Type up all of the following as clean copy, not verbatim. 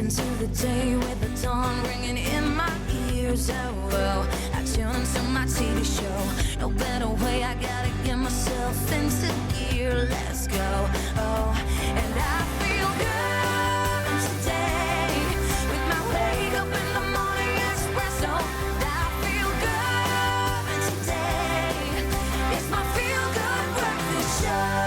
into the day with the dawn ringing in my ears. Oh, oh, I tune into my TV show. No better way, I gotta get myself into gear. Let's go. Oh, and I feel good today with my wake up in the morning Expresso. I feel good today. It's my feel good breakfast show.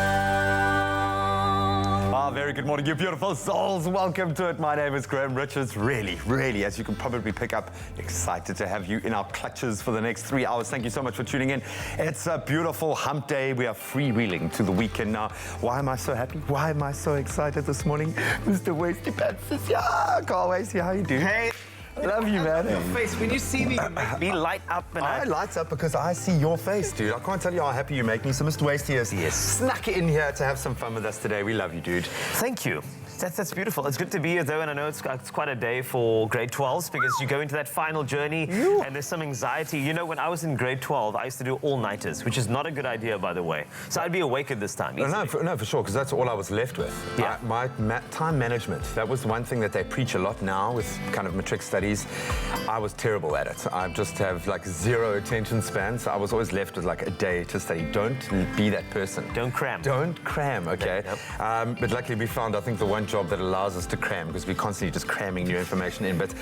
Very good morning, you beautiful souls. Welcome to it. My name is Graham Richards. Really, as you can probably pick up, excited to have you in our clutches for the next 3 hours. Thank you so much for tuning in. It's a beautiful hump day. We are freewheeling to the weekend now. Why am I so happy? Why am I so excited this morning? Mr. Wasty Pants is here. Carl Wasty, how you doing? Hey. I love you, man. Your face, when you see me, you make me light up. And I light up because I see your face, dude. I can't tell you how happy you make me. So Mr. Wasty has snuck in here to have some fun with us today. We love you, dude. Thank you. That's beautiful. It's good to be here, though, and I know it's quite a day for grade 12s because you go into that final journey and there's some anxiety. You know, when I was in grade 12, I used to do all-nighters, which is not a good idea, by the way. So I'd be awake at this time. No, for sure, because that's all I was left with. Yeah. My time management, that was one thing that they preach a lot now with kind of matric studies. I was terrible at it. I just have like zero attention span, so I was always left with like a day to study. Don't be that person. Don't cram. Don't cram, okay? Yep. But luckily we found, I think, the one job that allows us to cram because we're constantly just cramming new information in. But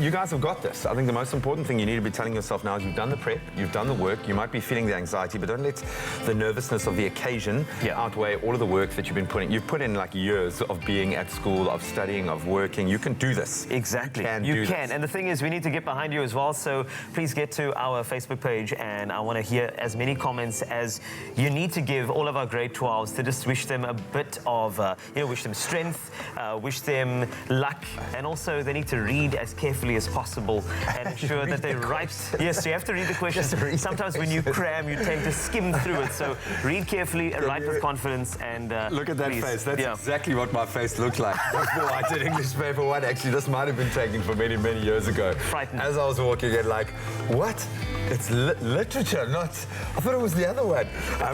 you guys have got this. I think the most important thing you need to be telling yourself now is you've done the prep, you've done the work, you might be feeling the anxiety, but don't let the nervousness of the occasion outweigh all of the work that you've been putting. You've put in like years of being at school, of studying, of working. You can do this. Exactly. You can. And the thing is, we need to get behind you as well. So please get to our Facebook page, and I want to hear as many comments as you need to give all of our grade 12s to just wish them a bit of, wish them strength, wish them luck, and also they need to read as carefully as possible and ensure that they write. Yes, you have to read the questions. Sometimes when you cram, you tend to skim through it. So read carefully and write with confidence. And look at that face. That's exactly what my face looked like before I did English paper 1. Actually, this might have been taken for many, many years ago. Frightened. As I was walking in, like, what? It's literature, not. I thought it was the other one.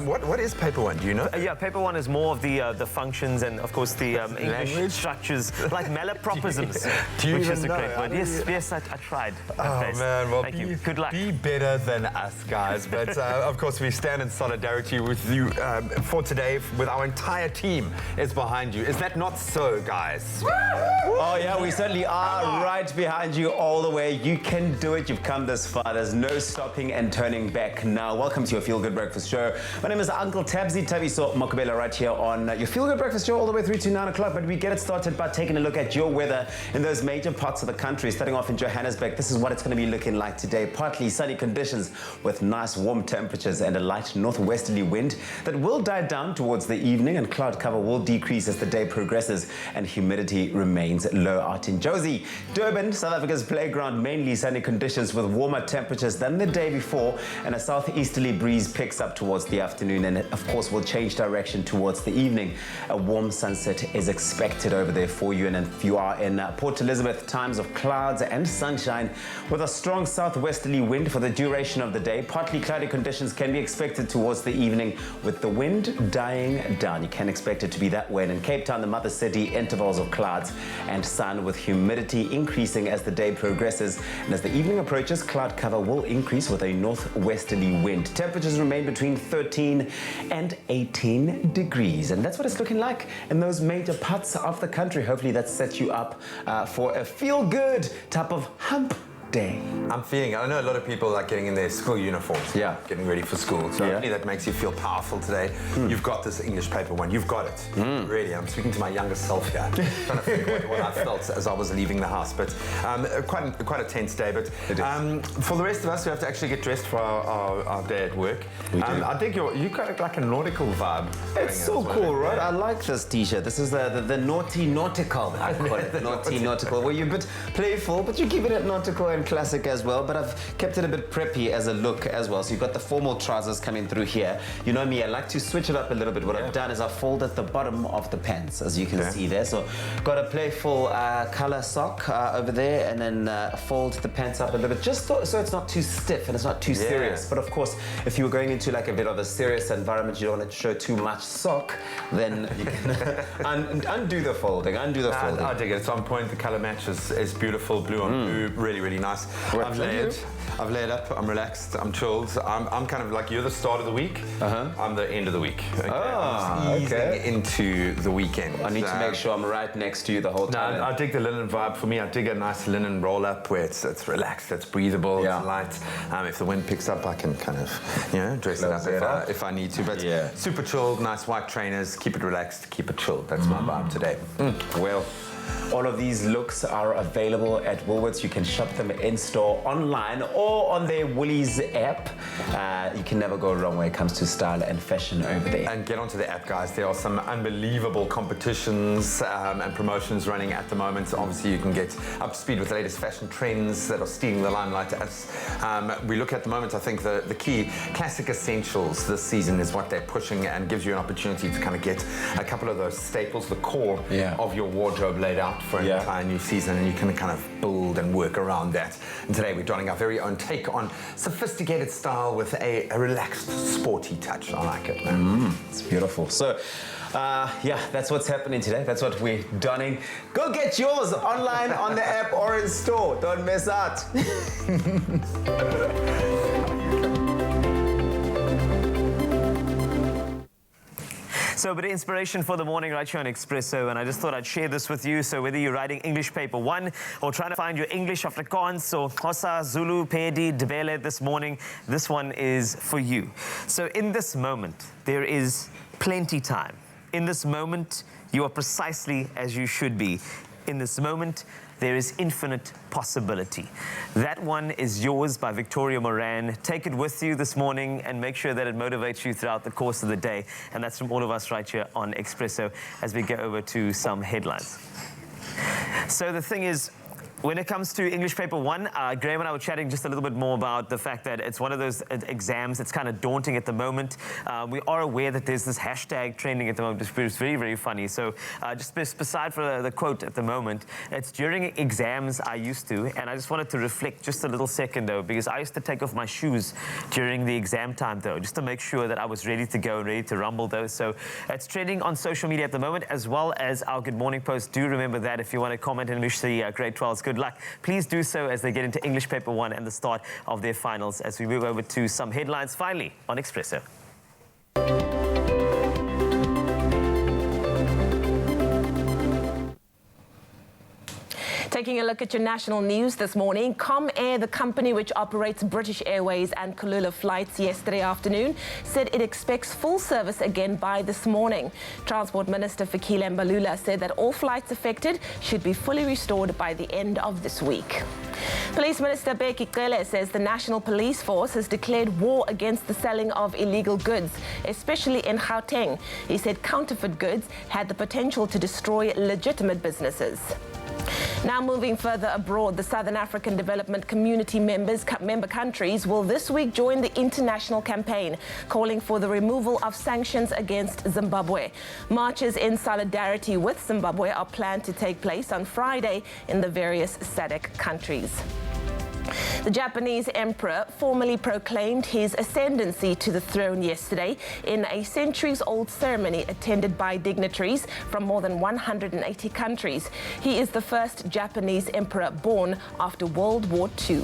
What is paper 1? Do you know? Yeah, paper 1 is more of the functions and, of course, the English structures, like malapropisms. Do you which even is a know? great word. Yes, I tried. Oh man, well, thank you. Good luck. Be better than us, guys. But of course, we stand in solidarity with you for today. With our entire team is behind you. Is that not so, guys? Oh yeah, we certainly are right behind you all the way. You can do it. You've come this far. There's no stopping and turning back now. Welcome to your Feel Good Breakfast Show. My name is Uncle Tabsy Tabiso Mokobela right here on your Feel Good Breakfast Show all the way through to 9 o'clock. But we get it started by taking a look at your weather in those major parts of the country. Starting off in Johannesburg, this is what it's going to be looking like today. Partly sunny conditions with nice warm temperatures and a light northwesterly wind that will die down towards the evening, and cloud cover will decrease as the day progresses and humidity remains low out in Jozi. Durban, South Africa's playground, mainly sunny conditions with warmer temperatures than the day before, and a southeasterly breeze picks up towards the afternoon and it, of course, will change direction towards the evening. A warm sunset is expected over there for you, and if you are in Port Elizabeth, times of clouds and sunshine with a strong southwesterly wind for the duration of the day. Partly cloudy conditions can be expected towards the evening with the wind dying down. You can expect it to be that way. And in Cape Town, the mother city, intervals of clouds and sun with humidity increasing as the day progresses. And as the evening approaches, cloud cover will increase with a northwesterly wind. Temperatures remain between 13 and 18 degrees. And that's what it's looking like in those major parts of the country. Hopefully that sets you up for a feel-good type of hump day. I know a lot of people like getting in their school uniforms, getting ready for school. So hopefully that makes you feel powerful today. You've got this English paper 1. You've got it. Really, I'm speaking to my younger self here, trying to figure out what I felt as I was leaving the house. But quite a tense day. But for the rest of us who have to actually get dressed for our day at work, I think you got like a nautical vibe. It's so cool, right? I like this t-shirt. This is the naughty nautical, I call it. Naughty nautical, where you're a bit playful, but you're keeping it nautical and classic as well, but I've kept it a bit preppy as a look as well. So you've got the formal trousers coming through here. You know me, I like to switch it up a little bit. What I've done is I've folded the bottom of the pants, as you can see there. So got a playful color sock over there, and then fold the pants up a little bit, just so it's not too stiff and it's not too serious. But of course, if you were going into like a bit of a serious environment, you don't want to show too much sock, then you can undo the folding, I dig it. It's on point. The color match is beautiful. Blue on blue. Really, really nice. I've laid up. I'm relaxed. I'm chilled. I'm kind of like, you're the start of the week. I'm the end of the week. Okay? I'm easing into the weekend. I need to make sure I'm right next to you the whole time. I dig the linen vibe. For me, I dig a nice linen roll up where it's relaxed, it's breathable, it's light. If the wind picks up, I can kind of, dress it up if I need to. But super chilled, nice white trainers. Keep it relaxed, keep it chilled. That's my vibe today. Well, all of these looks are available at Woolworths. You can shop them in store, online, or on their Woolies app. You can never go wrong when it comes to style and fashion over there. And get onto the app, guys. There are some unbelievable competitions and promotions running at the moment. So obviously, you can get up to speed with the latest fashion trends that are stealing the limelight. As we look at the moment, I think the key classic essentials this season is what they're pushing, and gives you an opportunity to kind of get a couple of those staples, the core of your wardrobe laid out for an entire new season, and you can kind of build and work around that. And today we're donning our very own take on sophisticated style with a relaxed, sporty touch. I like it, man. It's beautiful. So, that's what's happening today. That's what we're donning. Go get yours online, on the app, or in store. Don't miss out. So a bit of inspiration for the morning right here on Expresso, and I just thought I'd share this with you. So whether you're writing English paper 1 or trying to find your English Afrikaans or Xhosa, Zulu, Pedi, Ndebele this morning, this one is for you. So in this moment, there is plenty time. In this moment, you are precisely as you should be. In this moment, there is infinite possibility. That one is yours by Victoria Moran. Take it with you this morning and make sure that it motivates you throughout the course of the day. And that's from all of us right here on Expresso as we go over to some headlines. So the thing is, when it comes to English paper 1, Graham and I were chatting just a little bit more about the fact that it's one of those exams that's kind of daunting at the moment. We are aware that there's this hashtag trending at the moment. It's very, very funny. So just beside for the quote at the moment, it's during exams I used to, and I just wanted to reflect just a little second though, because I used to take off my shoes during the exam time though, just to make sure that I was ready to go and ready to rumble though. So it's trending on social media at the moment, as well as our Good Morning post. Do remember that if you want to comment and wish the grade 12s good luck, please do so as they get into English paper 1 and the start of their finals as we move over to some headlines finally on Expresso. Taking a look at your national news this morning, Comair, the company which operates British Airways and Kulula flights yesterday afternoon, said it expects full service again by this morning. Transport Minister Fikile Mbalula said that all flights affected should be fully restored by the end of this week. Police Minister Bheki Cele says the National Police Force has declared war against the selling of illegal goods, especially in Gauteng. He said counterfeit goods had the potential to destroy legitimate businesses. Now moving further abroad, the Southern African Development Community member countries will this week join the international campaign calling for the removal of sanctions against Zimbabwe. Marches in solidarity with Zimbabwe are planned to take place on Friday in the various SADC countries. The Japanese emperor formally proclaimed his ascendancy to the throne yesterday in a centuries-old ceremony attended by dignitaries from more than 180 countries. He is the first Japanese emperor born after World War II.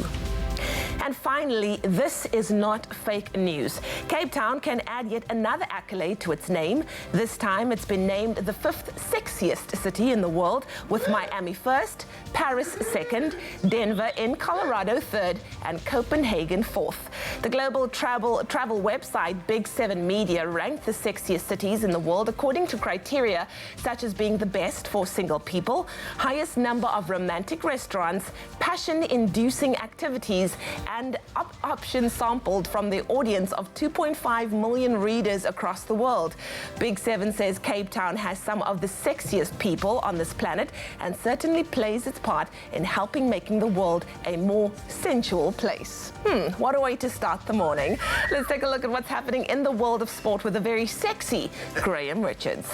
And finally, this is not fake news. Cape Town can add yet another accolade to its name. This time, it's been named the 5th sexiest city in the world, with Miami 1st, Paris 2nd, Denver in Colorado 3rd, and Copenhagen 4th. The global travel website Big 7 Media ranked the sexiest cities in the world according to criteria such as being the best for single people, highest number of romantic restaurants, passion-inducing activities, and options sampled from the audience of 2.5 million readers across the world. Big Seven says Cape Town has some of the sexiest people on this planet and certainly plays its part in helping making the world a more sensual place. What a way to start the morning. Let's take a look at what's happening in the world of sport with a very sexy Graham Richards.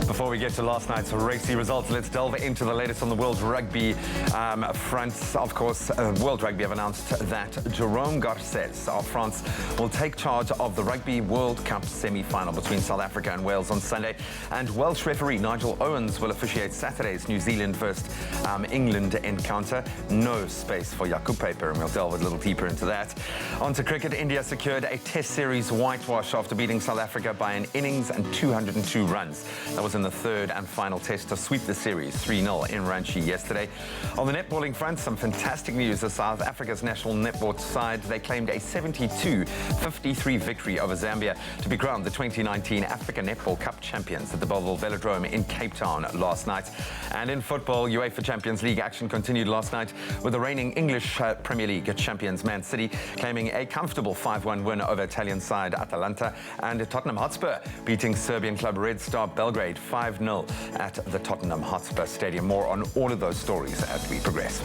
Before we get to last night's racy results, let's delve into the latest on the World Rugby front. Of course, World Rugby have announced that Jerome Garces of France will take charge of the Rugby World Cup semi-final between South Africa and Wales on Sunday. And Welsh referee Nigel Owens will officiate Saturday's New Zealand versus England encounter. No space for Jacob Paper, and we'll delve a little deeper into that. On to cricket, India secured a Test Series whitewash after beating South Africa by an innings and 202 runs. That was in the third and final test to sweep the series 3-0 in Ranchi yesterday. On the netballing front, some fantastic news as South Africa's national netball side, they claimed a 72-53 victory over Zambia to be crowned the 2019 Africa Netball Cup champions at the Bellville Velodrome in Cape Town last night. And in football, UEFA Champions League action continued last night with the reigning English Premier League champions Man City claiming a comfortable 5-1 win over Italian side Atalanta, and Tottenham Hotspur beating Serbian club Red Star Belgrade 5-0 at the Tottenham Hotspur Stadium. More on all of those stories as we progress.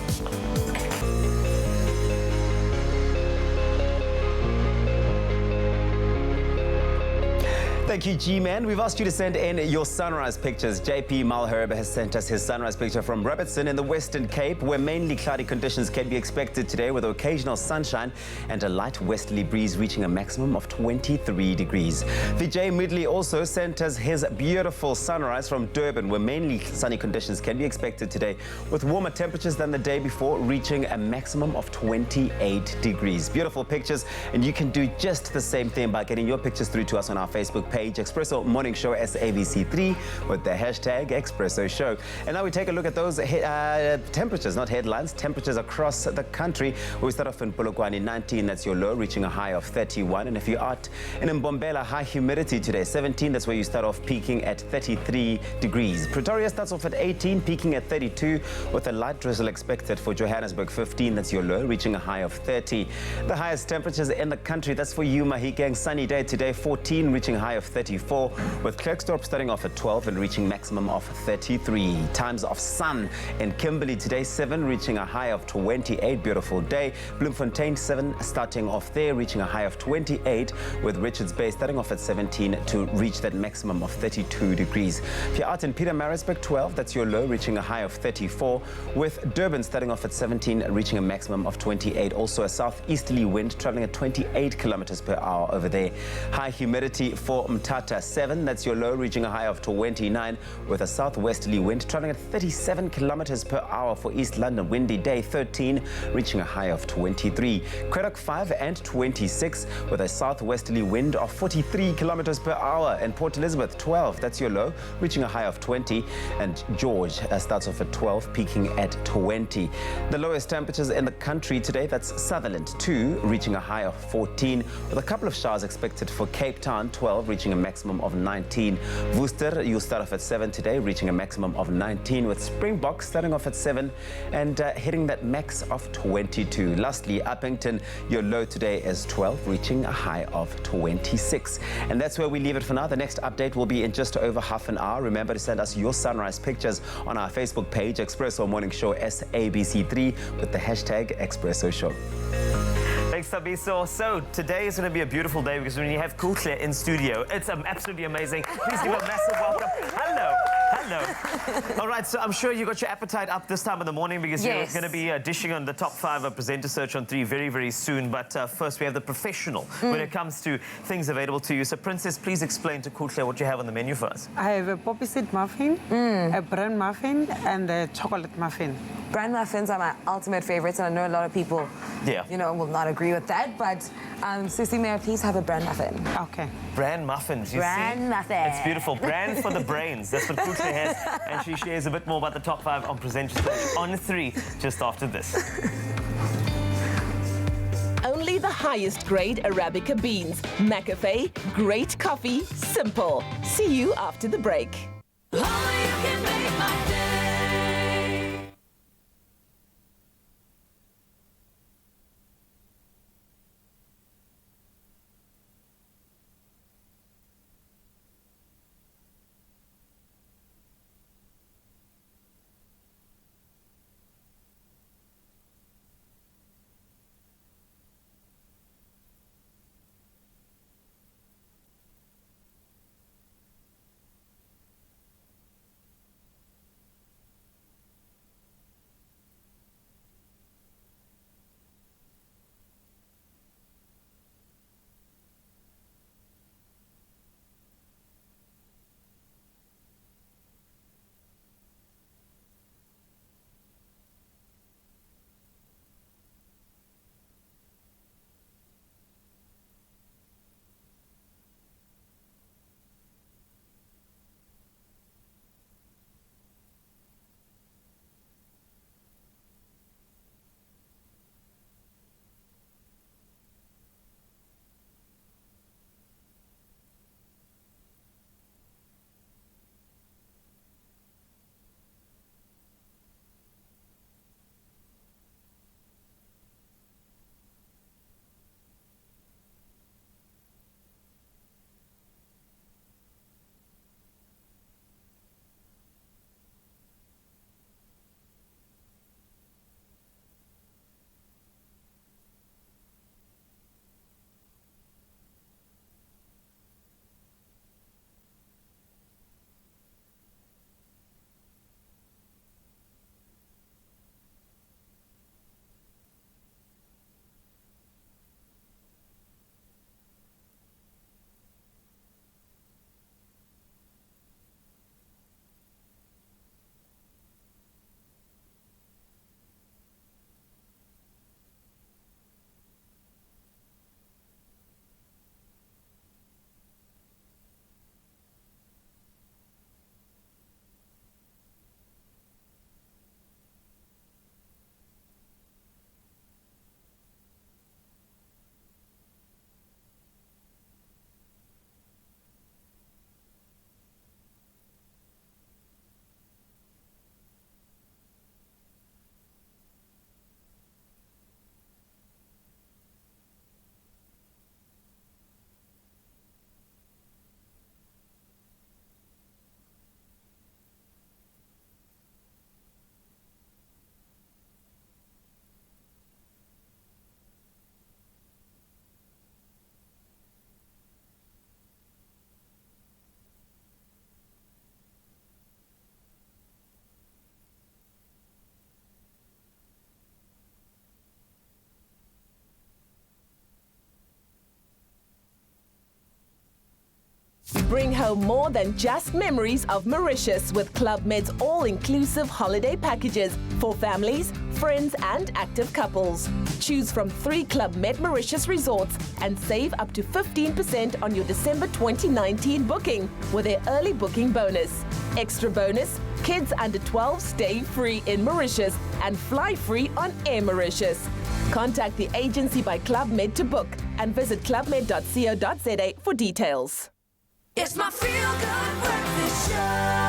Thank you, G-Man. We've asked you to send in your sunrise pictures. JP Malherb has sent us his sunrise picture from Robertson in the Western Cape, where mainly cloudy conditions can be expected today with occasional sunshine and a light westerly breeze reaching a maximum of 23 degrees. Vijay Midley also sent us his beautiful sunrise from Durban, where mainly sunny conditions can be expected today with warmer temperatures than the day before, reaching a maximum of 28 degrees. Beautiful pictures, and you can do just the same thing by getting your pictures through to us on our Facebook page, Expresso Morning Show SABC3 with the hashtag Expresso Show. And now we take a look at those temperatures, not headlines, temperatures across the country. We start off in Polokwane, 19, that's your low, reaching a high of 31. And if you're out in Mbombela, high humidity today, 17, that's where you start off peaking at 33 degrees. Pretoria starts off at 18, peaking at 32, with a light drizzle expected for Johannesburg, 15, that's your low, reaching a high of 30. The highest temperatures in the country, that's for you, Mahikeng, sunny day today, 14, reaching a high of 34, with Klerksdorp starting off at 12 and reaching maximum of 33. Times of sun in Kimberley today, 7, reaching a high of 28. Beautiful day. Bloemfontein, 7, starting off there, reaching a high of 28, with Richards Bay starting off at 17 to reach that maximum of 32 degrees. If you're out in Pietermaritzburg, 12, that's your low, reaching a high of 34, with Durban starting off at 17, reaching a maximum of 28. Also a southeasterly wind traveling at 28 kilometers per hour over there. High humidity for Mthatha, 7, that's your low, reaching a high of 29, with a southwesterly wind traveling at 37 kilometers per hour for East London. Windy day, 13, reaching a high of 23. Craddock, 5 and 26, with a southwesterly wind of 43 kilometers per hour. And Port Elizabeth, 12, that's your low, reaching a high of 20. And George starts off at 12, peaking at 20. The lowest temperatures in the country today, that's Sutherland, 2, reaching a high of 14, with a couple of showers expected for Cape Town, 12, reaching a maximum of 19. Worcester, you start off at 7 today, reaching a maximum of 19, with Springbok starting off at 7 and hitting that max of 22. Lastly, Uppington, your low today is 12, reaching a high of 26. And that's where we leave it for now. The next update will be in just over half an hour. Remember to send us your sunrise pictures on our Facebook page, Expresso Morning Show SABC3, with the hashtag Expresso Show. Thanks, Tabiso. So today is going to be a beautiful day because when you have Kuhle in studio, it's absolutely amazing. Please give a massive welcome. Hello. Hello. All right, so I'm sure you got your appetite up this time of the morning because you're going to be dishing on the top 5 of Presenter Search on 3 very, very soon. But first, we have the professional when it comes to things available to you. So, Princess, please explain to Kuhle what you have on the menu for us. I have a poppy seed muffin, a bran muffin, and a chocolate muffin. Bran muffins are my ultimate favorites, and I know a lot of people, will not agree with that. But Sissy, may I please have a bran muffin? Okay. Bran muffins, you bran see? muffin. It's beautiful. Bran for the brains. That's what Kuhle has, and she shares a bit more about the top 5 on Presenter Search on 3 just after this. Only the highest grade Arabica beans. McAfee, great coffee, simple. See you after the break. Oh, you can make my Bring home more than just memories of Mauritius with Club Med's all-inclusive holiday packages for families, friends and active couples. Choose from 3 Club Med Mauritius resorts and save up to 15% on your December 2019 booking with their early booking bonus. Extra bonus, kids under 12 stay free in Mauritius and fly free on Air Mauritius. Contact the agency by Club Med to book and visit clubmed.co.za for details. It's my feel-good breakfast show.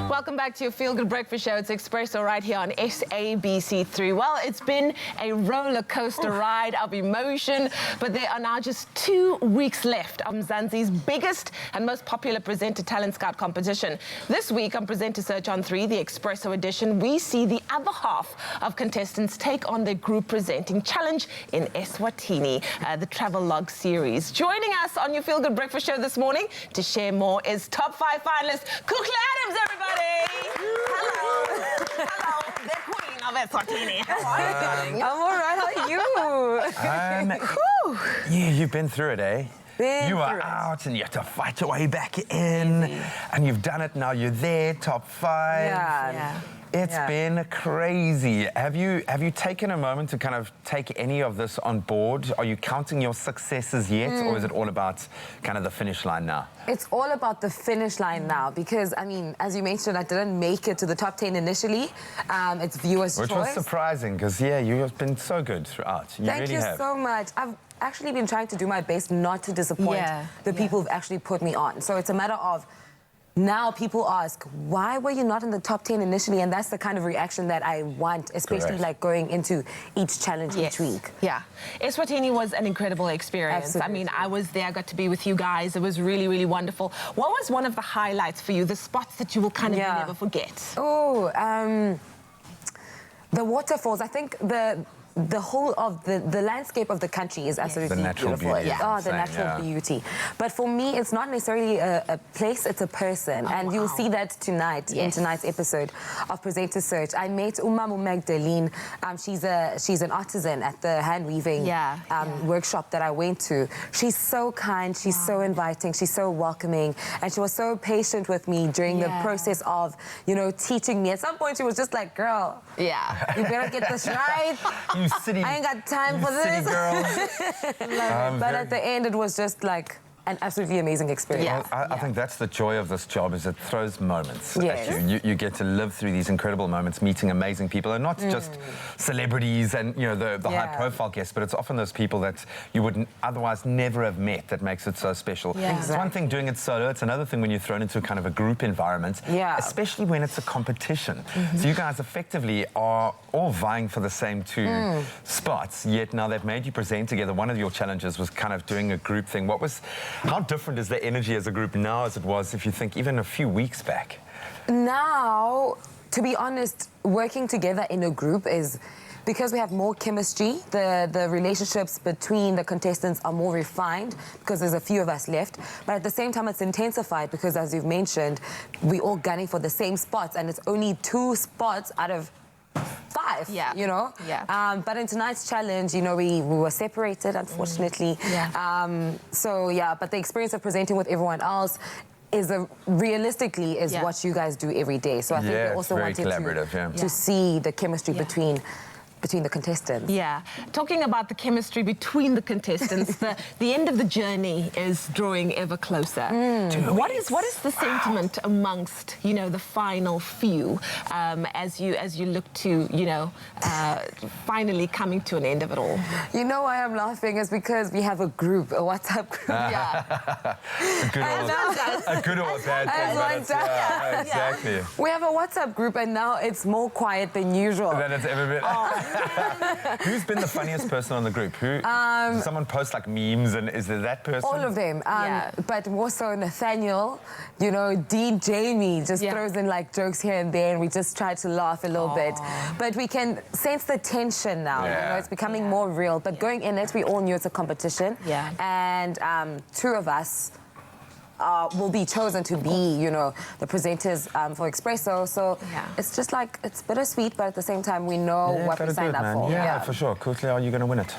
Welcome back to your Feel Good Breakfast Show. It's Expresso right here on SABC3. Well, it's been a roller coaster ride of emotion, but there are now just 2 weeks left of Mzansi's biggest and most popular presenter talent scout competition. This week on Presenter Search on 3, the Expresso edition, we see the other half of contestants take on their group presenting challenge in Eswatini, the travel log series. Joining us on your Feel Good Breakfast Show this morning to share more is top 5 finalist, Kukla Adams, everybody. Hello. Hello, the queen of Eswatini. How are you? I'm all right. How are you? Yeah, you've been through it, eh? You are out and you have to fight your way back in. And you've done it now. You're there, top 5. Yeah. It's been crazy. Have you taken a moment to kind of take any of this on board? Are you counting your successes yet, or is it all about kind of the finish line now? It's all about the finish line now because, I mean, as you mentioned, I didn't make it to the top 10 initially. It's viewers' choice. Which was surprising because, yeah, you have been so good throughout. Thank you so much. I've actually been trying to do my best not to disappoint the people who've actually put me on. So it's a matter of now people ask, why were you not in the top 10 initially? And that's the kind of reaction that I want, especially like going into each challenge each week. Yeah. Eswatini was an incredible experience. Absolutely. I mean, I was there, I got to be with you guys. It was really, really wonderful. What was one of the highlights for you, the spots that you will kind of never forget? Oh, the waterfalls. I think the whole of the landscape of the country is absolutely beautiful. Beauty, the natural beauty. But for me, it's not necessarily a place, it's a person. And you'll see that tonight in tonight's episode of Presenter Search. I met Umamu Magdalene. She's an artisan at the hand weaving workshop that I went to. She's so kind, she's so inviting, she's so welcoming. And she was so patient with me during the process of, you know, teaching me. At some point, she was just like, girl, you better get this right. You city, I ain't got time for this. Girl. But at the end, it was just like an absolutely amazing experience. Well, I think that's the joy of this job, is it throws moments at you. You get to live through these incredible moments, meeting amazing people, and not just celebrities and, you know, the high-profile guests, but it's often those people that you would otherwise never have met that makes it so special. It's one thing doing it solo, it's another thing when you're thrown into kind of a group environment, especially when it's a competition. So you guys effectively are all vying for the same 2 spots, yet now they've made you present together. One of your challenges was kind of doing a group thing. How different is the energy as a group now as it was, if you think, even a few weeks back? Now, to be honest, working together in a group is, because we have more chemistry, the relationships between the contestants are more refined because there's a few of us left. But at the same time, it's intensified because, as you've mentioned, we're all gunning for the same spots, and it's only 2 spots out of 5, you know? But in tonight's challenge, you know, we were separated, unfortunately. But the experience of presenting with everyone else is realistically what you guys do every day. So I think we also wanted to see the chemistry between the contestants. Talking about the chemistry between the contestants, the end of the journey is drawing ever closer. What is the sentiment amongst, you know, the final few as you look to, you know, finally coming to an end of it all? You know why I'm laughing is because we have a group, a WhatsApp group. A good or a bad thing. Exactly. We have a WhatsApp group, and now it's more quiet than usual. Than it's ever been. Who's been the funniest person on the group? Does someone post like memes, and is there that person? All of them. But more so Nathaniel, you know, Dean Jamie just throws in like jokes here and there, and we just try to laugh a little bit. But we can sense the tension now. You know, it's becoming more real. But going in it, we all knew it's a competition. And 2 of us will be chosen to be, you know, the presenters for Expresso. So it's just like, it's bittersweet, but at the same time, we know what we signed up for. Yeah, for sure. Kukla, are you going to win it?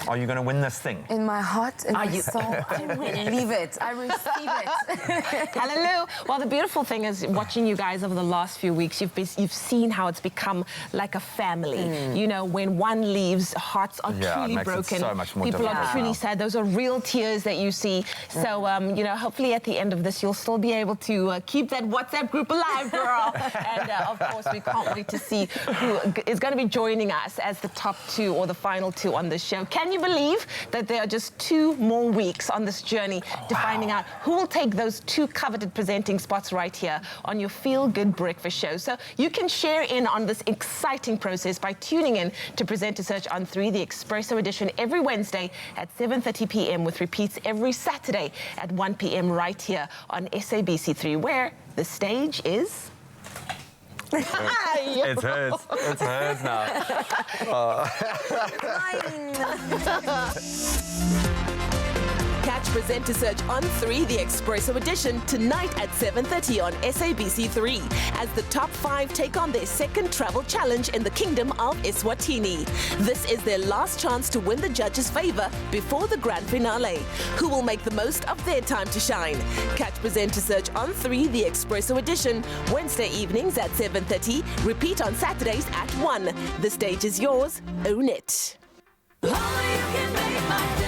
Are you going to win this thing? In my heart, in my soul, I believe it. I receive it. Hallelujah. Well, the beautiful thing is watching you guys over the last few weeks, you've seen how it's become like a family. You know, when one leaves, hearts are truly broken. So much more People are truly sad. Those are real tears that you see. So, you know, hopefully at the end of this, you'll still be able to keep that WhatsApp group alive, girl. And, of course, we can't wait to see who is going to be joining us as the top two or the final two on this show. Can you believe that there are just 2 more weeks on this journey to finding out who will take those 2 coveted presenting spots right here on your Feel Good Breakfast show? So you can share in on this exciting process by tuning in to Presenter Search on 3, the Expresso edition, every Wednesday at 7:30 p.m. with repeats every Saturday at 1 p.m. right here on SABC3, where the stage is... It's hers. It's hers now. Catch Presenter Search on 3, the Expresso edition, tonight at 7:30 on SABC3 as the top 5 take on their second travel challenge in the Kingdom of Eswatini. This is their last chance to win the judges' favor before the grand finale. Who will make the most of their time to shine? Catch Presenter Search on 3, the Expresso edition, Wednesday evenings at 7:30, repeat on Saturdays at 1. The stage is yours. Own it. Only you can make my day.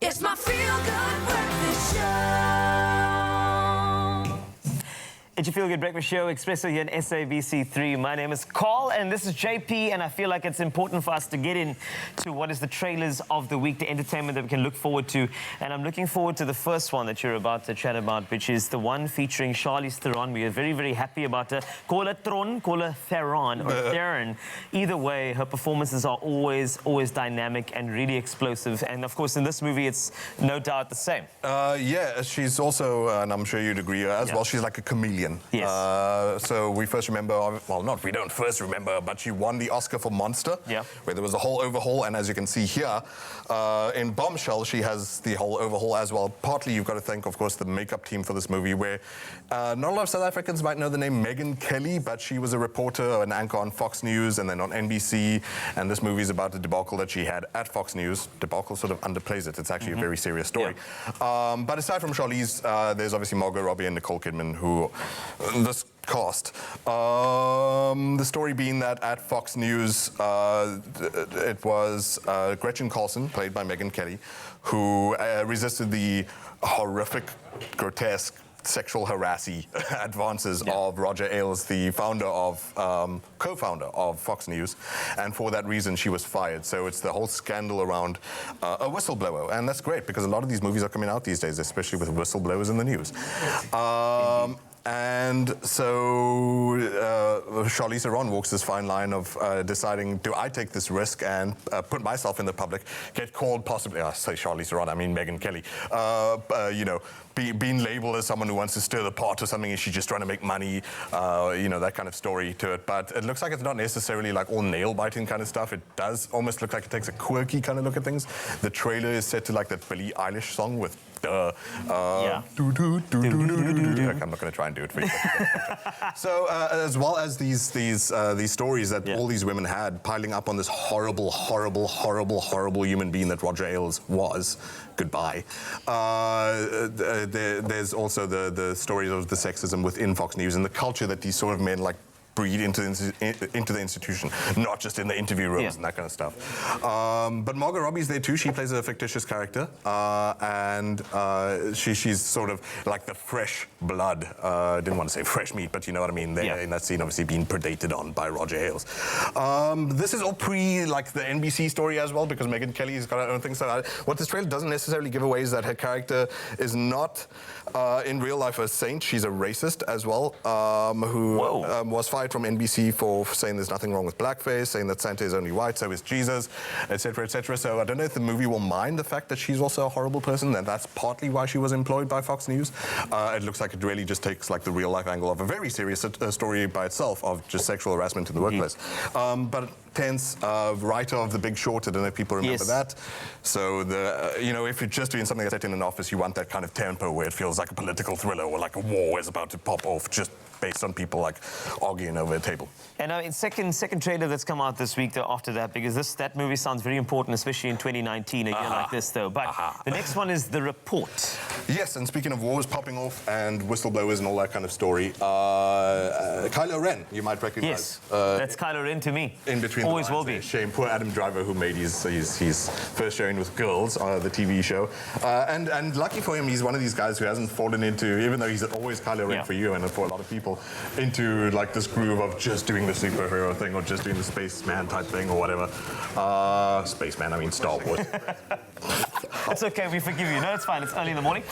It's my Feel Good Breakfast Show. It's your Feel Good Breakfast Show, Expresso here in SABC3. My name is Carl, and this is JP, and I feel like it's important for us to get into what is the trailers of the week, the entertainment that we can look forward to. And I'm looking forward to the first one that you're about to chat about, which is the one featuring Charlize Theron. We are very, very happy about her. Call her Tron, call her Theron, or Theron. Either way, her performances are always dynamic and really explosive. And of course, in this movie, it's no doubt the same. Yeah, she's also, and I'm sure you'd agree as well, she's like a chameleon. American. Yes. So we first remember, well, not we don't first remember, but she won the Oscar for Monster, where there was a whole overhaul. And as you can see here, in Bombshell, she has the whole overhaul as well. Partly, you've got to thank, of course, the makeup team for this movie, where not a lot of South Africans might know the name Megyn Kelly, but she was a reporter, an anchor on Fox News and then on NBC. And this movie is about the debacle that she had at Fox News. Debacle sort of underplays it. It's actually a very serious story. But aside from Charlize, there's obviously Margot Robbie and Nicole Kidman, who this cast. The story being that at Fox News, it was Gretchen Carlson, played by Megyn Kelly, who resisted the horrific, grotesque, sexual harassing advances of Roger Ailes, the founder of, co-founder of Fox News, and for that reason she was fired. So it's the whole scandal around a whistleblower, and that's great because a lot of these movies are coming out these days, especially with whistleblowers in the news. And so Charlize Theron walks this fine line of deciding, do I take this risk and put myself in the public, get called possibly, I say Charlize Theron, I mean Megyn Kelly, you know, being labeled as someone who wants to stir the pot or something, is she just trying to make money, you know, that kind of story to it. But it looks like it's not necessarily like all nail-biting kind of stuff. It does almost look like it takes a quirky kind of look at things. The trailer is set to like that Billie Eilish song with I'm not going to try and do it for you. So as well as these stories that all these women had piling up on this horrible human being that Roger Ailes was, goodbye. There's also the stories of the sexism within Fox News and the culture that these sort of men like breed into the institution, not just in the interview rooms and that kind of stuff. But Margot Robbie's there too. She plays a fictitious character, and she's sort of like the fresh blood. Didn't want to say fresh meat, but you know what I mean. They're in that scene, obviously being predated on by Roger Ailes. This is all pre like the NBC story as well, because Megyn Kelly's got her own thing. So what this trailer doesn't necessarily give away is that her character is not in real life a saint. She's a racist as well, who was fired from NBC for saying there's nothing wrong with blackface, saying that Santa is only white, so is Jesus, etc., etc. So I don't know if the movie will mind the fact that she's also a horrible person, and that's partly why she was employed by Fox News. It looks like it really just takes like the real life angle of a very serious story by itself of just sexual harassment in the workplace. But Tense, writer of The Big Short, I don't know if people remember that. So you know, if you're just doing something that's set in an office, you want that kind of tempo where it feels like a political thriller or like a war is about to pop off, just based on people like arguing over a table. And in second trailer that's come out this week though, after that, because that movie sounds very important, especially in 2019, a year like this though. But the next one is The Report. Yes, and speaking of wars popping off and whistleblowers and all that kind of story, Kylo Ren, you might recognize. Yes, that's Kylo Ren to me. In between always the lines, will be. Shame, poor Adam Driver, who made his first showing with Girls, the TV show. And lucky for him, he's one of these guys who hasn't fallen into, even though he's always Kylo Ren for you and for a lot of people, into like this groove of just doing the superhero thing or just doing the spaceman type thing or whatever. Spaceman, I mean Star Wars. It's okay, we forgive you. No, it's fine. It's early in the morning.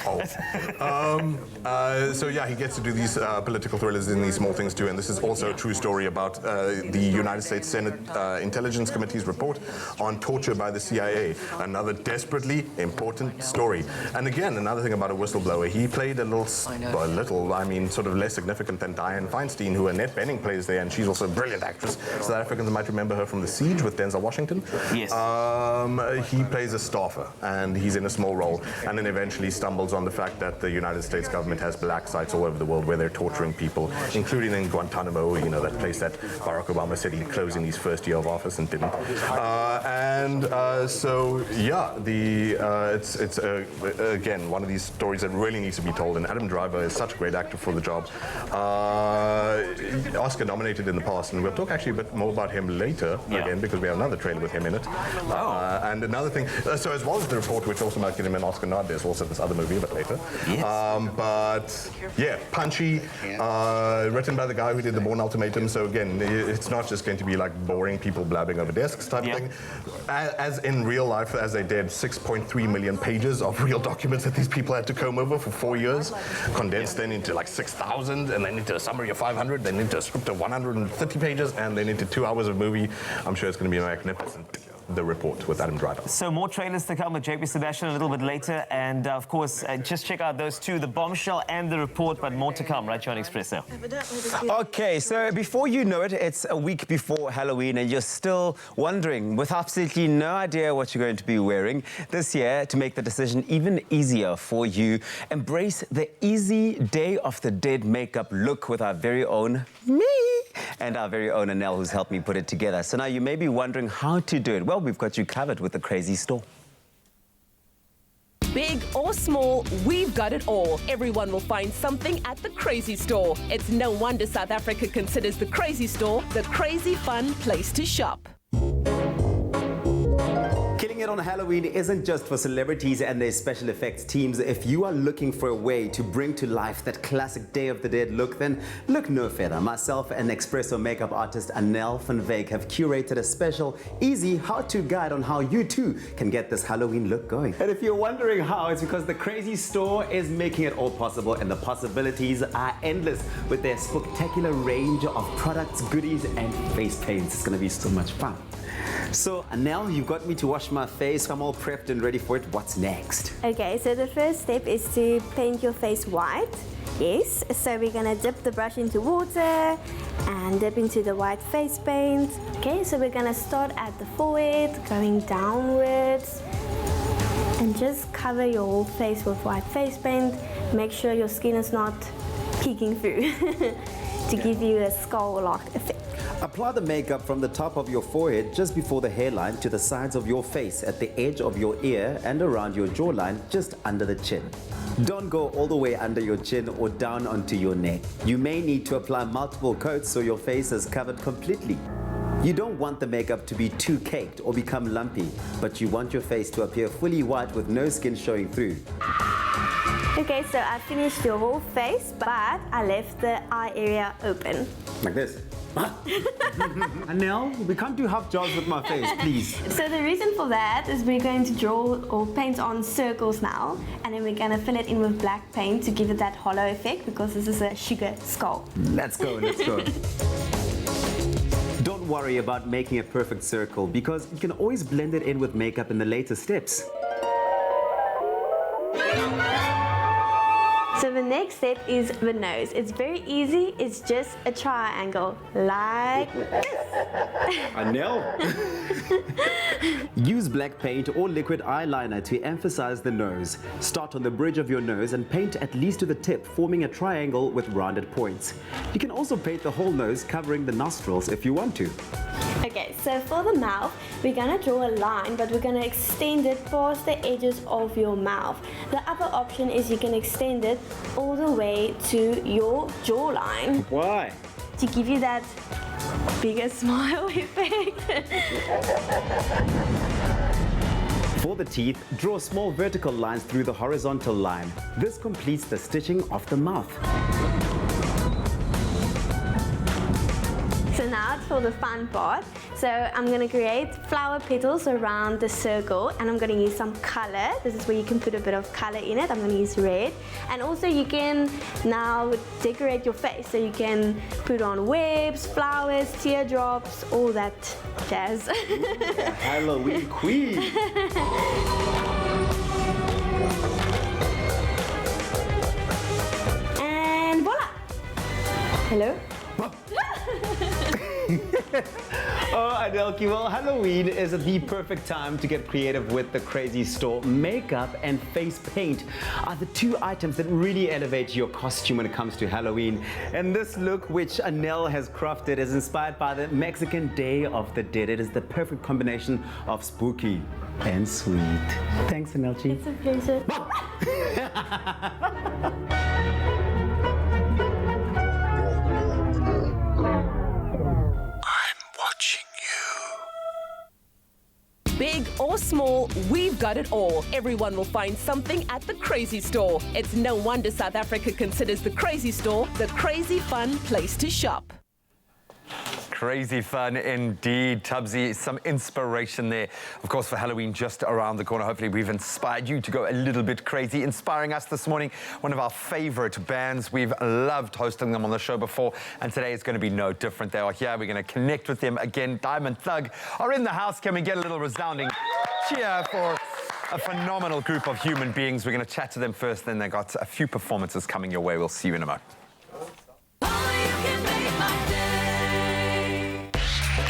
So yeah, he gets to do these political thrillers in these small things too, and this is also a true story about the United States Senate Intelligence Committee's report on torture by the CIA. Another desperately important story. And again, another thing about a whistleblower, he played a little, I mean, sort of less significant than Diane Feinstein, who Annette Bening plays there, and she's also a brilliant actress. South Africans might remember her from The Siege with Denzel Washington. Yes. He plays a staffer, and he's in a small role, and then eventually stumbles on the fact that the United States government has black sites all over the world where they're torturing people, including in Guantanamo, you know, that place that Barack Obama said he'd close in his first year of office and didn't. So yeah, it's again one of these stories that really needs to be told, and Adam Driver is such a great actor for the job. Oscar nominated in the past, and we'll talk actually a bit more about him later again, because we have another trailer with him in it. And another thing, so as well as The Report, which also might get him an Oscar nod, there's also this other movie a bit later. Yes. But yeah, punchy, written by the guy who did The Bourne Ultimatum. So again, it's not just going to be like boring people blabbing over desks type of thing. As in real life, as they did, 6.3 million pages of real documents that these people had to comb over for 4 years, condensed then into like 6,000, and then into a summary of 500, then into a script of 130 pages, and then into 2 hours of movie. I'm sure it's going to be magnificent. The Report with Adam Driver. So more trailers to come with JP Sebastian a little bit later. And of course, just check out those two, The Bombshell and The Report, but more to come right here on Expresso. Okay, so before you know it, it's a week before Halloween and you're still wondering, with absolutely no idea what you're going to be wearing. This year, to make the decision even easier for you, embrace the easy Day of the Dead makeup look with our very own me and our very own Anel, who's helped me put it together. So now you may be wondering how to do it. Well, we've got you covered with the Crazy Store. Big or small, we've got it all. Everyone will find something at the Crazy Store. It's no wonder South Africa considers the Crazy Store the crazy fun place to shop. Killing it on Halloween isn't just for celebrities and their special effects teams. If you are looking for a way to bring to life that classic Day of the Dead look, then look no further. Myself and Expresso makeup artist Anel van Wyk have curated a special, easy how-to guide on how you too can get this Halloween look going. And if you're wondering how, it's because the Crazy Store is making it all possible, and the possibilities are endless with their spectacular range of products, goodies, and face paints. It's going to be so much fun. So, Anel, you've got me to wash my face. I'm all prepped and ready for it. What's next? Okay, so the first step is to paint your face white. Yes, so we're gonna dip the brush into water and dip into the white face paint. Okay, so we're gonna start at the forehead, going downwards, and just cover your whole face with white face paint. Make sure your skin is not peeking through to give you a skull-lock effect. Apply the makeup from the top of your forehead just before the hairline to the sides of your face, at the edge of your ear and around your jawline just under the chin. Don't go all the way under your chin or down onto your neck. You may need to apply multiple coats so your face is covered completely. You don't want the makeup to be too caked or become lumpy, but you want your face to appear fully white with no skin showing through. Okay, so I finished your whole face, but I left the eye area open. Like this. Anel, we can't do half jobs with my face, please. So the reason for that is we're going to draw or paint on circles now, and then we're going to fill it in with black paint to give it that hollow effect, because this is a sugar skull. Let's go, let's go. Don't worry about making a perfect circle, because you can always blend it in with makeup in the later steps. So the next step is the nose. It's very easy. It's just a triangle, like this. Anel! Use black paint or liquid eyeliner to emphasize the nose. Start on the bridge of your nose and paint at least to the tip, forming a triangle with rounded points. You can also paint the whole nose, covering the nostrils if you want to. Okay, so for the mouth, we're gonna draw a line, but we're gonna extend it past the edges of your mouth. The other option is you can extend it all the way to your jawline. Why? To give you that bigger smile effect. For the teeth, draw small vertical lines through the horizontal line. This completes the stitching of the mouth. So now it's for the fun part. So I'm going to create flower petals around the circle, and I'm going to use some color. This is where you can put a bit of color in it. I'm going to use red. And also you can now decorate your face. So you can put on webs, flowers, teardrops, all that jazz. Halloween queen! And voila! Hello? Oh, Adelki, well, Halloween is the perfect time to get creative with the Crazy Store. Makeup and face paint are the two items that really elevate your costume when it comes to Halloween. And this look, which Anel has crafted, is inspired by the Mexican Day of the Dead. It is the perfect combination of spooky and sweet. Thanks, Anelchi. It's a pleasure. Big or small, we've got it all. Everyone will find something at the Crazy Store. It's no wonder South Africa considers the Crazy Store the crazy fun place to shop. Crazy fun indeed, Tubbsy. Some inspiration there. Of course, for Halloween just around the corner. Hopefully we've inspired you to go a little bit crazy. Inspiring us this morning, one of our favorite bands. We've loved hosting them on the show before, and today is going to be no different. They are here. We're going to connect with them again. Diamond Thug are in the house. Can we get a little resounding cheer for a phenomenal group of human beings? We're going to chat to them first, then they've got a few performances coming your way. We'll see you in a moment.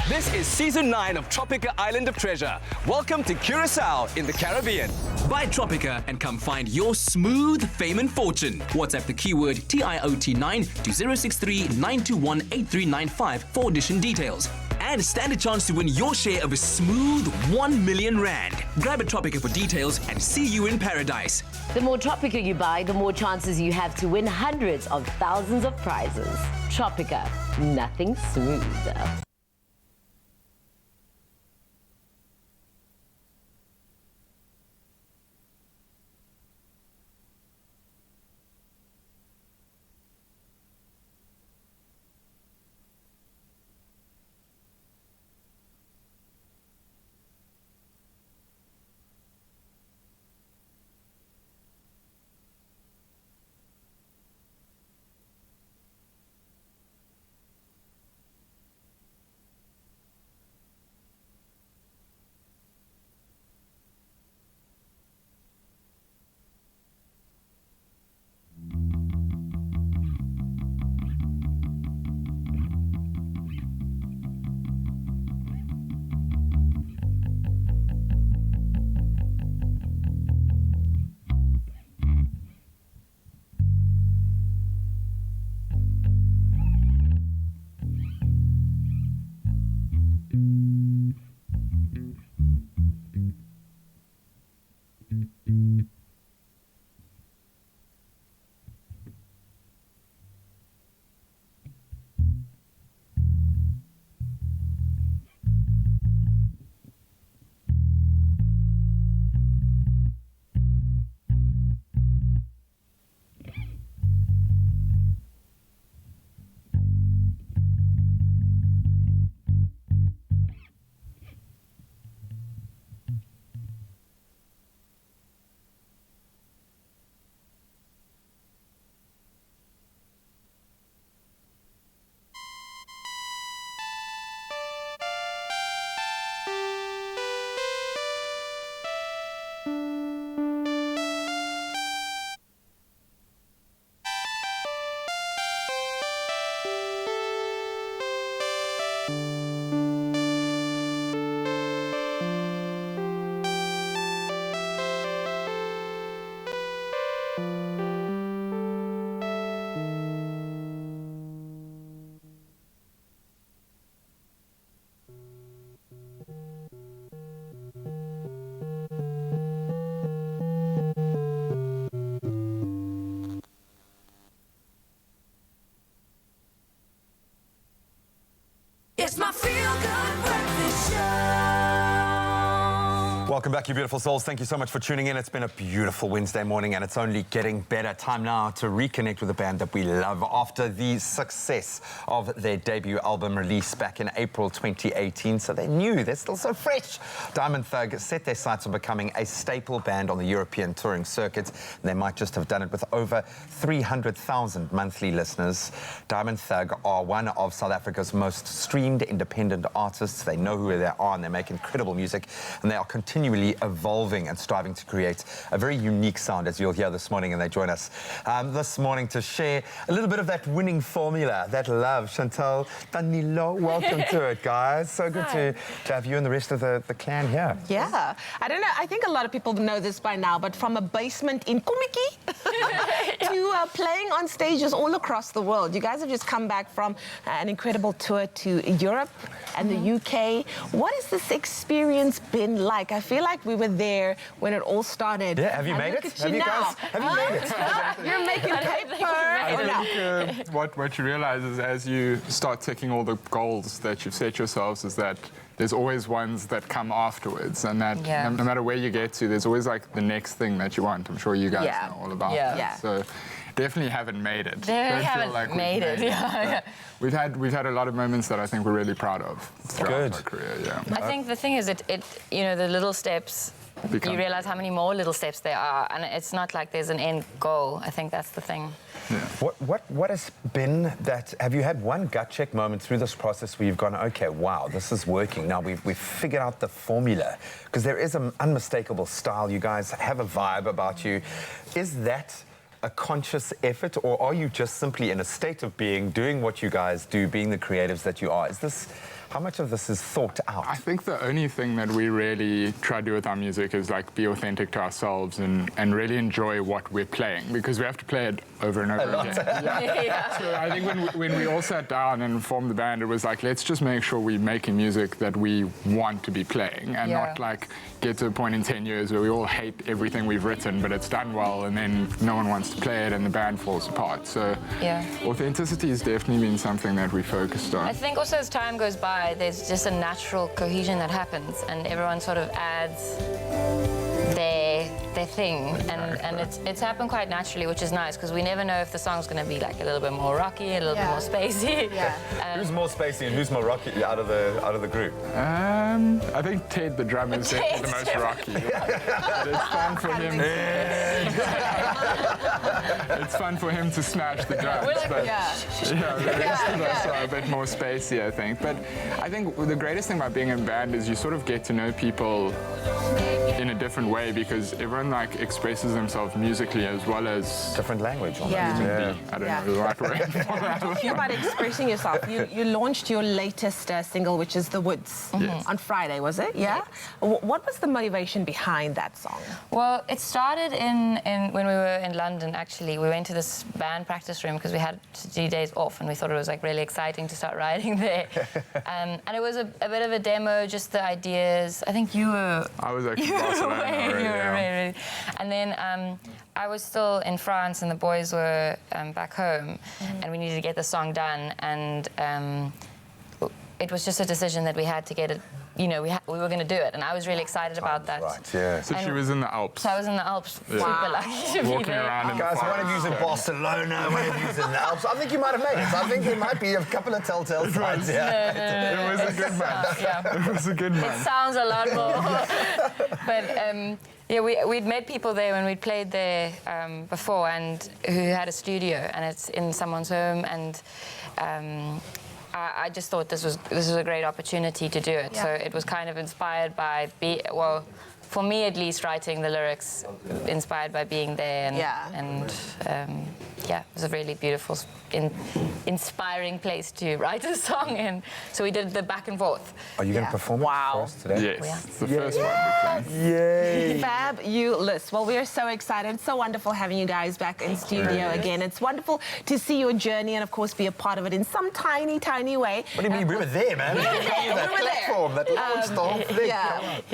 This is Season 9 of Tropica Island of Treasure. Welcome to Curacao in the Caribbean. Buy Tropica and come find your smooth fame and fortune. WhatsApp the keyword TIOT9 to 063-921-8395 for audition details. And stand a chance to win your share of a smooth 1 million rand. Grab a Tropica for details and see you in paradise. The more Tropica you buy, the more chances you have to win hundreds of thousands of prizes. Tropica, nothing smoother. It's my feel-good breakfast show. Welcome back, you beautiful souls. Thank you so much for tuning in. It's been a beautiful Wednesday morning, and it's only getting better. Time now to reconnect with a band that we love after the success of their debut album release back in April 2018. So they're new, they're still so fresh. Diamond Thug set their sights on becoming a staple band on the European touring circuit. They might just have done it with over 300,000 monthly listeners. Diamond Thug are one of South Africa's most streamed independent artists. They know who they are, and they make incredible music, and they are continually evolving and striving to create a very unique sound, as you'll hear this morning, and they join us this morning to share a little bit of that winning formula, that love. Chantal, Danilo, welcome to it, guys. So good to have you and the rest of the clan here. Yeah, I don't know, I think a lot of people know this by now, but from a basement in Kumiki to playing on stages all across the world. You guys have just come back from an incredible tour to Europe and the UK. What has this experience been like? I feel like we were there when it all started. Yeah, have you made it? Have you guys? Have you made it? You're making paper. I think what you realize is as you start ticking all the goals that you've set yourselves is that there's always ones that come afterwards, and that no matter where you get to, there's always like the next thing that you want. I'm sure you guys know all about that. So, definitely haven't made it. They haven't made it. Yeah. We've had a lot of moments that I think we're really proud of throughout our career. Yeah. I think the thing is, the little steps. You realize how many more little steps there are, and it's not like there's an end goal. I think that's the thing. Yeah. What has been that? Have you had one gut check moment through this process where you've gone, okay, wow, this is working. Now we've figured out the formula, because there is an unmistakable style. You guys have a vibe about you. Is that a conscious effort, or are you just simply in a state of being, doing what you guys do, being the creatives that you are? How much of this is thought out? I think the only thing that we really try to do with our music is like be authentic to ourselves and really enjoy what we're playing, because we have to play it over and over again. Yeah. So I think when we all sat down and formed the band, it was like, let's just make sure we're making music that we want to be playing, and not like get to a point in 10 years where we all hate everything we've written, but it's done well, and then no one wants to play it and the band falls apart. So authenticity has definitely been something that we focused on. I think also as time goes by, there's just a natural cohesion that happens, and everyone sort of adds their thing, and it's happened quite naturally, which is nice, because we never know if the song's going to be like a little bit more rocky, a little bit more spacey. Who's more spacey and who's more rocky out of the group? I think Ted, the drummer, is definitely the most rocky. It's fun for him. It's fun for him to smash the drums. But the rest of us are a bit more spacey, I think. But I think the greatest thing about being in a band is you sort of get to know people in a different way, because everyone like expresses themselves musically as well as different language. I don't know the right word for that. You're about expressing yourself. You launched your latest single, which is The Woods, on Friday, was it? Yeah. What was the motivation behind that song? Well, it started when we were in London. Actually, we went to this band practice room because we had 2 days off, and we thought it was like really exciting to start writing there. And it was a bit of a demo, just the ideas. I think you were. I was actually Barcelona already. And then I was still in France, and the boys were back home, and we needed to get the song done, and it was just a decision that we had to get it. We were going to do it, and I was really excited about that. Right, yeah. So she was in the Alps. So I was in the Alps, super lucky to walking be there. around in the Guys, forest. one of you's in Barcelona, one of you's in the Alps. I think you might have made it. I think there might be a couple of telltale signs here. It was a good month. It was a good month. It sounds a lot more. But we'd met people there when we'd played there before, and who had a studio, and it's in someone's home, and I just thought this was a great opportunity to do it. So it was kind of inspired by for me at least, writing the lyrics inspired by being there, and it was a really beautiful, inspiring place to write a song in. So we did the back and forth. Are you going to perform it for us today? Yes, it's the first one we're playing. Yay! Fabulous. Well, we are so excited. It's so wonderful having you guys back in studio again. It's wonderful to see your journey and, of course, be a part of it in some tiny, tiny way. What do you mean? We were there, man. We were that platform that launched the whole thing.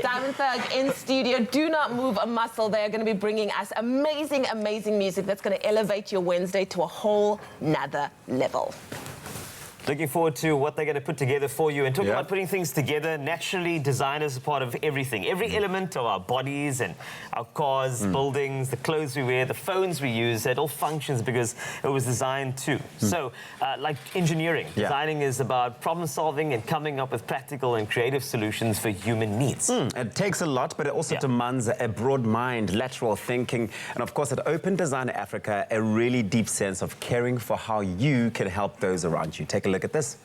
Diamond Thug in studio. Do not move a muscle. They are going to be bringing us amazing, amazing music that's going to elevate your Wednesday to a whole nother level. Looking forward to what they're going to put together for you. And talking about putting things together, naturally, design is a part of everything. Every element of our bodies and our cars, buildings, the clothes we wear, the phones we use, it all functions because it was designed to. So, like engineering, designing is about problem solving and coming up with practical and creative solutions for human needs. It takes a lot, but it also demands a broad mind, lateral thinking, and of course at Open Design Africa, a really deep sense of caring for how you can help those around you. Take a look at this.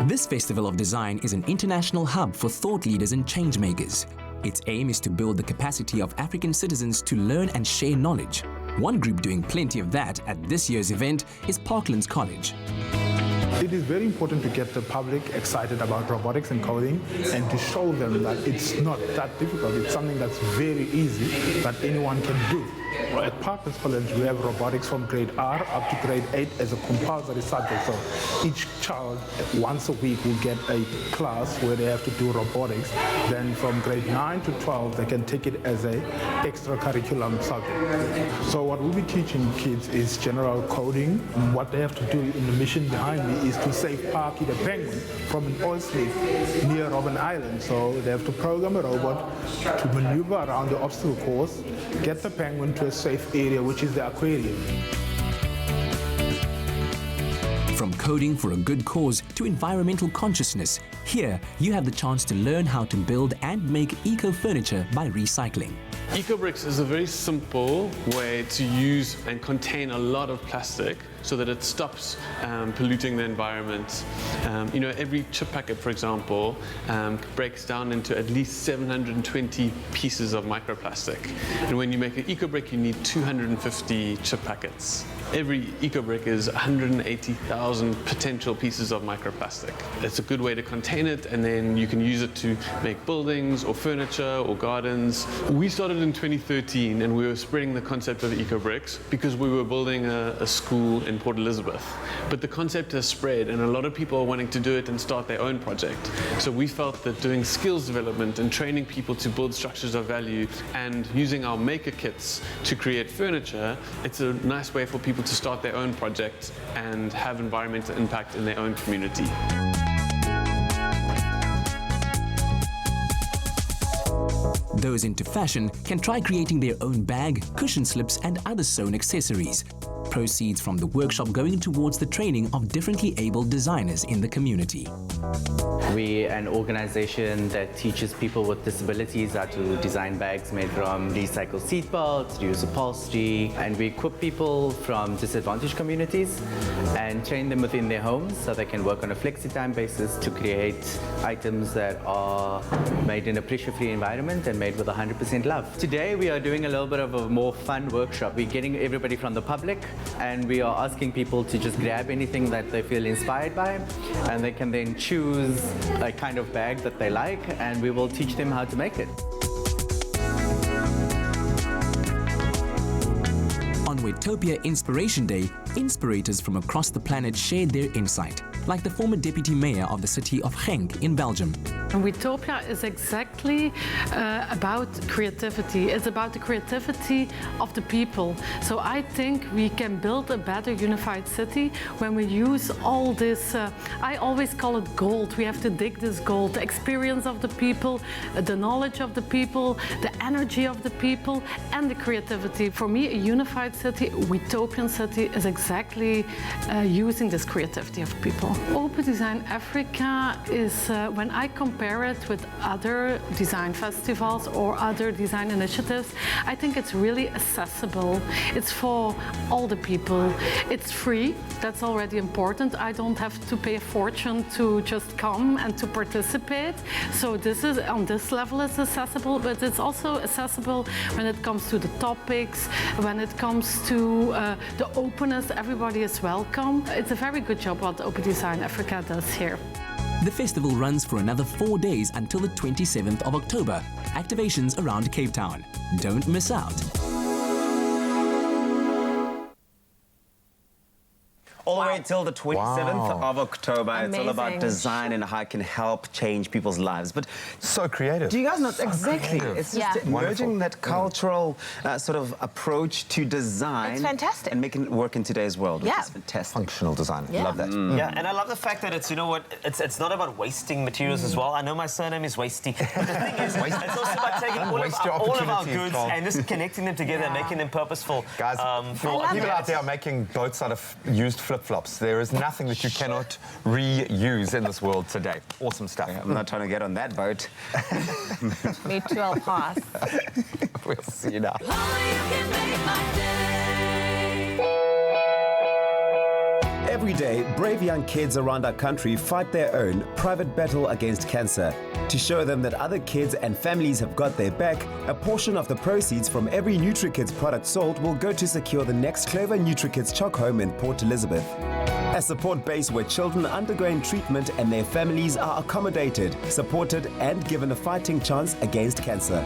This Festival of Design is an international hub for thought leaders and change makers. Its aim is to build the capacity of African citizens to learn and share knowledge. One group doing plenty of that at this year's event is Parklands College. It is very important to get the public excited about robotics and coding and to show them that it's not that difficult. It's something that's very easy that anyone can do. at Parkins College, we have robotics from grade R up to grade 8 as a compulsory subject. So each child once a week will get a class where they have to do robotics. Then from grade 9 to 12, they can take it as a extracurriculum subject. So what we'll be teaching kids is general coding. And what they have to do in the mission behind me is to save Parky the penguin from an oil slick near Robben Island. So they have to program a robot to maneuver around the obstacle course, get the penguin to a safe area, which is the aquarium. From coding for a good cause to environmental consciousness, here you have the chance to learn how to build and make eco-furniture by recycling. EcoBricks is a very simple way to use and contain a lot of plastic so that it stops polluting the environment. You know, every chip packet, for example, breaks down into at least 720 pieces of microplastic. And when you make an EcoBrick, you need 250 chip packets. Every EcoBrick is 180,000 potential pieces of microplastic. It's a good way to contain it, and then you can use it to make buildings or furniture or gardens. We started in 2013, and we were spreading the concept of EcoBricks because we were building a school in Port Elizabeth. But the concept has spread, and a lot of people are wanting to do it and start their own project. So we felt that doing skills development and training people to build structures of value and using our maker kits to create furniture, it's a nice way for people to start their own project and have environmental impact in their own community. Those into fashion can try creating their own bag, cushion slips and other sewn accessories. Proceeds from the workshop going towards the training of differently abled designers in the community. We're an organization that teaches people with disabilities how to design bags made from recycled seat belts, reuse upholstery, and we equip people from disadvantaged communities and train them within their homes so they can work on a flexi-time basis to create items that are made in a pressure-free environment and made with 100% love. Today we are doing a little bit of a more fun workshop. We're getting everybody from the public and we are asking people to just grab anything that they feel inspired by, and they can then choose a kind of bag that they like, and we will teach them how to make it. On Wetopia Inspiration Day, inspirators from across the planet shared their insight, like the former deputy mayor of the city of Genk in Belgium. And Wetopia is exactly about creativity. It's about the creativity of the people. So I think we can build a better unified city when we use all this, I always call it gold. We have to dig this gold, the experience of the people, the knowledge of the people, the energy of the people, and the creativity. For me, a unified city, Wetopian city, is exactly using this creativity of people. Open Design Africa is, when I compare it with other design festivals or other design initiatives, I think it's really accessible. It's for all the people. It's free, that's already important. I don't have to pay a fortune to just come and to participate. So this is, on this level, it's accessible, but it's also accessible when it comes to the topics, when it comes to the openness, everybody is welcome. It's a very good job what Open Design Africa does here. The festival runs for another 4 days until the 27th of October. Activations around Cape Town. Don't miss out. All the way till the 27th of October. Amazing. It's all about design and how it can help change people's lives. But so creative. Do you guys know? So exactly. creative. It's just merging that cultural sort of approach to design. It's fantastic. And making it work in today's world, which Yeah. is fantastic. Functional design. Yeah. Love that. Yeah, and I love the fact that it's, you know what, it's not about wasting materials as well. I know my surname is Wasty. But the thing is, it's also about taking all of our goods and just connecting them together and making them purposeful. Guys, for people out there are making boats out of used flip-flops. There is nothing that you cannot reuse in this world today. Awesome stuff. I'm not trying to get on that boat. Me too, I'll pass. We'll see you now. Every day, brave young kids around our country fight their own private battle against cancer. To show them that other kids and families have got their back, a portion of the proceeds from every NutriKids product sold will go to secure the next Clover NutriKids Choc Home in Port Elizabeth. A support base where children undergoing treatment and their families are accommodated, supported and given a fighting chance against cancer.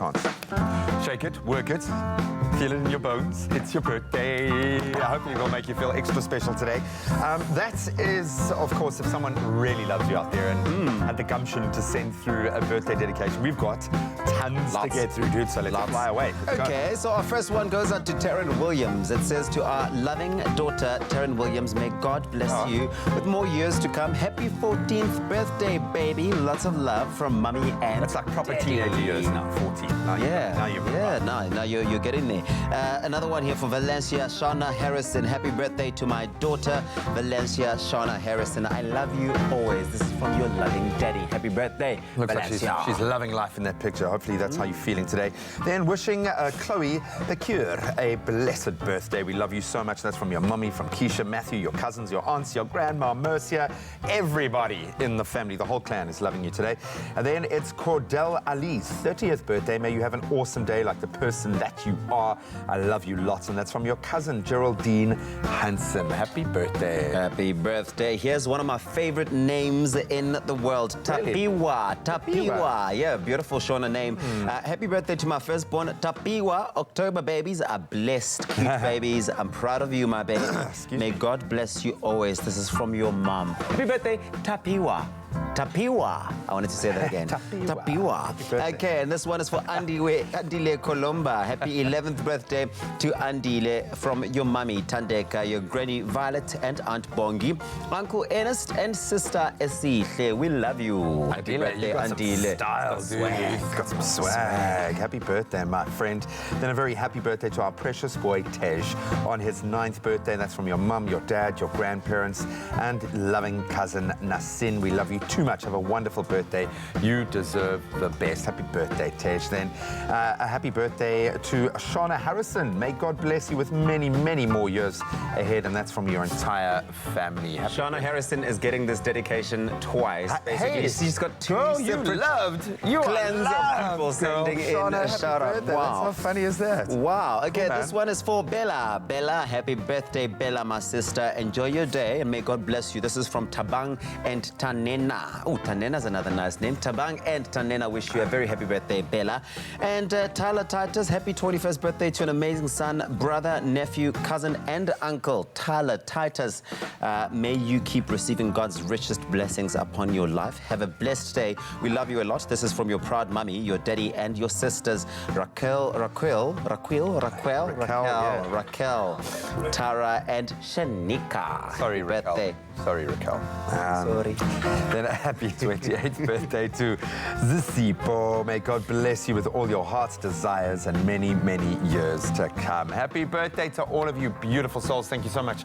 can't. Shake it, work it, feel it in your bones. It's your birthday. I hope it will make you feel extra special today. That is, of course, if someone really loves you out there and had the gumption to send through a birthday dedication. We've got tons to get through, dude, so let's fly away. Okay, so our first one goes out to Taryn Williams. It says, to our loving daughter, Taryn Williams, may God bless you with more years to come. Happy 14th birthday, baby. Lots of love from Mummy and That's like proper teenage years now, 14. Now you're getting there. Another one here for Valencia Shauna Harrison. Happy birthday to my daughter, Valencia Shauna Harrison. I love you always. This is from your loving daddy. Happy birthday, Looks Valencia. like she's loving life in that picture. Hopefully that's how you're feeling today. Then wishing Chloe the Cure a blessed birthday. We love you so much. That's from your mummy, from Keisha, Matthew, your cousins, your aunts, your grandma, Mercia. Everybody in the family, the whole clan is loving you today. And then it's Cordell Ali's 30th birthday. May you have an awesome day like the person that you are. I love you lots. And that's from your cousin, Geraldine Hansen. Happy birthday. Happy birthday. Here's one of my favorite names in the world. Tapiwa. Tapiwa. Yeah, beautiful Shona name. Happy birthday to my firstborn, Tapiwa. October babies are blessed, cute babies. I'm proud of you, my baby. May God bless you always. This is from your mom. Happy birthday, Tapiwa. Tapiwa. I wanted to say that again. Tapiwa. Okay, and this one is for Andile Colomba. Happy 11th birthday to Andile from your mummy, Tandeka, your granny Violet and Aunt Bongi, Uncle Ernest and sister Esihle. We love you. Happy birthday, Andile. Style, dude. You've got some swag. Happy birthday, my friend. Then a very happy birthday to our precious boy, Tej, on his 9th birthday. That's from your mum, your dad, your grandparents, and loving cousin Nasin. We love you too much. Have a wonderful birthday. You deserve the best. Happy birthday, Tej. Then a happy birthday to Shauna Harrison. May God bless you with many, many more years ahead, and that's from your entire family. Shauna Harrison is getting this dedication twice. Basically, Hey, she's got two You separate are clans loved, of people sending Shauna, in a happy shout out. birthday. Wow. That's how funny is that? Wow. Okay, Cool, this man. one is for Bella. Bella, happy birthday, Bella, my sister. Enjoy your day and may God bless you. This is from Tabang and Tanena. Oh, Tanena's another nice name. Tabang and Tanena wish you a very happy birthday, Bella. And Tyler Titus, happy 21st birthday to an amazing son, brother, nephew, cousin, and uncle, Tyler Titus. May you keep receiving God's richest blessings upon your life. Have a blessed day. We love you a lot. This is from your proud mummy, your daddy, and your sisters, Raquel, Tara, and Shanika. Sorry, Raquel. Birthday. Sorry, Raquel. Sorry. Then a happy 28th birthday to Zisipo. May God bless you with all your heart's desires and many, many years to come. Happy birthday to all of you beautiful souls. Thank you so much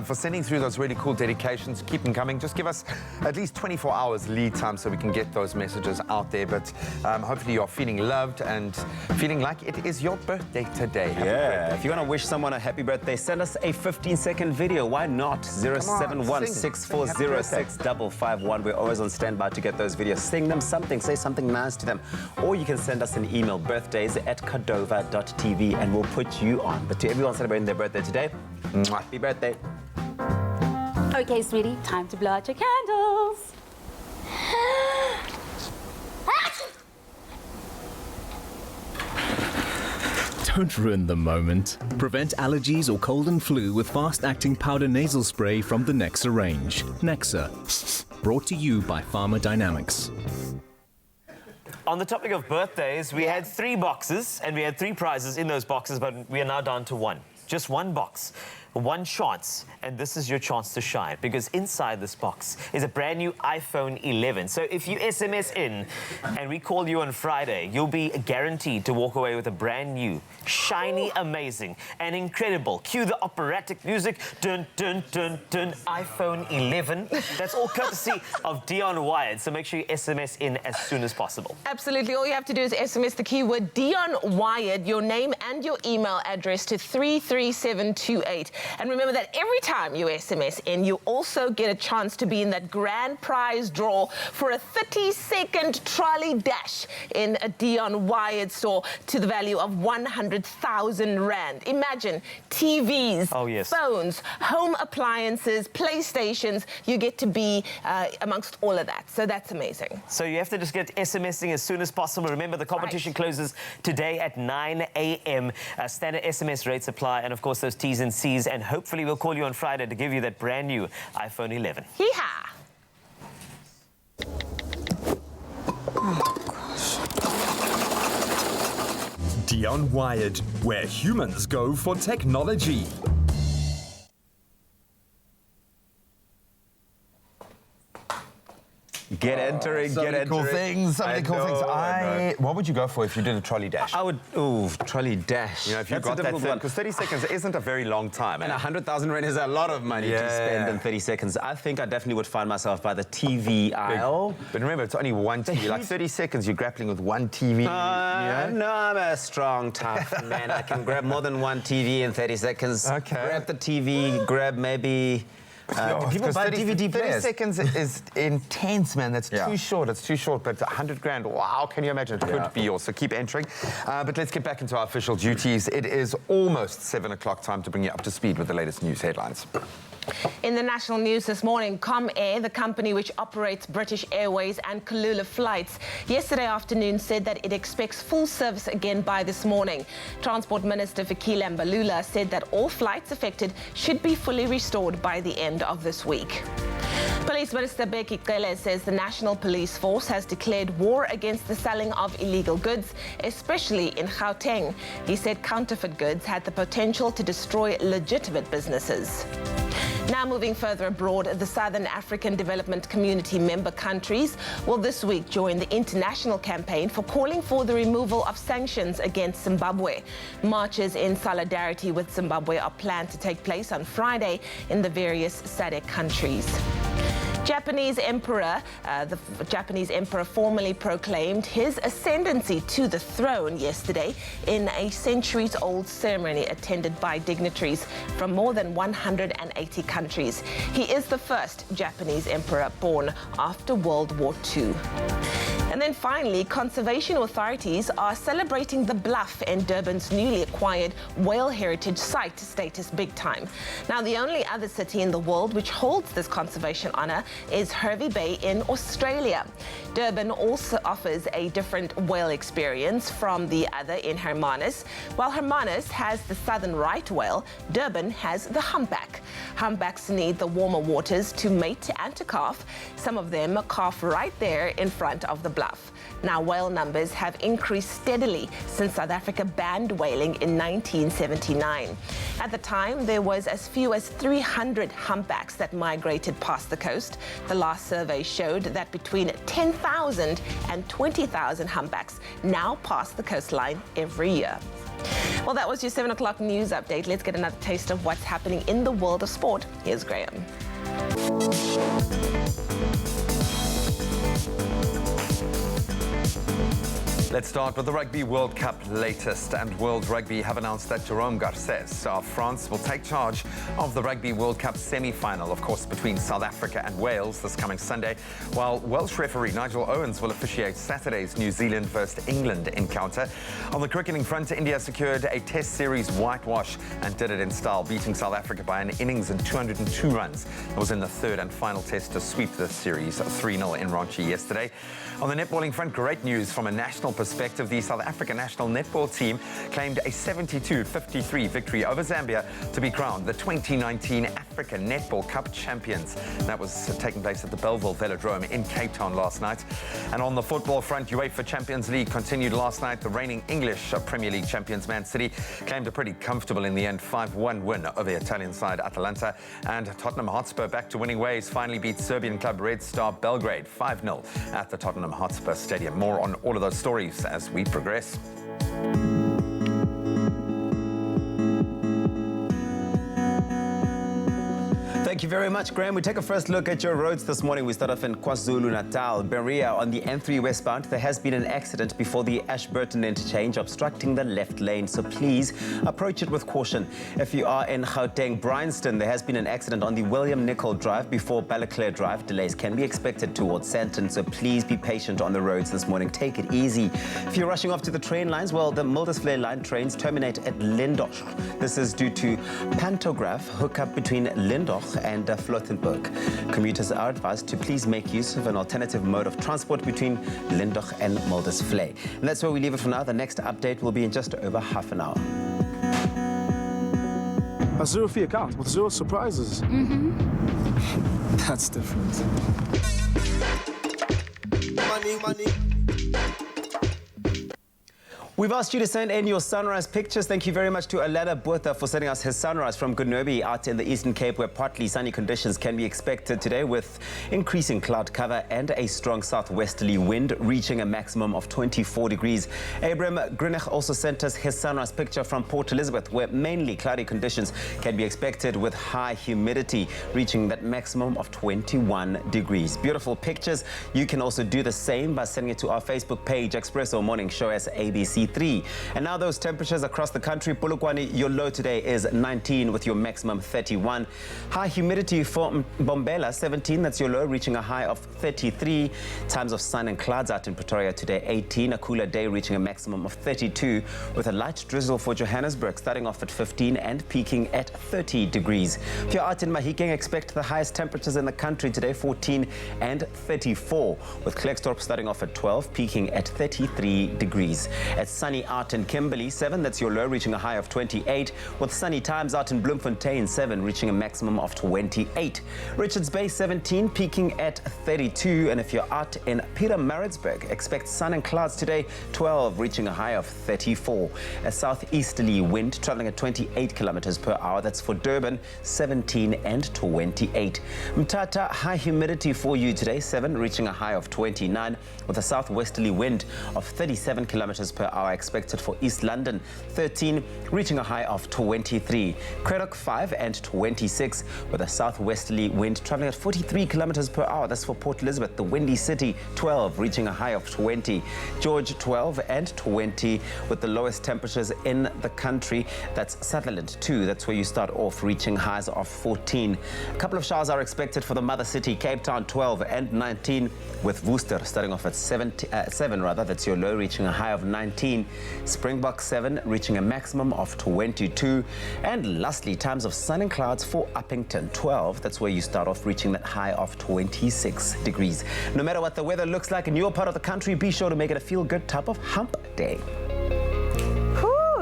for sending through those really cool dedications. Keep them coming. Just give us at least 24 hours lead time so we can get those messages out there. But hopefully you're feeling loved and feeling like it is your birthday today. Happy birthday. If you want to wish someone a happy birthday, send us a 15-second video. Why not? 071-640-6551. We're always on standby to get those videos. Sing them something. Say something nice to them. Or you can send us an email, birthdays@cordova.tv, and we'll put you on. But to everyone celebrating their birthday today, happy birthday. Okay, sweetie, time to blow out your candles. Don't ruin the moment. Prevent allergies or cold and flu with fast-acting powder nasal spray from the Nexa range. Nexa, brought to you by Pharma Dynamics. On the topic of birthdays, we had 3 boxes and we had 3 prizes in those boxes, but we are now down to 1. Just 1 box, 1 chance, and this is your chance to shine because inside this box is a brand new iPhone 11. So if you SMS in and we call you on Friday, you'll be guaranteed to walk away with a brand new, shiny, amazing, and incredible. Cue the operatic music, dun, dun, dun, dun, iPhone 11. That's all courtesy of Dion Wired. So make sure you SMS in as soon as possible. Absolutely. All you have to do is SMS the keyword Dion Wired, your name and your email address to 33728. And remember that every time you SMS in, you also get a chance to be in that grand prize draw for a 30-second trolley dash in a Dion Wyatt store to the value of 100,000 Rand. Imagine TVs, phones, home appliances, PlayStations. You get to be amongst all of that. So that's amazing. So you have to just get SMSing as soon as possible. Remember, the competition closes today at 9 a.m. Standard SMS rates apply, and of course those T's and C's. And hopefully we'll call you on Friday to give you that brand new iPhone 11. Hee-haw! Dion Wired, where humans go for technology. Get entering, so get many entering. Cool things, so many cool things. What would you go for if you did a trolley dash? I would, trolley dash. You know, if you got that thing, because 30 seconds isn't a very long time. And 100,000 Rand is a lot of money to spend in 30 seconds. I think I definitely would find myself by the TV aisle. But remember, it's only one TV. Like 30 seconds, you're grappling with one TV. No, I'm a strong, tough man. I can grab more than one TV in 30 seconds. Okay. Grab the TV, grab maybe... do people buy DVD players? 30 seconds is intense, man. That's too short. It's too short. But 100 grand, wow, can you imagine? It could be yours. So keep entering. But let's get back into our official duties. It is almost 7 o'clock, time to bring you up to speed with the latest news headlines. In the national news this morning, Comair, the company which operates British Airways and Kulula flights, yesterday afternoon said that it expects full service again by this morning. Transport Minister Fikile Mbalula said that all flights affected should be fully restored by the end of this week. Police Minister Bheki Cele says the National Police Force has declared war against the selling of illegal goods, especially in Gauteng. He said counterfeit goods had the potential to destroy legitimate businesses. Now moving further abroad, the Southern African Development Community member countries will this week join the international campaign for calling for the removal of sanctions against Zimbabwe. Marches in solidarity with Zimbabwe are planned to take place on Friday in the various SADC countries. The Japanese emperor formally proclaimed his ascendancy to the throne yesterday in a centuries-old ceremony attended by dignitaries from more than 180 countries. He is the first Japanese emperor born after World War II. And then finally, conservation authorities are celebrating the Bluff in Durban's newly acquired Whale Heritage Site status big time. Now, the only other city in the world which holds this conservation honour is Hervey Bay in Australia. Durban also offers a different whale experience from the other in Hermanus. While Hermanus has the southern right whale, Durban has the humpback. Humpbacks need the warmer waters to mate and to calf. Some of them calf right there in front of the bluff. Now, whale numbers have increased steadily since South Africa banned whaling in 1979. At the time, there was as few as 300 humpbacks that migrated past the coast. The last survey showed that between 10,000 and 20,000 humpbacks now pass the coastline every year. Well, that was your 7 o'clock news update. Let's get another taste of what's happening in the world of sport. Here's Graham. Let's start with the Rugby World Cup latest, and World Rugby have announced that Jerome Garces of France will take charge of the Rugby World Cup semi-final, of course, between South Africa and Wales this coming Sunday, while Welsh referee Nigel Owens will officiate Saturday's New Zealand versus England encounter. On the cricketing front, India secured a Test Series whitewash and did it in style, beating South Africa by an innings and 202 runs. It was in the third and final test to sweep the series 3-0 in Ranchi yesterday. On the netballing front, great news from a national perspective. The South African national netball team claimed a 72-53 victory over Zambia to be crowned the 2019 African Netball Cup champions. That was taking place at the Belleville Velodrome in Cape Town last night. And on the football front, UEFA Champions League continued last night. The reigning English Premier League champions Man City claimed a pretty comfortable, in the end, 5-1 win over the Italian side Atalanta. And Tottenham Hotspur, back to winning ways, finally beat Serbian club Red Star Belgrade 5-0 at the Tottenham Hotspur Stadium. More on all of those stories as we progress. Thank you very much, Graham. We take a first look at your roads this morning. We start off in KwaZulu-Natal. Berea on the N3 westbound. There has been an accident before the Ashburton interchange, obstructing the left lane, so please approach it with caution. If you are in Gauteng, Bryanston, there has been an accident on the William Nicol Drive before Ballaclair Drive. Delays can be expected towards Sandton, so please be patient on the roads this morning. Take it easy. If you're rushing off to the train lines, well, the Mildesvlei line trains terminate at Lindoch. This is due to pantograph hookup between Lindoch and Flottenburg. Commuters are advised to please make use of an alternative mode of transport between Lindoch and Mildesvlei. And that's where we leave it for now. The next update will be in just over half an hour. A zero-fee account with zero surprises. That's different. Money. We've asked you to send in your sunrise pictures. Thank you very much to Alana Botha for sending us his sunrise from Gunobi out in the Eastern Cape, where partly sunny conditions can be expected today with increasing cloud cover and a strong southwesterly wind reaching a maximum of 24 degrees. Abram Grinich also sent us his sunrise picture from Port Elizabeth, where mainly cloudy conditions can be expected with high humidity reaching that maximum of 21 degrees. Beautiful pictures. You can also do the same by sending it to our Facebook page, Expresso Morning Show as ABC3. And now those temperatures across the country. Polokwane, your low today is 19 with your maximum 31. High humidity for Mbombela, 17. That's your low, reaching a high of 33. Times of sun and clouds out in Pretoria today, 18. A cooler day reaching a maximum of 32 with a light drizzle for Johannesburg, starting off at 15 and peaking at 30 degrees. If you're out in Mahikeng, expect the highest temperatures in the country today, 14 and 34, with Klerksdorp starting off at 12, peaking at 33 degrees. At sunny out in Kimberley, 7. That's your low, reaching a high of 28. With sunny times out in Bloemfontein, 7, reaching a maximum of 28. Richards Bay, 17, peaking at 32. And if you're out in Pietermaritzburg, expect sun and clouds today, 12, reaching a high of 34. A southeasterly wind traveling at 28 kilometers per hour. That's for Durban, 17 and 28. Mthatha, high humidity for you today, 7, reaching a high of 29, with a southwesterly wind of 37 kilometers per hour expected for East London, 13, reaching a high of 23. Craddock, 5 and 26, with a southwesterly wind traveling at 43 kilometers per hour. That's for Port Elizabeth. The Windy City, 12, reaching a high of 20. George, 12 and 20, with the lowest temperatures in the country. That's Sutherland, 2. That's where you start off, reaching highs of 14. A couple of showers are expected for the mother city, Cape Town, 12 and 19, with Worcester starting off at 7. That's your low, reaching a high of 19. Springbok, 7, reaching a maximum of 22. And lastly, times of sun and clouds for Uppington, 12. That's where you start off, reaching that high of 26 degrees. No matter what the weather looks like in your part of the country, be sure to make it a feel-good type of hump day.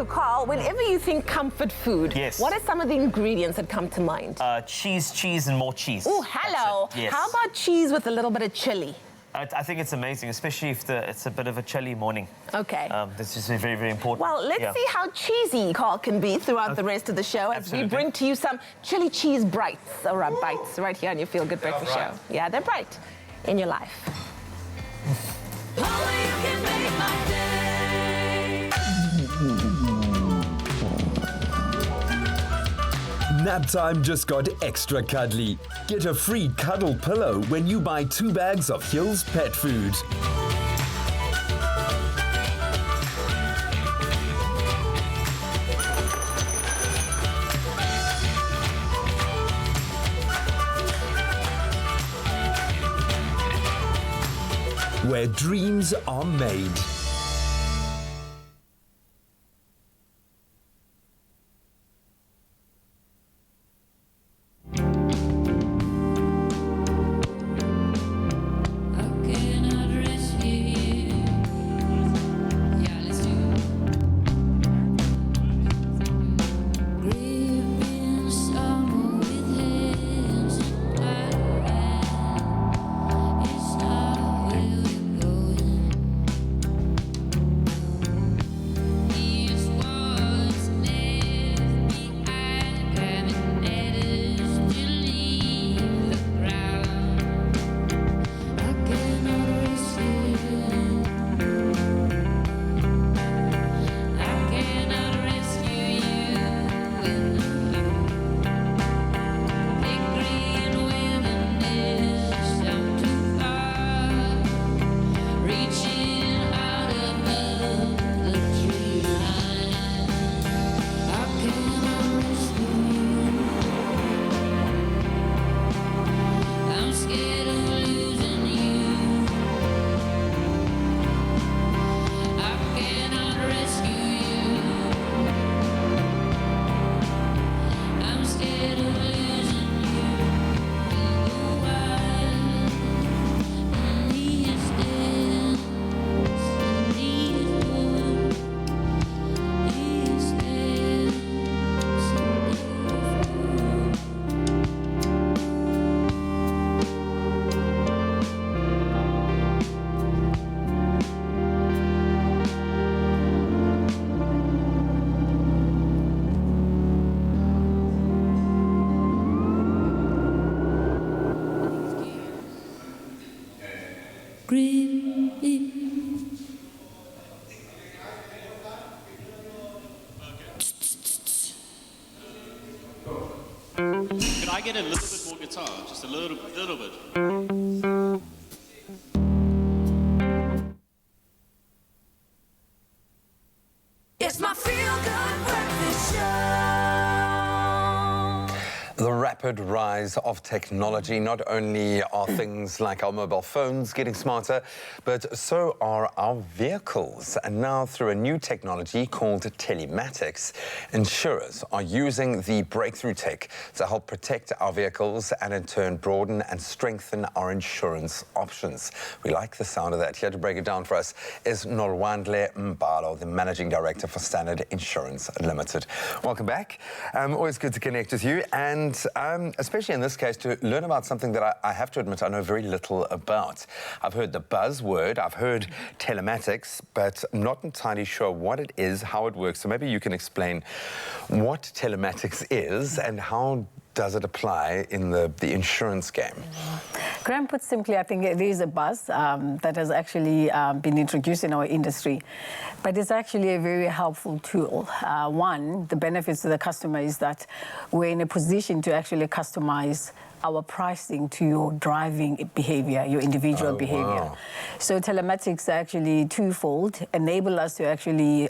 Carl, whenever you think comfort food, yes, what are some of the ingredients that come to mind? Cheese, and more cheese. Oh, hello. Yes. How about cheese with a little bit of chili? I think it's amazing, especially if it's a bit of a chilly morning. Okay. This is very, very important. Well, let's see how cheesy Carl can be throughout the rest of the show as we bring to you some chili cheese bites right here on your Feel Good Breakfast Show. Yeah, they're bright in your life. Nap time just got extra cuddly. Get a free cuddle pillow when you buy 2 bags of Hill's Pet Food. Where dreams are made. Could I get a little bit more guitar? Just a little bit. It's my feel-good breakfast show. The rapid rise of technology. Not only are things like our mobile phones getting smarter, but so are our vehicles. And now, through a new technology called telematics, insurers are using the breakthrough tech to help protect our vehicles and in turn broaden and strengthen our insurance options. We like the sound of that. Here to break it down for us is Nolwandle Mbalo, the Managing Director for Standard Insurance Limited. Welcome back. Always good to connect with you, and especially in this case to learn about something that I have to admit I know very little about. I've heard the buzzword, I've heard telematics, but I'm not entirely sure what it is, how it works. So maybe you can explain what telematics is and how does it apply in the insurance game? Graham, put simply, I think it is a buzz that has actually been introduced in our industry, but it's actually a very helpful tool. One, the benefits to the customer is that we're in a position to actually customize our pricing to your driving behavior, your individual behavior. Wow. So telematics are actually twofold, enable us to actually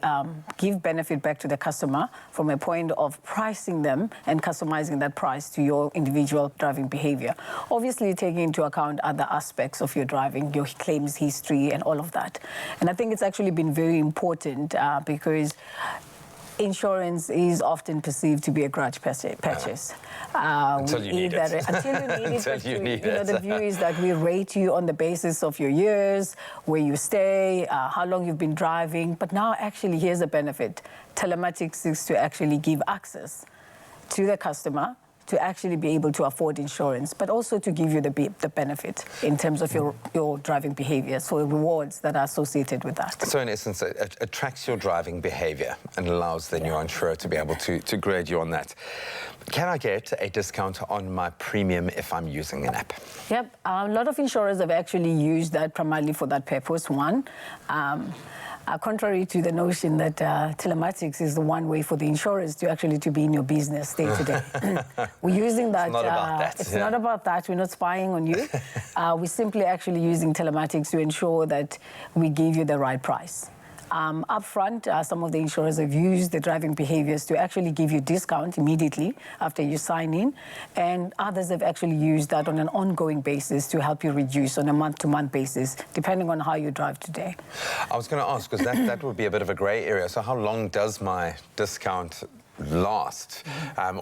give benefit back to the customer from a point of pricing them and customizing that price to your individual driving behavior. Obviously taking into account other aspects of your driving, your claims history and all of that. And I think it's actually been very important because insurance is often perceived to be a grudge purchase. Until you need it. Until you need it. Until you need it. The view is that we rate you on the basis of your years, where you stay, how long you've been driving. But now, actually, here's a benefit. Telematics is to actually give access to the customer to actually be able to afford insurance, but also to give you the benefit in terms of your driving behavior, so rewards that are associated with that. So in essence, it tracks your driving behavior and allows then your insurer to be able to grade you on that. Can I get a discount on my premium if I'm using an app? Yep, a lot of insurers have actually used that primarily for that purpose. One, contrary to the notion that telematics is the one way for the insurers to actually be in your business day to day. We're using that. It's not about that. It's not about that. We're not spying on you. We're simply actually using telematics to ensure that we give you the right price. Up front, some of the insurers have used the driving behaviors to actually give you discount immediately after you sign in, and others have actually used that on an ongoing basis to help you reduce on a month-to-month basis, depending on how you drive today. I was going to ask, because that would be a bit of a grey area. So how long does my discount last,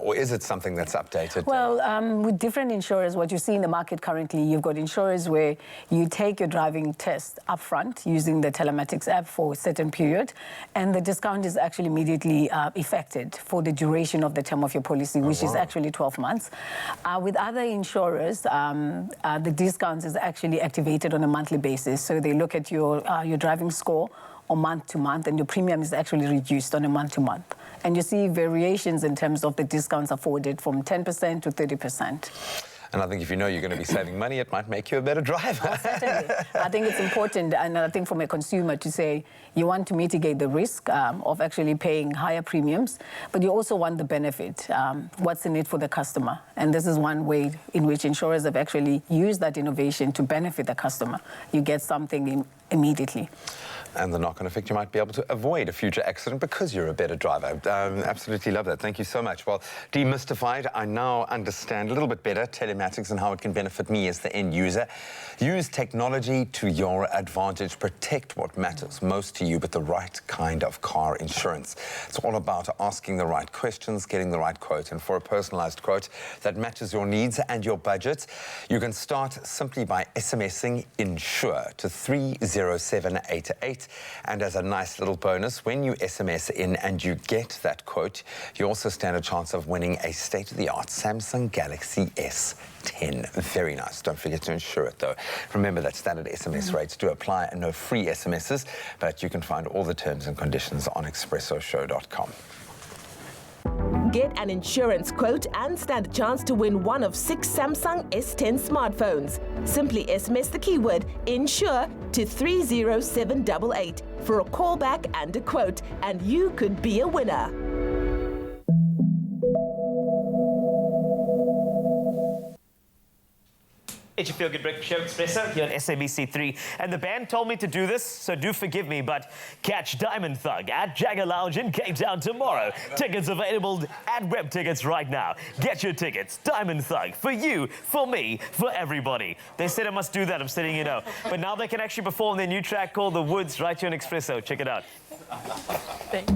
or is it something that's updated? Well, with different insurers, what you see in the market currently, you've got insurers where you take your driving test upfront using the telematics app for a certain period, and the discount is actually immediately effected for the duration of the term of your policy, which is actually 12 months. With other insurers, the discounts is actually activated on a monthly basis, so they look at your driving score on month to month, and your premium is actually reduced on a month to month. And you see variations in terms of the discounts afforded from 10% to 30%. And I think if you know you're going to be saving money, it might make you a better driver. Oh, certainly. I think it's important, and I think from a consumer, to say you want to mitigate the risk of actually paying higher premiums, but you also want the benefit. What's in it for the customer? And this is one way in which insurers have actually used that innovation to benefit the customer. You get something immediately. And the knock-on effect, you might be able to avoid a future accident because you're a better driver. Absolutely love that. Thank you so much. Well, demystified, I now understand a little bit better telematics and how it can benefit me as the end user. Use technology to your advantage. Protect what matters most to you, but the right kind of car insurance. It's all about asking the right questions, getting the right quote. And for a personalized quote that matches your needs and your budget, you can start simply by SMSing INSURE to 30788. And as a nice little bonus, when you SMS in and you get that quote, you also stand a chance of winning a state-of-the-art Samsung Galaxy S10. Very nice. Don't forget to insure it, though. Remember that standard SMS rates do apply and no free SMSs, but you can find all the terms and conditions on expressoshow.com. get an insurance quote and stand a chance to win one of 6 Samsung S10 smartphones. Simply SMS the keyword INSURE to 30788 for a callback and a quote, and you could be a winner. It's your Feel Good Breakfast Show, Expresso, here on SABC3. And the band told me to do this, so do forgive me, but catch Diamond Thug at Jagger Lounge in Cape Town tomorrow. Tickets available at Web Tickets right now. Get your tickets. Diamond Thug, for you, for me, for everybody. They said I must do that, I'm letting you know. But now they can actually perform their new track called The Woods right here on Expresso. Check it out. Thanks.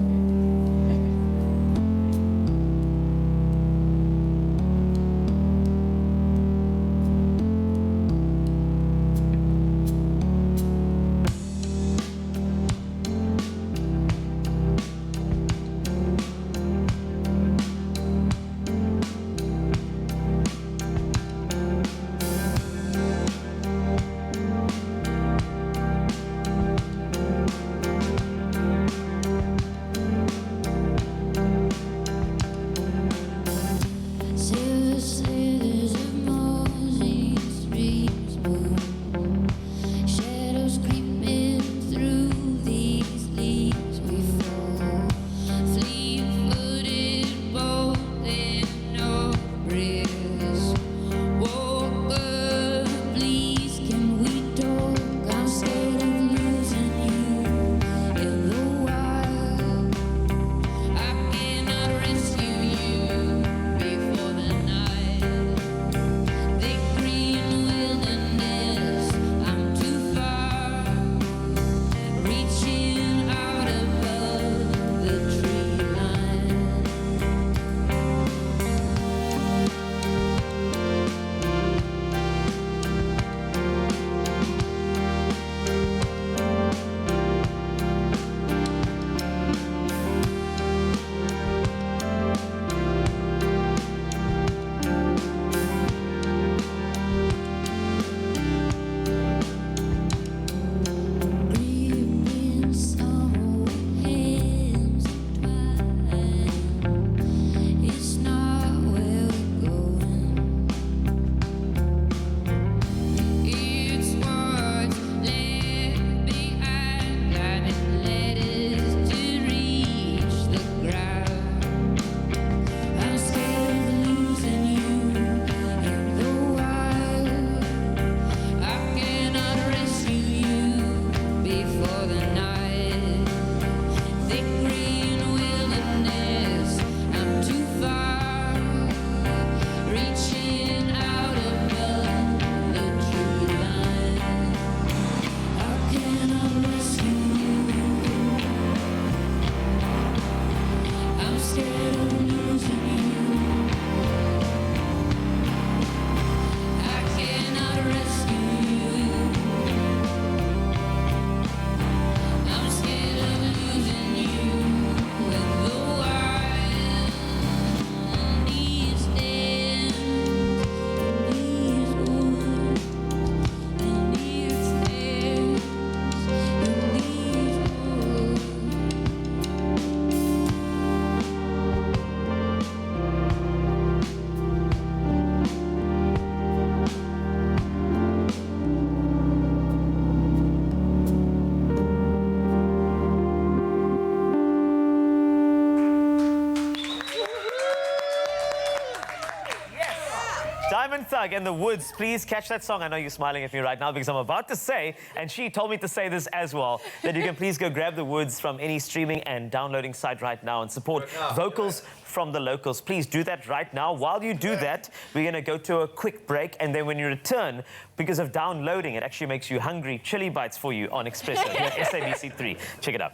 Diamond Thug and The Woods. Please catch that song. I know you're smiling at me right now because I'm about to say, and she told me to say this as well, that you can please go grab The Woods from any streaming and downloading site right now and support vocals from the locals. Please do that right now. While you do that, we're going to go to a quick break, and then when you return, because of downloading, it actually makes you hungry. Chili bites for you on Expresso here at SABC3. Check it out.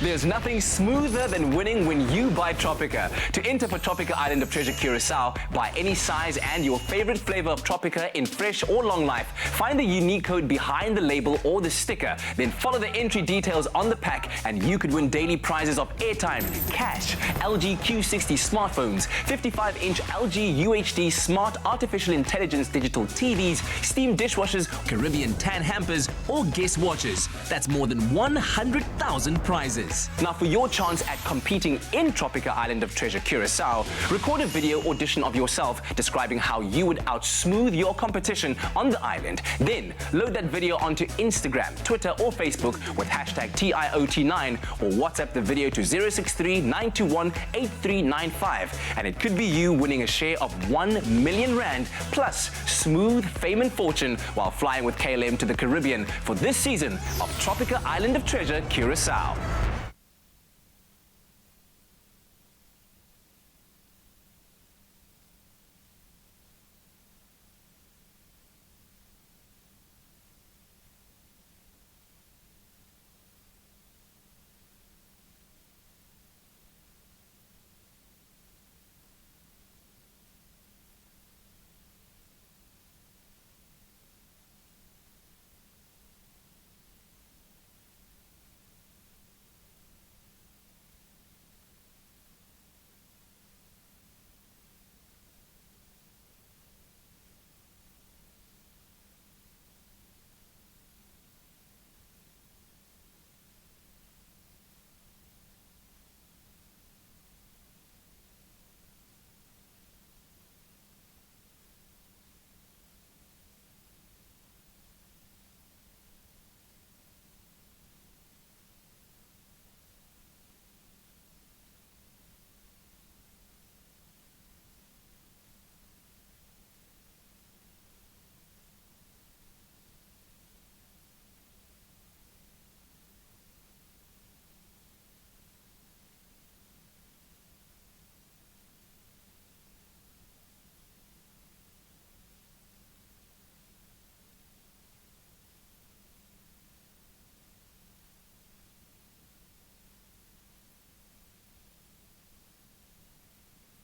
There's There's nothing smoother than winning when you buy Tropica. To enter for Tropica Island of Treasure Curacao, buy any size and your favorite flavor of Tropica in fresh or long life. Find the unique code behind the label or the sticker. Then follow the entry details on the pack and you could win daily prizes of airtime, cash, LG Q60 smartphones, 55-inch LG UHD smart artificial intelligence digital TVs, steam dishwashers, Caribbean tan hampers, or guest watches. That's more than 100,000 prizes. Now for your chance at competing in Tropica Island of Treasure Curacao, record a video audition of yourself describing how you would outsmooth your competition on the island. Then load that video onto Instagram, Twitter or Facebook with hashtag TIOT9 or WhatsApp the video to 063-921-8395 and it could be you winning a share of 1 million rand plus smooth fame and fortune while flying with KLM to the Caribbean for this season of Tropica Island of Treasure Curacao.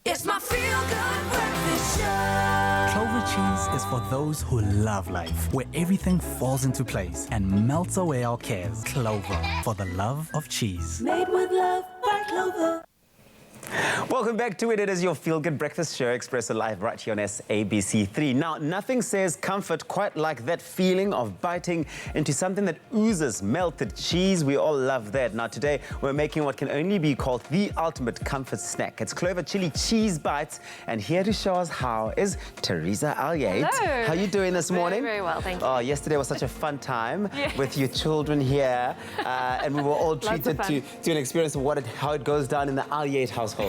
It's my feel-good breakfast show. Clover cheese is for those who love life, where everything falls into place and melts away our cares. Clover, for the love of cheese. Made with love by Clover. Welcome back to it. It is your feel-good breakfast show, Expresso Live, right here on SABC3. Now, nothing says comfort quite like that feeling of biting into something that oozes melted cheese. We all love that. Now, today, we're making what can only be called the ultimate comfort snack. It's Clover Chili Cheese Bites. And here to show us how is Teresa Alyate. Hello. How are you doing this morning? Very well, thank you. Oh, yesterday was such a fun time Yes. with your children here. And we were all treated to an experience of how it goes down in the Alyate household.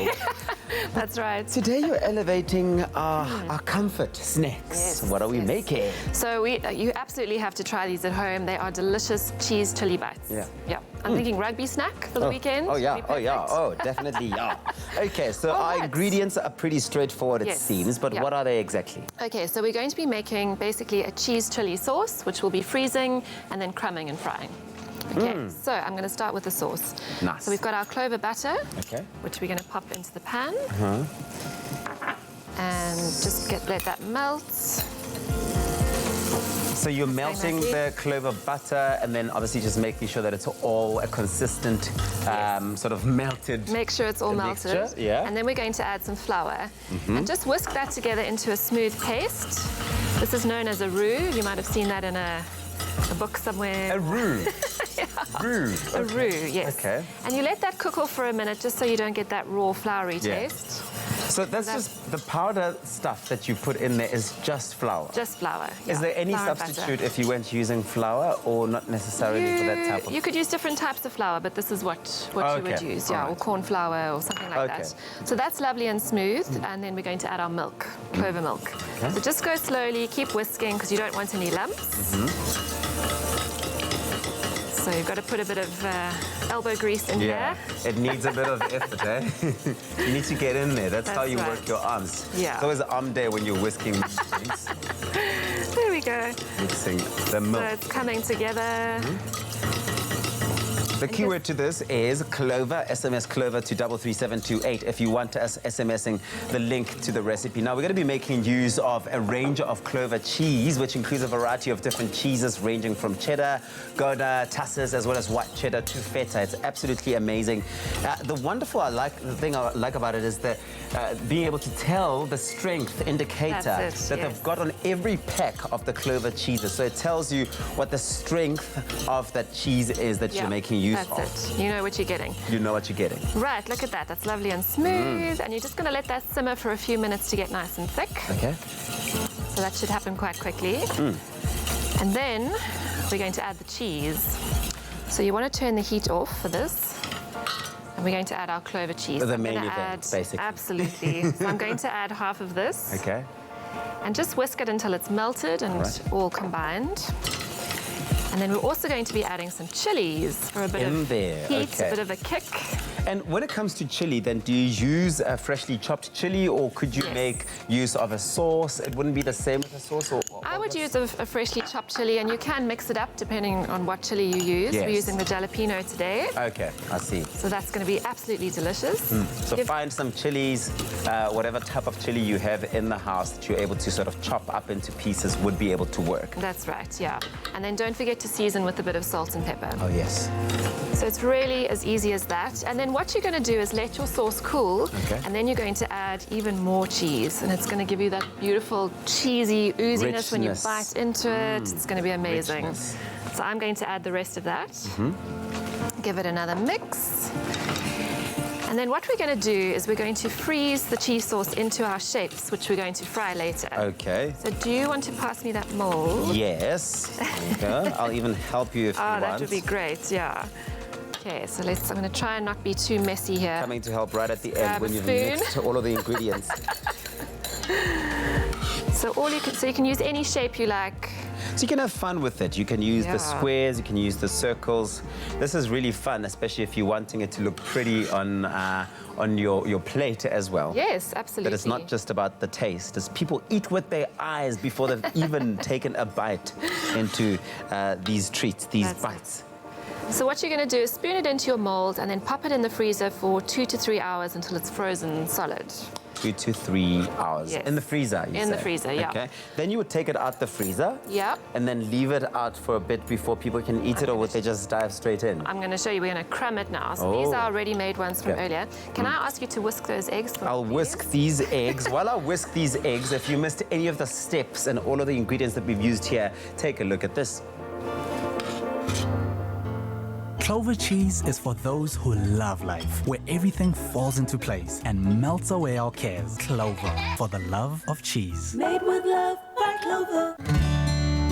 That's right. Today you're elevating our comfort snacks. Yes, What are we making? So you absolutely have to try these at home. They are delicious cheese chili bites. Yeah. Yeah. I'm thinking rugby snack for the weekend. Oh yeah, Would be oh yeah, perfect. oh definitely yeah. Okay, so our ingredients are pretty straightforward it Yes, seems, but yeah. what are they exactly? Okay, so we're going to be making basically a cheese chili sauce, which will be freezing and then crumbing and frying. Okay, so I'm going to start with the sauce. Nice. So we've got our clover butter, Okay. which we're going to pop into the pan Uh-huh. and just let that melt. So you're melting the clover butter and then obviously just making sure that it's all a consistent sort of melted Make sure it's all melted. mixture. Yeah. And then we're going to add some flour. Mhm. And just whisk that together into a smooth paste. This is known as a roux. You might have seen that in a book somewhere. A roux? Roux. A roux, yes. Okay. And you let that cook off for a minute just so you don't get that raw floury Yeah. taste. So that's just the powder stuff that you put in there is just flour? Just flour. Is yeah. there any Flour and butter. substitute if you weren't using flour or not necessarily for that type of? You could use different types of flour, but this is what you would Okay, use, all yeah, right. or corn flour or something like Okay. that. So that's lovely and smooth, and then we're going to add our milk, clover milk. Okay. So just go slowly, keep whisking because you don't want any lumps. So you've got to put a bit of elbow grease in Yeah, here. it needs a bit of effort, eh? You need to get in there. That's how That's you right. work your arms. Yeah. It's always an arm day when you're whisking things, There we go. mixing the So milk. it's coming together. The keyword to this is Clover. SMS Clover to 33728 if you want us SMSing the link to the recipe. Now, we're going to be making use of a range of Clover cheese, which includes a variety of different cheeses ranging from cheddar, Gouda, Tussers, as well as white cheddar to feta. It's absolutely amazing. The thing I like about it is that being able to tell the strength indicator that they've got on every pack of the Clover cheeses. So it tells you what the strength of that cheese is that you're making use of. That's it. You know what you're getting. You know what you're getting. Right, look at that. That's lovely and smooth. And you're just going to let that simmer for a few minutes to get nice and thick. Okay. So that should happen quite quickly. And then we're going to add the cheese. So you want to turn the heat off for this. And we're going to add our Clover cheese. The main event, basically. Absolutely. So I'm going to add half of this. Okay. And just whisk it until it's melted and all combined. And then we're also going to be adding some chilies for a bit of heat, a bit of a kick. And when it comes to chili, then do you use a freshly chopped chili, or could you make use of a sauce? It wouldn't be the same with a sauce? I would use a freshly chopped chili, and you can mix it up depending on what chili you use. Yes. We're using the jalapeno today. Okay, I see. So that's going to be absolutely delicious. So find some chilies, whatever type of chili you have in the house that you're able to sort of chop up into pieces would be able to work. That's right, yeah. And then don't forget to season with a bit of salt and pepper. Oh, yes. So it's really as easy as that. And then what you're going to do is let your sauce cool, and then you're going to add even more cheese. And it's going to give you that beautiful cheesy ooziness when you bite into it. It's going to be amazing. Richness. So I'm going to add the rest of that. Give it another mix. And then what we're going to do is we're going to freeze the cheese sauce into our shapes, which we're going to fry later. Okay. So do you want to pass me that mold? Yes. Okay. I'll even help you if you want. That would be great, yeah. Okay, so I'm going to try and not be too messy here. Coming to help right at the end Grab when a you've spoon. mixed all of the ingredients. So you can use any shape you like. So you can have fun with it. You can use the squares, you can use the circles. This is really fun, especially if you're wanting it to look pretty on your plate as well. Yes, absolutely. But it's not just about the taste. It's people eat with their eyes before they've even taken a bite into these treats, these bites. So what you're going to do is spoon it into your mold and then pop it in the freezer for 2 to 3 hours until it's frozen solid. 2 to 3 hours. Yes. In the freezer, you In say? the freezer, yeah. Okay. Then you would take it out the freezer. Yeah. And then leave it out for a bit before people can eat it, or would they just dive straight in? I'm going to show you. We're going to crumb it now. So these are already made ones from earlier. Can I ask you to whisk those eggs for me? I'll whisk these eggs. While I whisk these eggs, if you missed any of the steps and all of the ingredients that we've used here, take a look at this. Clover cheese is for those who love life, where everything falls into place and melts away our cares. Clover, for the love of cheese. Made with love by Clover.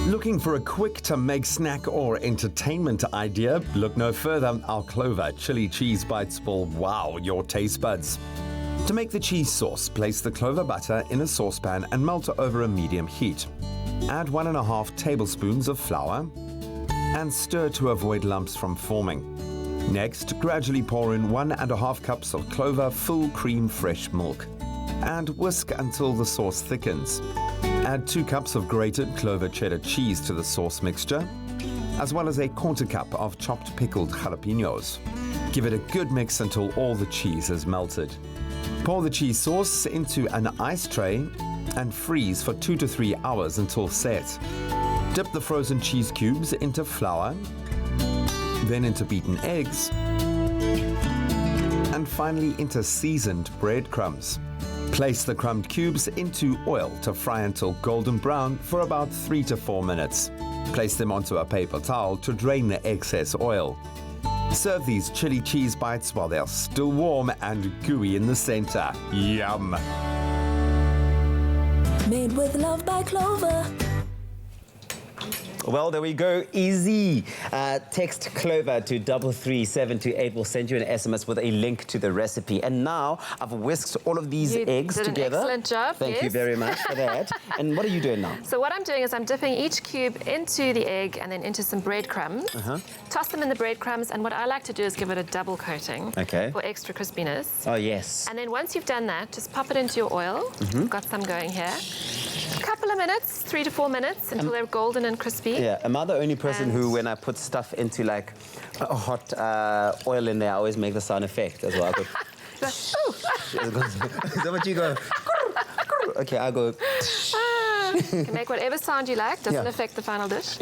Looking for a quick-to-make snack or entertainment idea? Look no further. Our Clover chili cheese bites will wow your taste buds. To make the cheese sauce, place the Clover butter in a saucepan and melt over a medium heat. Add 1.5 tablespoons of flour and stir to avoid lumps from forming. Next, gradually pour in 1.5 cups of Clover full cream fresh milk and whisk until the sauce thickens. Add 2 cups of grated Clover cheddar cheese to the sauce mixture, as well as a 1/4 cup of chopped pickled jalapenos. Give it a good mix until all the cheese is melted. Pour the cheese sauce into an ice tray and freeze for 2 to 3 hours until set. Dip the frozen cheese cubes into flour, then into beaten eggs, and finally into seasoned breadcrumbs. Place the crumbed cubes into oil to fry until golden brown for about 3 to 4 minutes. Place them onto a paper towel to drain the excess oil. Serve these chili cheese bites while they're still warm and gooey in the center. Yum! Made with love by Clover. Well, there we go. Easy. Text Clover to 33728. We'll send you an SMS with a link to the recipe. And now I've whisked all of these eggs did together. An excellent job. Thank you very much for that. And what are you doing now? So what I'm doing is I'm dipping each cube into the egg and then into some breadcrumbs. Toss them in the breadcrumbs, and what I like to do is give it a double coating for extra crispiness. Oh, yes. And then once you've done that, just pop it into your oil. Got some going here. Couple of minutes, 3 to 4 minutes, until they're golden and crispy. Yeah, am I the only person who, when I put stuff into like a hot oil in there, I always make the sound effect as well? I go, Is that what you go? Okay, I go. You can make whatever sound you like, doesn't affect the final dish.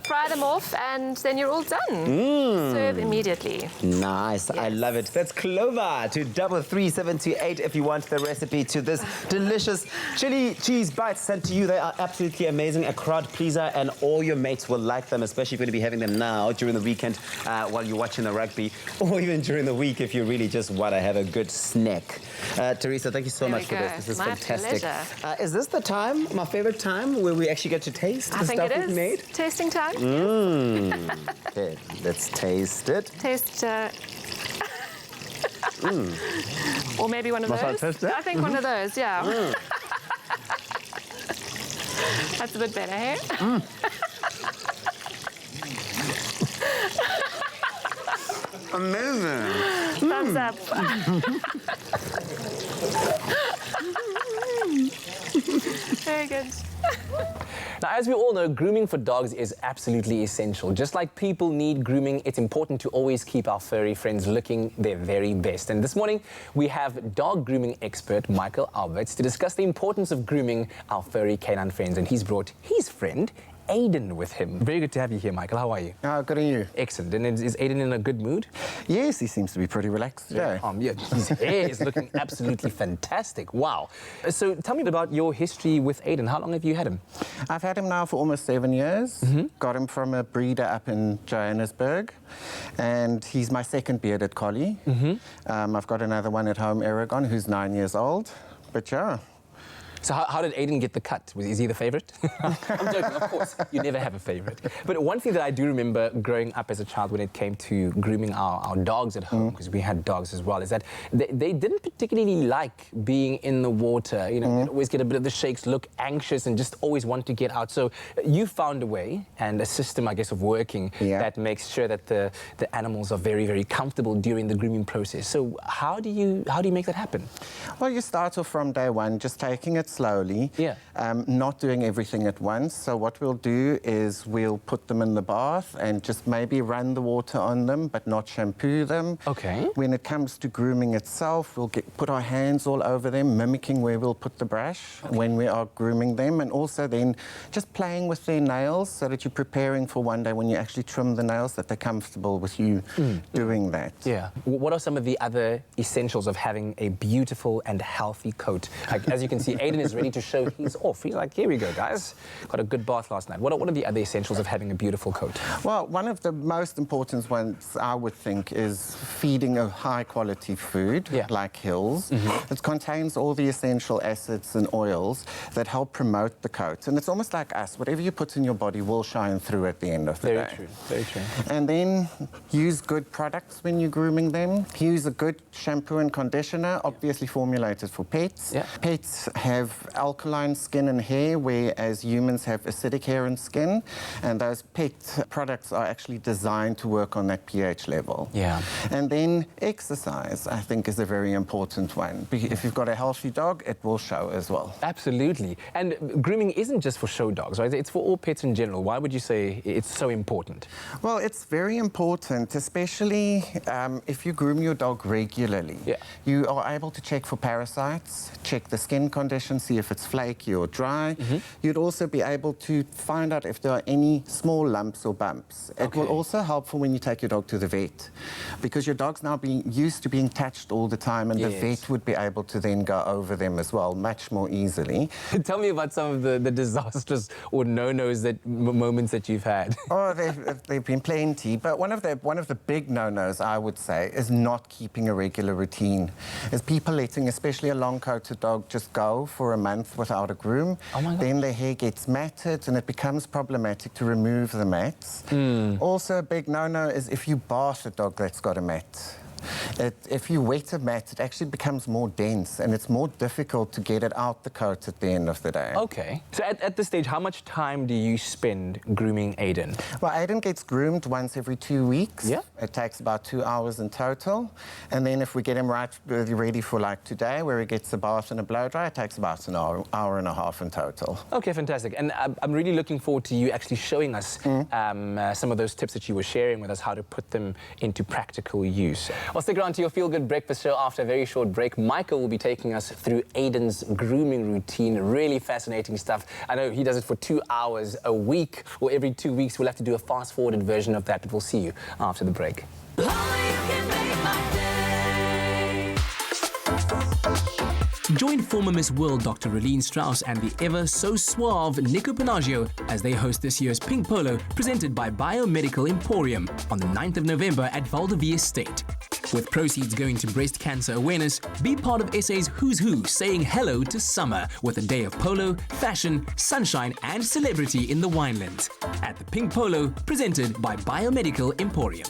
Fry them off, and then you're all done. Serve immediately. Nice, I love it. That's Clover to 33728 if you want the recipe to this delicious chili cheese bites sent to you. They are absolutely amazing, a crowd pleaser, and all your mates will like them, especially if you're going to be having them now during the weekend while you're watching the rugby, or even during the week if you really just want to have a good snack. Teresa, thank you so much for this. This is fantastic. Is this the time, my favorite time, where we actually get to taste the stuff we've made? Tasting time. Okay, let's taste it. Taste. Or maybe one of Must I those. taste it? I think one of those, yeah. That's a bit better, hey? Amazing. Thumbs up. Very good. Now, as we all know, grooming for dogs is absolutely essential. Just like people need grooming, it's important to always keep our furry friends looking their very best. And this morning, we have dog grooming expert Michael Alberts to discuss the importance of grooming our furry canine friends. And he's brought his friend, Aiden, with him. Very good to have you here, Michael. How are you? Good, and you? Excellent. And is Aiden in a good mood? Yes, he seems to be pretty relaxed today. Yeah, his hair is looking absolutely fantastic. Wow. So tell me about your history with Aiden. How long have you had him? I've had him now for almost 7 years. Got him from a breeder up in Johannesburg. And he's my second bearded collie. I've got another one at home, Aragon, who's 9 years old. But yeah. So how did Aiden get the cut? Is he the favourite? I'm joking, of course. You never have a favourite. But one thing that I do remember growing up as a child when it came to grooming our dogs at home, because we had dogs as well, is that they didn't particularly like being in the water. You know, they'd always get a bit of the shakes, look anxious, and just always want to get out. So you found a way and a system, I guess, of working that makes sure that the animals are very, very comfortable during the grooming process. So how do you make that happen? Well, you start off from day one, just taking it slowly, not doing everything at once. So what we'll do is we'll put them in the bath and just maybe run the water on them, but not shampoo them. Okay. When it comes to grooming itself, we'll put our hands all over them, mimicking where we'll put the brush when we are grooming them, and also then just playing with their nails so that you're preparing for one day when you actually trim the nails, that they're comfortable with you doing that. Yeah. What are some of the other essentials of having a beautiful and healthy coat? Like, as you can see, Aiden is ready to show he's off. He's like, here we go, guys. Got a good bath last night. What are the other essentials of having a beautiful coat? Well, one of the most important ones, I would think, is feeding a high-quality food, like Hills. It contains all the essential acids and oils that help promote the coat. And it's almost like us. Whatever you put in your body will shine through at the end of the day. Very true, very true. And then use good products when you're grooming them. Use a good shampoo and conditioner, obviously formulated for pets. Pets have alkaline skin and hair, whereas humans have acidic hair and skin. And those pet products are actually designed to work on that pH level. And then exercise, I think, is a very important one. If you've got a healthy dog, it will show as well. Absolutely. And grooming isn't just for show dogs, right? It's for all pets in general. Why would you say it's so important? Well, it's very important, especially if you groom your dog regularly. You are able to check for parasites, check the skin condition, see if it's flaky or dry. You'd also be able to find out if there are any small lumps or bumps. It will also help for when you take your dog to the vet, because your dog's now being used to being touched all the time, and the vet would be able to then go over them as well, much more easily. Tell me about some of the disastrous or no-nos moments that you've had. Oh, there've been plenty, but one of the big no-nos, I would say, is not keeping a regular routine. Is people letting, especially a long-coated dog, just go for a month without a groom. Then their hair gets matted and it becomes problematic to remove the mats. Also, a big no-no is if you bath a dog that's got a mat. If you wet a mat, it actually becomes more dense, and it's more difficult to get it out the coat at the end of the day. Okay. So at this stage, how much time do you spend grooming Aiden? Well, Aiden gets groomed once every 2 weeks. Yeah. It takes about 2 hours in total. And then if we get him ready for like today, where he gets a bath and a blow dry, it takes about an hour and a half in total. Okay, fantastic. And I'm really looking forward to you actually showing us some of those tips that you were sharing with us, how to put them into practical use. Well, stick around to your Feel Good Breakfast show after a very short break. Michael will be taking us through Aiden's grooming routine. Really fascinating stuff. I know he does it for 2 hours a week, or every 2 weeks. We'll have to do a fast-forwarded version of that, but we'll see you after the break. Join former Miss World Dr. Relene Strauss and the ever so suave Nico Panaggio as they host this year's Pink Polo, presented by Biomedical Emporium on the 9th of November at Valdevie Estate. With proceeds going to breast cancer awareness, be part of SA's Who's Who saying hello to summer with a day of polo, fashion, sunshine and celebrity in the Winelands at the Pink Polo, presented by Biomedical Emporium.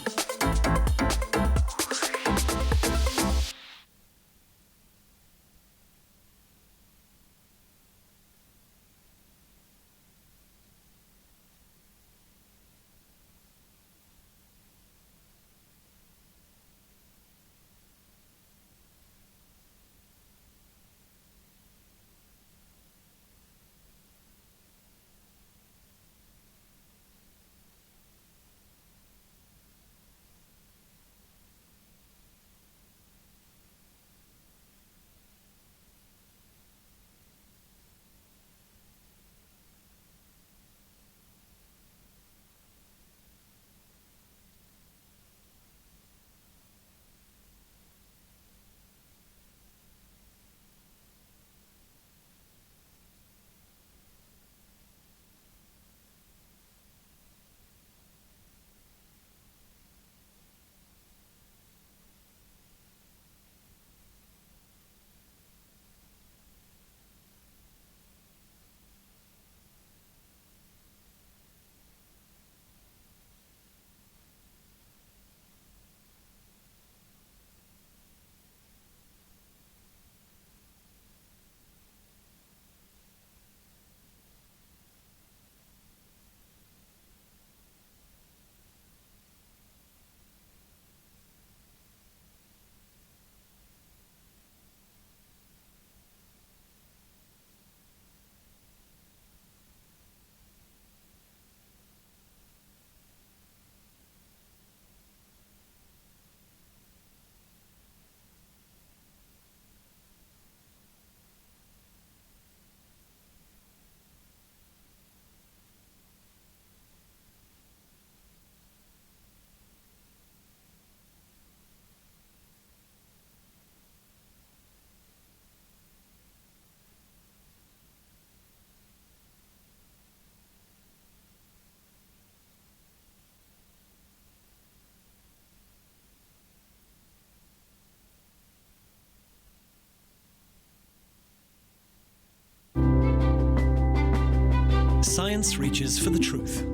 Science reaches for the truth.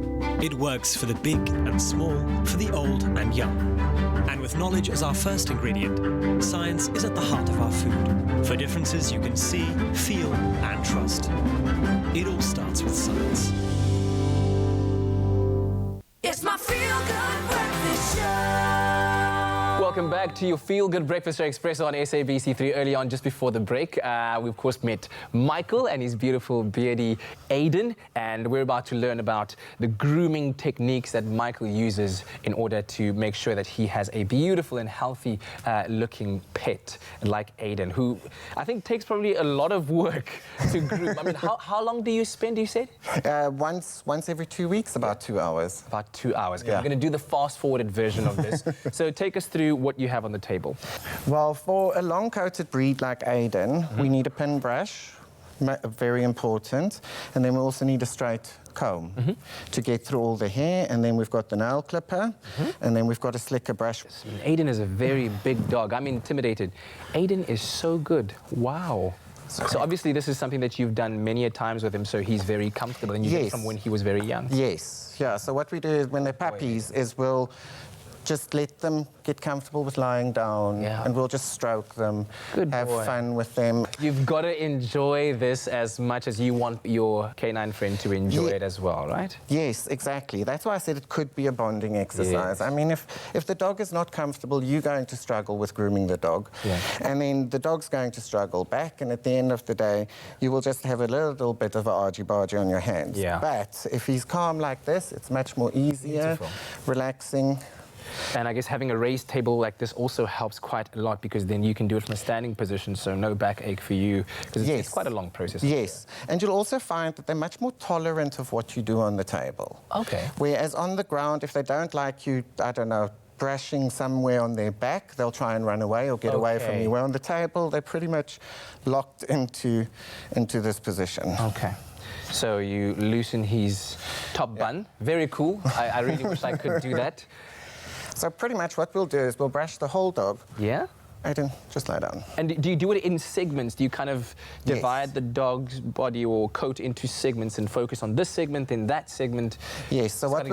It works for the big and small, for the old and young. And with knowledge as our first ingredient, science is at the heart of our food. For differences you can see, feel, and trust. It all starts with science. It's my Feel Good Breakfast Show. Welcome back to your Feel Good Breakfast Show Expresso on SABC3. Early on, just before the break, we of course met Michael and his beautiful beardy Aiden, and we're about to learn about the grooming techniques that Michael uses in order to make sure that he has a beautiful and healthy looking pet like Aiden, who I think takes probably a lot of work to groom. I mean, how long do you spend, you said? Once every 2 weeks, about 2 hours. About 2 hours. Yeah. We're going to do the fast-forwarded version of this. So take us through what you have on the table. Well, for a long-coated breed like Aiden, we need a pin brush, very important, and then we also need a straight comb to get through all the hair, and then we've got the nail clipper, and then we've got a slicker brush. Aiden is a very big dog. I'm intimidated. Aiden is so good. Wow. So obviously this is something that you've done many a times with him, so he's very comfortable, and you did it from when he was very young. Yes, yeah. So what we do is when they're puppies is we'll just let them get comfortable with lying down, and we'll just stroke them, have fun with them. You've got to enjoy this as much as you want your canine friend to enjoy it as well, right? Yes, exactly. That's why I said it could be a bonding exercise. I mean, if the dog is not comfortable, you're going to struggle with grooming the dog. And then the dog's going to struggle back, and at the end of the day, you will just have a little bit of a argy-bargy on your hands. But if he's calm like this, it's much more easier, relaxing. And I guess having a raised table like this also helps quite a lot, because then you can do it from a standing position, so no backache for you, because it's quite a long process. Yes, and you'll also find that they're much more tolerant of what you do on the table. Okay. Whereas on the ground, if they don't like you, I don't know, brushing somewhere on their back, they'll try and run away or get away from you. Where on the table, they're pretty much locked into this position. Okay. So you loosen his top bun. Very cool. I really wish I could do that. So pretty much what we'll do is we'll brush the whole dog. Yeah? Aiden, just lie down. And do you do it in segments? Do you kind of divide the dog's body or coat into segments and focus on this segment and that segment? Yes, so what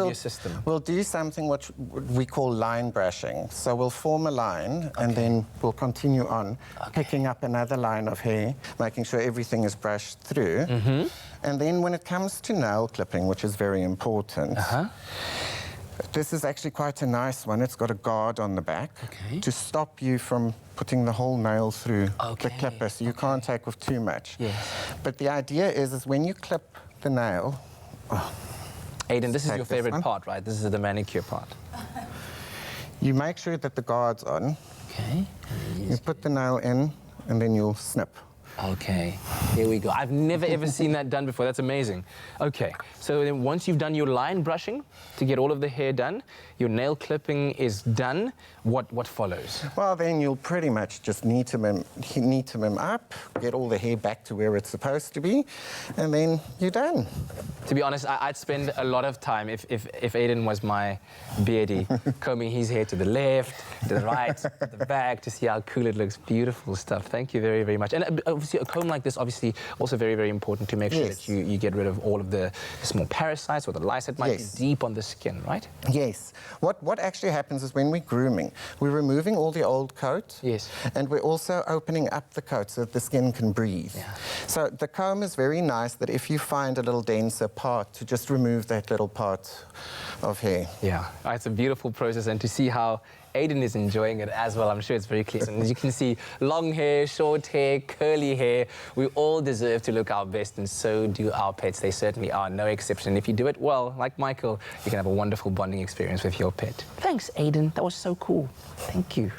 we'll do something which we call line brushing. So we'll form a line and then we'll continue on, picking up another line of hair, making sure everything is brushed through. And then when it comes to nail clipping, which is very important, this is actually quite a nice one. It's got a guard on the back to stop you from putting the whole nail through the clipper, so you can't take off too much. But the idea is when you clip the nail... Aiden, this is your favorite part, right? This is the manicure part. You make sure that the guard's on. You put the nail in, and then you'll snip. Okay, here we go. I've never ever seen that done before. That's amazing. Okay, so then once you've done your line brushing to get all of the hair done, your nail clipping is done, what follows? Well, then you'll pretty much just neat him up, get all the hair back to where it's supposed to be, and then you're done. To be honest, I'd spend a lot of time, if Aiden was my beardy, combing his hair to the left, to the right, to the back, to see how cool it looks. Beautiful stuff. Thank you very, very much. And obviously, a comb like this, obviously, also very, very important to make sure that you get rid of all of the small parasites or the lice that might be deep on the skin, right? Yes. What actually happens is when we're grooming, we're removing all the old coat. And we're also opening up the coat so that the skin can breathe. So the comb is very nice that if you find a little denser part, to just remove that little part of hair. It's a beautiful process, and to see how Aiden is enjoying it as well, I'm sure it's very clear. And as you can see, long hair, short hair, curly hair, we all deserve to look our best, and so do our pets. They certainly are, no exception. If you do it well, like Michael, you can have a wonderful bonding experience with your pet. Thanks, Aiden. That was so cool. Thank you.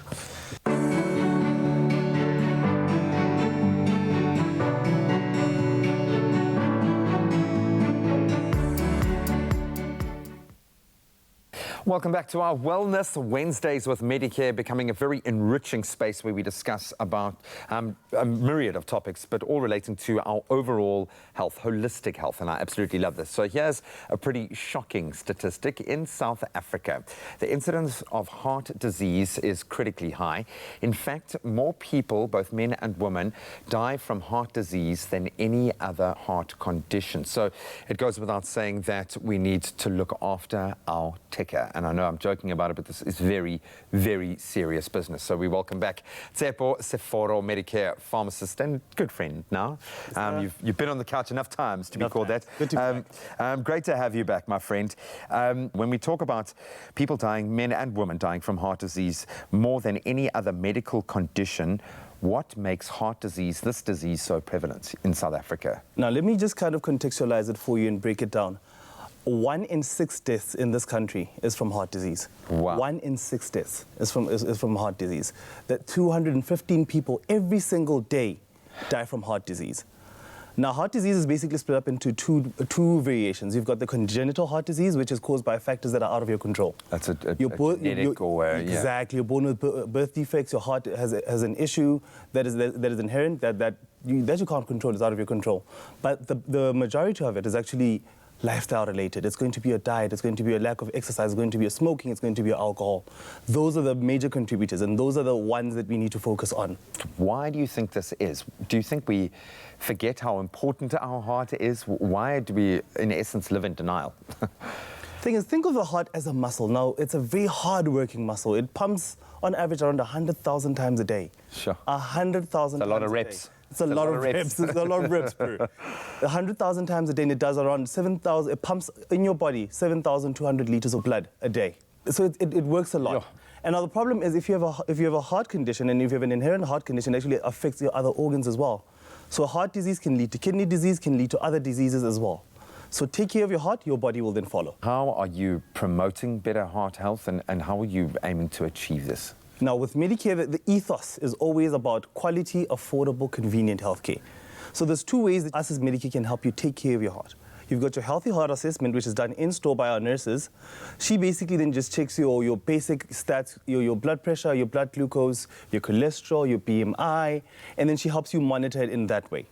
Welcome back to our Wellness Wednesdays with Medicare, becoming a very enriching space where we discuss about a myriad of topics, but all relating to our overall health, holistic health, and I absolutely love this. So here's a pretty shocking statistic. In South Africa, the incidence of heart disease is critically high. In fact, more people, both men and women, die from heart disease than any other heart condition. So it goes without saying that we need to look after our ticker. And I know I'm joking about it, but this is very, very serious business. So we welcome back Tsepo Seforo, Medicare pharmacist and good friend now. You've been on the couch enough times to be called that. Good to be back. Great to have you back, my friend. When we talk about people dying, men and women dying from heart disease more than any other medical condition, what makes heart disease, this disease, so prevalent in South Africa? Now, let me just kind of contextualize it for you and break it down. 1 in 6 deaths in this country is from heart disease. Wow. 1 in 6 deaths is from heart disease. That 215 people every single day die from heart disease. Now, heart disease is basically split up into two variations. You've got the congenital heart disease, which is caused by factors that are out of your control. That's a genetic or... Exactly. You're born with birth defects. Your heart has an issue that is inherent, that you can't control. It's out of your control. But the majority of it is actually lifestyle related. It's going to be a diet, it's going to be a lack of exercise, it's going to be a smoking, it's going to be alcohol. Those are the major contributors, and those are the ones that we need to focus on. Why do you think this is? Do you think we forget how important our heart is? Why do we, in essence, live in denial? Thing is, think of the heart as a muscle. Now, it's a very hard-working muscle. It pumps, on average, around 100,000 times a day. Sure. 100,000 times a lot of a reps. day. It's a lot of reps. It's a lot of reps, bro. 100,000 times a day, and it does around 7,000. It pumps in your body 7,200 liters of blood a day. So it works a lot. Yeah. And now the problem is if you have a heart condition, and if you have an inherent heart condition, it actually affects your other organs as well. So heart disease can lead to kidney disease, can lead to other diseases as well. So take care of your heart, your body will then follow. How are you promoting better heart health, and how are you aiming to achieve this? Now, with Medicare, the ethos is always about quality, affordable, convenient healthcare. So there's two ways that us as Medicare can help you take care of your heart. You've got your healthy heart assessment, which is done in-store by our nurses. She basically then just checks your basic stats, your blood pressure, your blood glucose, your cholesterol, your BMI, and then she helps you monitor it in that way.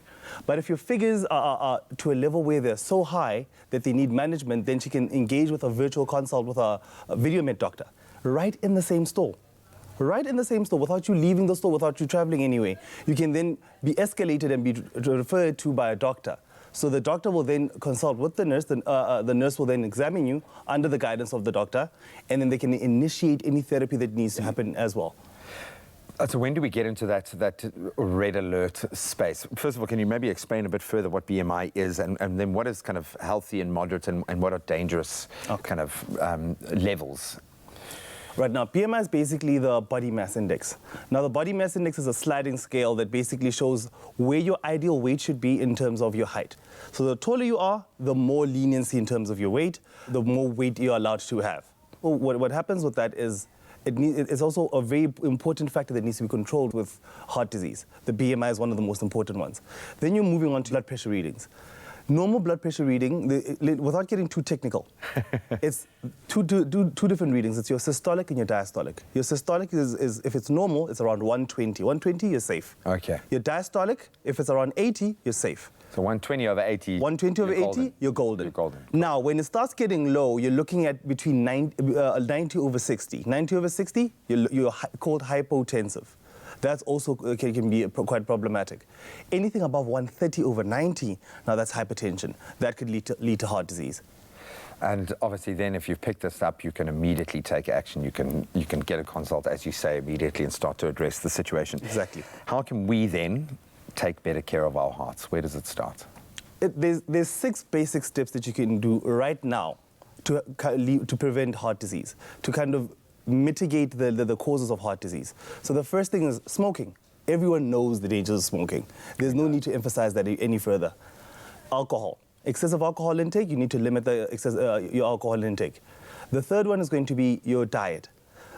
But if your figures are to a level where they're so high that they need management, then she can engage with a virtual consult with a video med doctor right in the same store. Right in the same store, without you leaving the store, without you traveling anyway. You can then be escalated and be referred to by a doctor. So the doctor will then consult with the nurse. The nurse will then examine you under the guidance of the doctor, and then they can initiate any therapy that needs to happen as well. So when do we get into that red alert space? First of all, can you maybe explain a bit further what BMI is, and then what is kind of healthy and moderate, and what are dangerous kind of levels? Right now, BMI is basically the body mass index. Now, the body mass index is a sliding scale that basically shows where your ideal weight should be in terms of your height. So the taller you are, the more leniency in terms of your weight, the more weight you're allowed to have. Well, what happens with that is it's also a very important factor that needs to be controlled with heart disease. The BMI is one of the most important ones. Then you're moving on to blood pressure readings. Normal blood pressure reading, without getting too technical, it's two different readings. It's your systolic and your diastolic. Your systolic is if it's normal, it's around 120. 120, you're safe. Okay. Your diastolic, if it's around 80, you're safe. So 120 over 80. 120 over 80, golden. you're golden. You're golden. Now, when it starts getting low, you're looking at between 90 over 60. 90 over 60, you're called hypotensive. That's also can be quite problematic. Anything above 130 over 90, now that's hypertension. That could lead to heart disease. And obviously then if you've picked this up, you can immediately take action. You can get a consult, as you say, immediately and start to address the situation. Exactly. How can we then take better care of our hearts? Where does it start? There's 6 basic steps that you can do right now to prevent heart disease, to kind of mitigate the causes of heart disease. So the first thing is smoking. Everyone knows the dangers of smoking. There's no need to emphasize that any further. Alcohol. Excessive alcohol intake, you need to limit your alcohol intake. The third one is going to be your diet.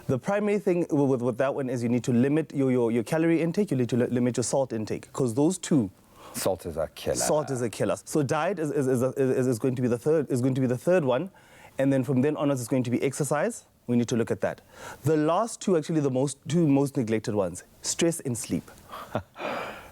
The primary thing with that one is you need to limit your calorie intake, you need to limit your salt intake, because those two. Salt is a killer. Salt is a killer. So diet is going to be the third one, and then from then onwards it's going to be exercise. We need to look at that. The last two, actually the two most neglected ones, stress and sleep.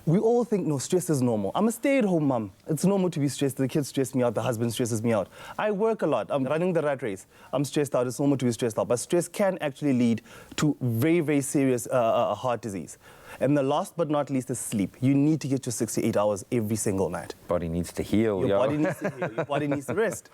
We all think, no, stress is normal. I'm a stay-at-home mom. It's normal to be stressed. The kids stress me out. The husband stresses me out. I work a lot. I'm running the rat race. I'm stressed out. It's normal to be stressed out. But stress can actually lead to very, very serious heart disease. And the last but not least is sleep. You need to get your 6 to 8 hours every single night. Body needs to heal. Your body needs to heal. Your body needs to rest.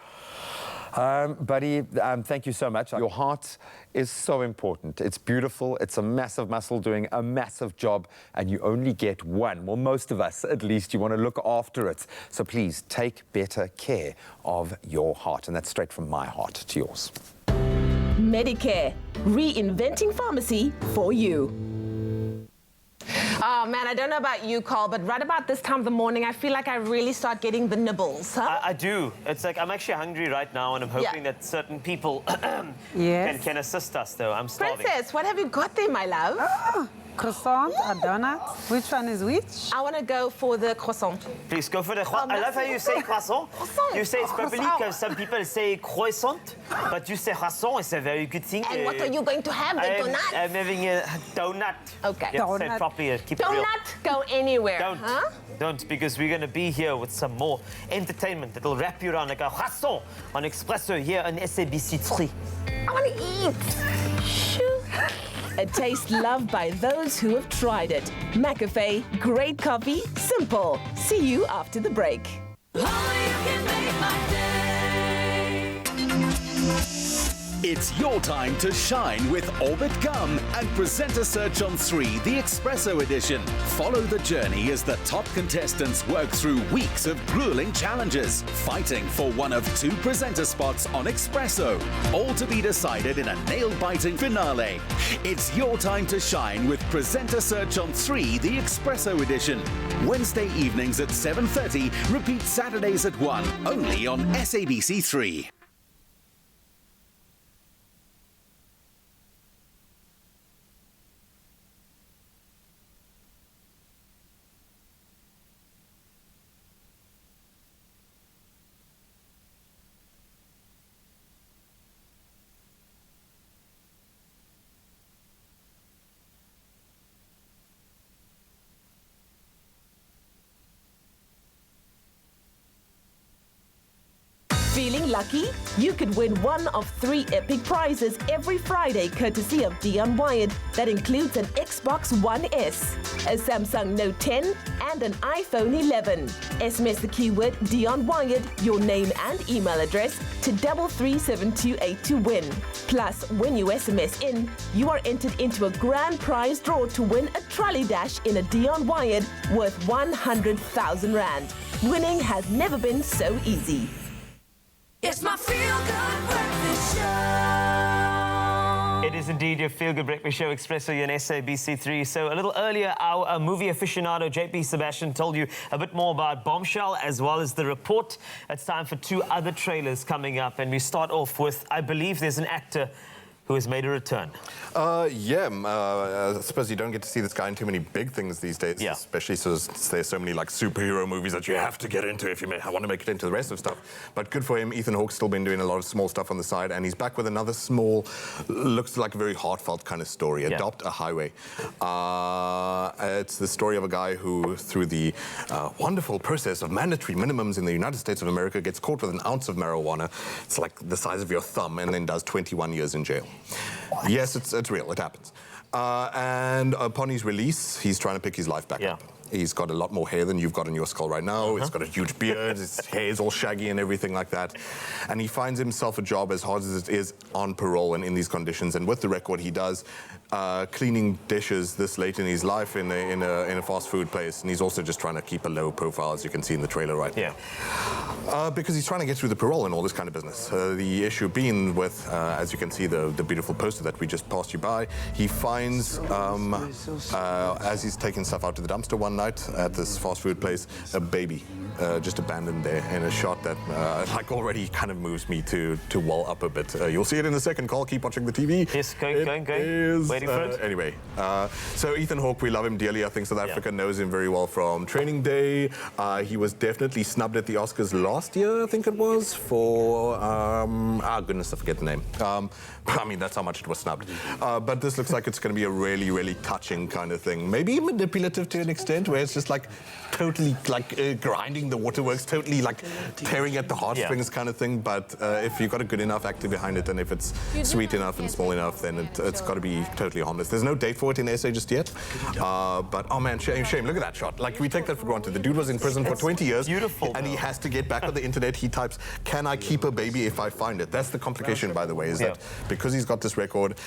Buddy, thank you so much. Your heart is so important. It's beautiful. It's a massive muscle doing a massive job, and you only get one. Well, most of us, at least, you want to look after it. So please take better care of your heart. And that's straight from my heart to yours. Medicare, reinventing pharmacy for you. Oh, man, I don't know about you, Carl, but right about this time of the morning, I feel like I really start getting the nibbles, huh? I do. It's like I'm actually hungry right now, and I'm hoping that certain people can assist us, though. I'm starving. Princess, what have you got there, my love? Croissant, a donut. Which one is which? I want to go for the croissant. Please go for the croissant. I love how you say croissant. You say it's probably because some people say croissant, but you say croissant. It's a very good thing. And what are you going to have, the donut? I'm having a donut. Okay. You have to say it properly. Keep it real. Donut go anywhere, huh? Don't, because we're going to be here with some more entertainment that'll wrap you around like a croissant on Expresso here on SABC 3. I want to eat. Shoo. A taste loved by those who have tried it. McAfee, great coffee, simple. See you after the break. Oh, you can make my day. It's your time to shine with Orbit Gum and Presenter Search on 3, the Expresso edition. Follow the journey as the top contestants work through weeks of grueling challenges, fighting for one of 2 presenter spots on Expresso, all to be decided in a nail-biting finale. It's your time to shine with Presenter Search on 3, the Expresso edition. Wednesday evenings at 7:30, repeat Saturdays at 1, only on SABC3. Feeling lucky? You could win one of 3 epic prizes every Friday courtesy of Dion Wired. That includes an Xbox One S, a Samsung Note 10 and an iPhone 11. SMS the keyword Dion Wired, your name and email address to 33728 to win. Plus, when you SMS in, you are entered into a grand prize draw to win a trolley dash in a Dion Wired worth 100,000 Rand. Winning has never been so easy. It's my feel-good breakfast show. It is indeed your feel-good breakfast show, Expresso, on SABC3. So a little earlier, our movie aficionado, JP Sebastian, told you a bit more about Bombshell as well as The Report. It's time for 2 other trailers coming up, and we start off with, I believe there's an actor who has made a return. I suppose you don't get to see this guy in too many big things these days, especially since there's so many like superhero movies that you have to get into if you want to make it into the rest of stuff. But good for him. Ethan Hawke's still been doing a lot of small stuff on the side, and he's back with another small, looks like a very heartfelt kind of story, Adopt a Highway. It's the story of a guy who, through the wonderful process of mandatory minimums in the United States of America, gets caught with an ounce of marijuana. It's like the size of your thumb, and then does 21 years in jail. What? Yes, it's real. It happens. And upon his release, he's trying to pick his life back up. He's got a lot more hair than you've got on your skull right now. He's got a huge beard. His hair is all shaggy and everything like that. And he finds himself a job as hard as it is on parole and in these conditions. And with the record he does, cleaning dishes this late in his life in a fast food place. And he's also just trying to keep a low profile, as you can see in the trailer right now. Because he's trying to get through the parole and all this kind of business. The issue being with, as you can see, the beautiful poster that we just passed you by, he finds, as he's taking stuff out to the dumpster one night at this fast food place, a baby just abandoned there in a shot that like already kind of moves me to well up a bit. You'll see it in a second. Carl, keep watching the TV. Yes, going. Waiting for it. Anyway, so Ethan Hawke, we love him dearly. I think South Africa knows him very well from Training Day. He was definitely snubbed at the Oscars last year, I think it was, for, goodness, I forget the name. I mean, that's how much it was snubbed. But this looks like it's going to be a really, really touching kind of thing. Maybe manipulative to an extent, where it's just like totally like grinding the waterworks, totally like tearing at the heartstrings kind of thing. But if you've got a good enough actor behind it, and if it's sweet enough and small enough, then it's got to be totally harmless. There's no date for it in SA just yet. But, oh man, shame. Look at that shot. Like, we take that for granted. The dude was in prison for 20 years. Beautiful. And he has to get back on the internet. He types, "Can I keep a baby if I find it?" That's the complication, by the way, is that because he's got this record,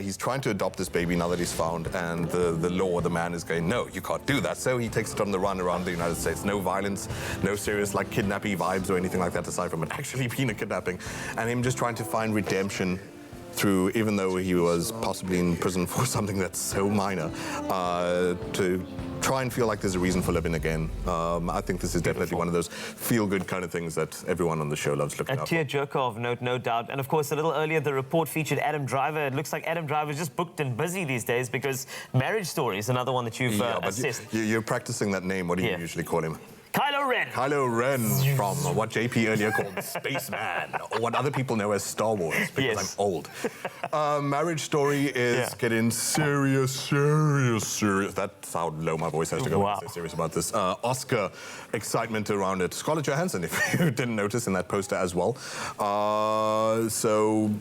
he's trying to adopt this baby now that he's found, and the law, the man is going, no, you can't do that. So he takes it on the run around the United States. No violence, no serious like kidnapping vibes or anything like that, aside from it actually being a kidnapping. And him just trying to find redemption through, even though he was possibly in prison for something that's so minor, to try and feel like there's a reason for living again. I think this is definitely one of those feel-good kind of things that everyone on the show loves looking at. A tearjerker of note, no doubt. And of course, a little earlier, The Report featured Adam Driver. It looks like Adam Driver is just booked and busy these days, because Marriage Story is another one that you've assessed. You're practicing that name. What do you usually call him? Kylo Ren. Kylo Ren from what JP earlier called Spaceman, or what other people know as Star Wars, because I'm old. Marriage Story is getting serious. That's how low my voice has to go when I say serious about this. Oscar excitement around it. Scarlett Johansson, if you didn't notice, in that poster as well.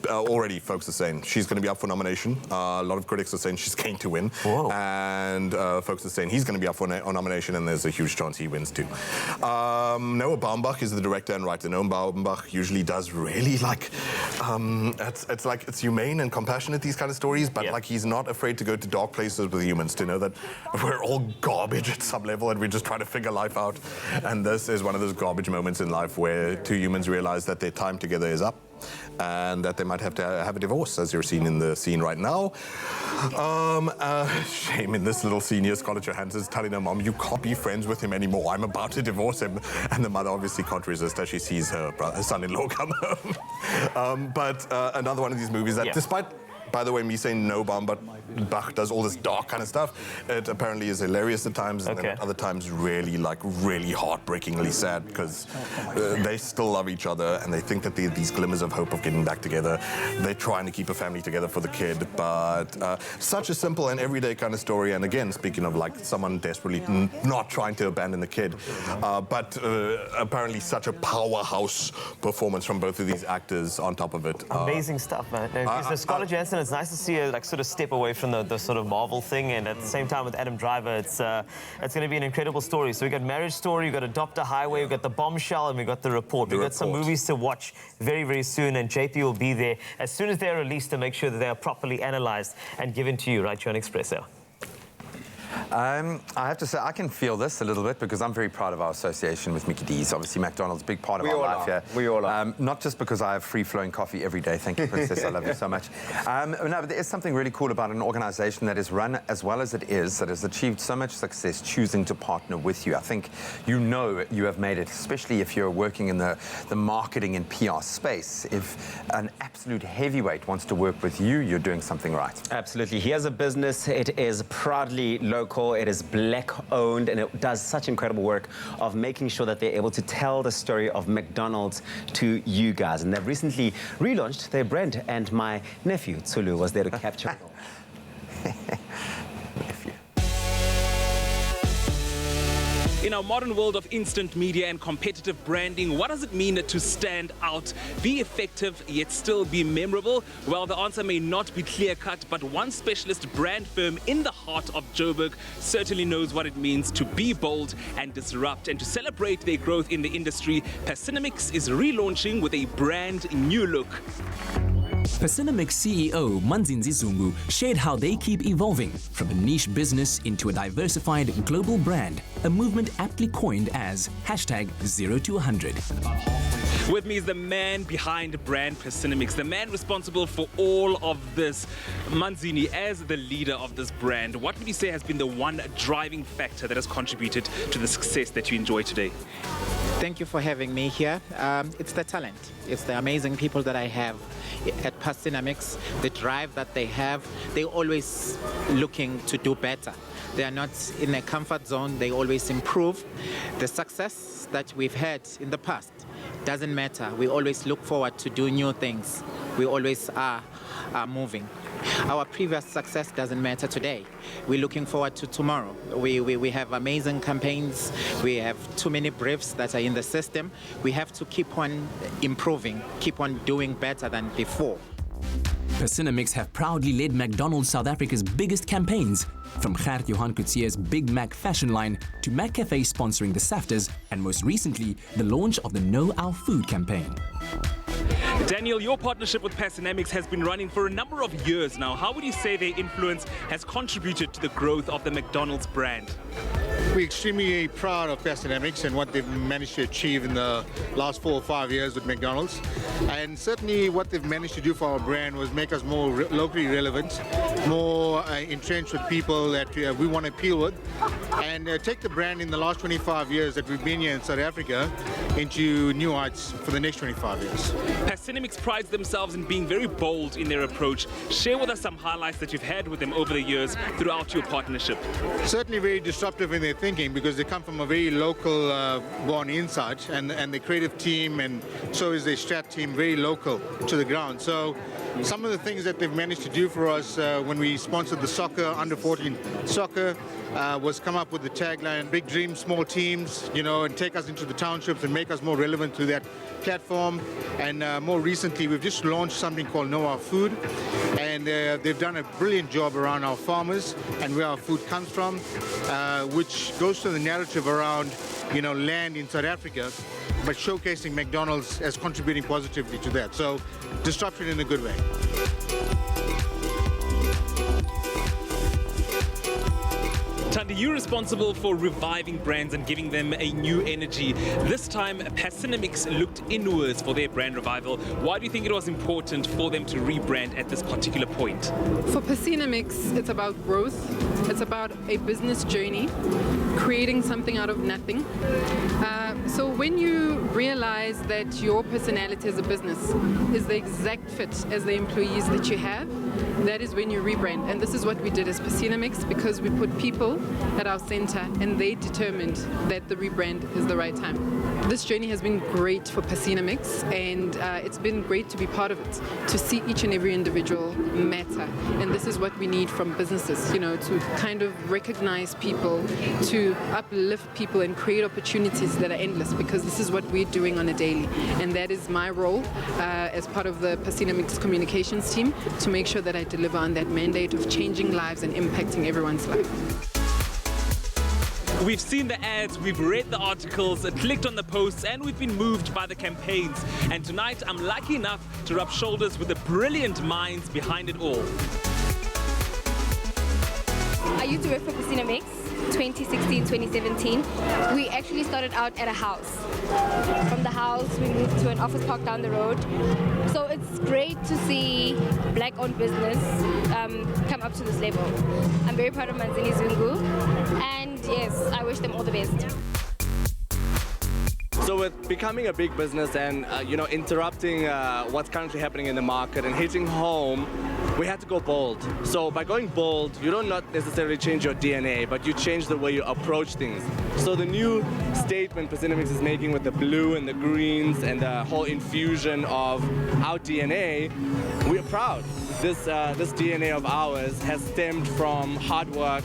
Already folks are saying she's going to be up for nomination. A lot of critics are saying she's going to win. And folks are saying he's going to be up for nomination, and there's a huge chance he wins too. Noah Baumbach is the director and writer. Noah Baumbach usually does really like it's like it's humane and compassionate, these kind of stories, but like he's not afraid to go to dark places with humans, to know that we're all garbage at some level and we're just trying to figure life out. And this is one of those garbage moments in life where two humans realize that their time together is up and that they might have to have a divorce, as you're seeing in the scene right now. Shame in this little scene, Scarlett Johansson's telling her mom, you can't be friends with him anymore, I'm about to divorce him. And the mother obviously can't resist as she sees her son-in-law come home. But another one of these movies that, despite, by the way, me saying no bomb, but Bach does all this dark kind of stuff, it apparently is hilarious at times, and then at other times really heartbreakingly sad, because they still love each other and they think that these glimmers of hope of getting back together. They're trying to keep a family together for the kid, but such a simple and everyday kind of story. And again, speaking of like someone desperately not trying to abandon the kid, but apparently such a powerhouse performance from both of these actors on top of it. Amazing stuff, man. Scarlett Johansson, it's nice to see her like sort of step away from the sort of Marvel thing, and at the same time with Adam Driver, it's going to be an incredible story. So we got Marriage Story, we got Adopt a Highway, we got The Bombshell, and we got The Report. We've got some movies to watch very, very soon, and JP will be there as soon as they're released to make sure that they are properly analysed and given to you right here on Expresso. I have to say, I can feel this a little bit because I'm very proud of our association with Mickey D's. Obviously, McDonald's, big part of our life here. We all are. Not just because I have free-flowing coffee every day. Thank you, Princess. I love you so much. No, but there is something really cool about an organization that is run as well as it is, that has achieved so much success choosing to partner with you. I think you know you have made it, especially if you're working in the marketing and PR space. If an absolute heavyweight wants to work with you, you're doing something right. Absolutely. He has a business. It is proudly local. It is Black-owned, and it does such incredible work of making sure that they're able to tell the story of McDonald's to you guys. And they've recently relaunched their brand, and my nephew, Tsulu, was there to capture it all. In our modern world of instant media and competitive branding, what does it mean to stand out, be effective, yet still be memorable? Well, the answer may not be clear-cut, but one specialist brand firm in the heart of Joburg certainly knows what it means to be bold and disrupt. And to celebrate their growth in the industry, Persinomix is relaunching with a brand new look. Persinomix CEO Manzinzi Zungu shared how they keep evolving from a niche business into a diversified global brand, a movement aptly coined as #0 to100. With me is the man behind brand Persinomix, the man responsible for all of this. Manzini, as the leader of this brand, what would you say has been the one driving factor that has contributed to the success that you enjoy today? Thank you for having me here. It's the talent. It's the amazing people that I have at Persinomix, the drive that they have. They're always looking to do better. They are not in a comfort zone. They always improve. The success that we've had in the past doesn't matter. We always look forward to do new things. We always are moving. Our previous success doesn't matter today. We're looking forward to tomorrow. We have amazing campaigns. We have too many briefs that are in the system. We have to keep on improving, keep on doing better than before. Persinomix have proudly led McDonald's South Africa's biggest campaigns, from Gert Johan Coetzee's Big Mac fashion line to McCafe sponsoring the SAFTAs, and most recently, the launch of the Know Our Food campaign. Daniel, your partnership with Persinomix has been running for a number of years now. How would you say their influence has contributed to the growth of the McDonald's brand? We're extremely proud of Persinomix and what they've managed to achieve in the last 4 or 5 years with McDonald's. And certainly what they've managed to do for our brand was make us more locally relevant, more entrenched with people that we want to appeal with, and take the brand in the last 25 years that we've been here in South Africa into new heights for the next 25 years. Persinomix prides themselves in being very bold in their approach. Share with us some highlights that you've had with them over the years throughout your partnership. Certainly very disruptive in their thinking, because they come from a very local born insight, and the creative team and so is their strat team very local to the ground. So some of the things that they've managed to do for us when we sponsored the soccer, under 14 soccer, was come up with the tagline, big dreams, small teams, you know, and take us into the townships and make us more relevant to that platform. And more recently, we've just launched something called Know Our Food, and they've done a brilliant job around our farmers and where our food comes from, which goes to the narrative around, you know, land in South Africa but showcasing McDonald's as contributing positively to that. So disruption in a good way. Tandi, you're responsible for reviving brands and giving them a new energy. This time, Pacinomix looked inwards for their brand revival. Why do you think it was important for them to rebrand at this particular point? For Pacinomix, it's about growth. It's about a business journey, creating something out of nothing. So when you realize that your personality as a business is the exact fit as the employees that you have, that is when you rebrand. And this is what we did as Pacinomix, because we put people at our center and they determined that the rebrand is the right time. This journey has been great for Pacinomix, and it's been great to be part of it, to see each and every individual matter. And this is what we need from businesses, you know, to kind of recognize people, to uplift people and create opportunities that are endless, because this is what we're doing on a daily. And that is my role as part of the Pacinomix communications team, to make sure that I deliver on that mandate of changing lives and impacting everyone's life. We've seen the ads, we've read the articles, clicked on the posts, and we've been moved by the campaigns. And tonight, I'm lucky enough to rub shoulders with the brilliant minds behind it all. I used to work for Pacinomix 2016, 2017. We actually started out at a house. From the house, we moved to an office park down the road. So it's great to see black-owned business come up to this level. I'm very proud of Manzini Zungu, and yes, I wish them all the best. So with becoming a big business and interrupting what's currently happening in the market and hitting home, we had to go bold. So by going bold, you don't not necessarily change your DNA, but you change the way you approach things. So the new statement Pacinomix is making with the blue and the greens and the whole infusion of our DNA, we're proud. This DNA of ours has stemmed from hard work.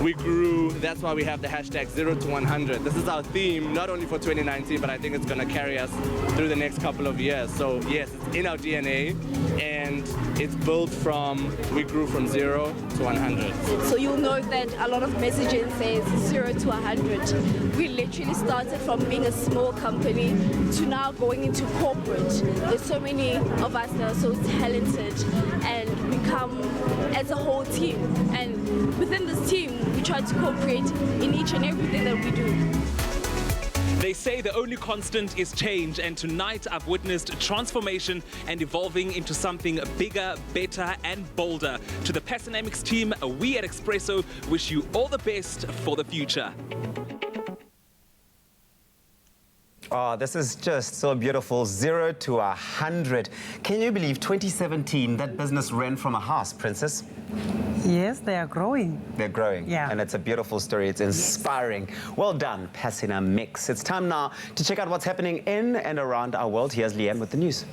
We grew, that's why we have the hashtag 0 to 100. This is our theme, not only for 2019, but I think it's gonna carry us through the next couple of years. So yes, it's in our DNA, and it's built from, we grew from 0 to 100. So you'll know that a lot of messaging says 0 to 100. We literally started from being a small company to now going into corporate. There's so many of us that are so talented, and we come as a whole team. And within this team, we try to co-create in each and everything that we do. They say the only constant is change, and tonight I've witnessed transformation and evolving into something bigger, better and bolder. To the Pacinomix team, we at Expresso wish you all the best for the future. Oh, this is just so beautiful. 0 to 100. Can you believe 2017 that business ran from a house, Princess? Yes, they are growing. They're growing. Yeah. And it's a beautiful story. It's inspiring. Well done, Pacinomix. It's time now to check out what's happening in and around our world. Here's Leanne with the news.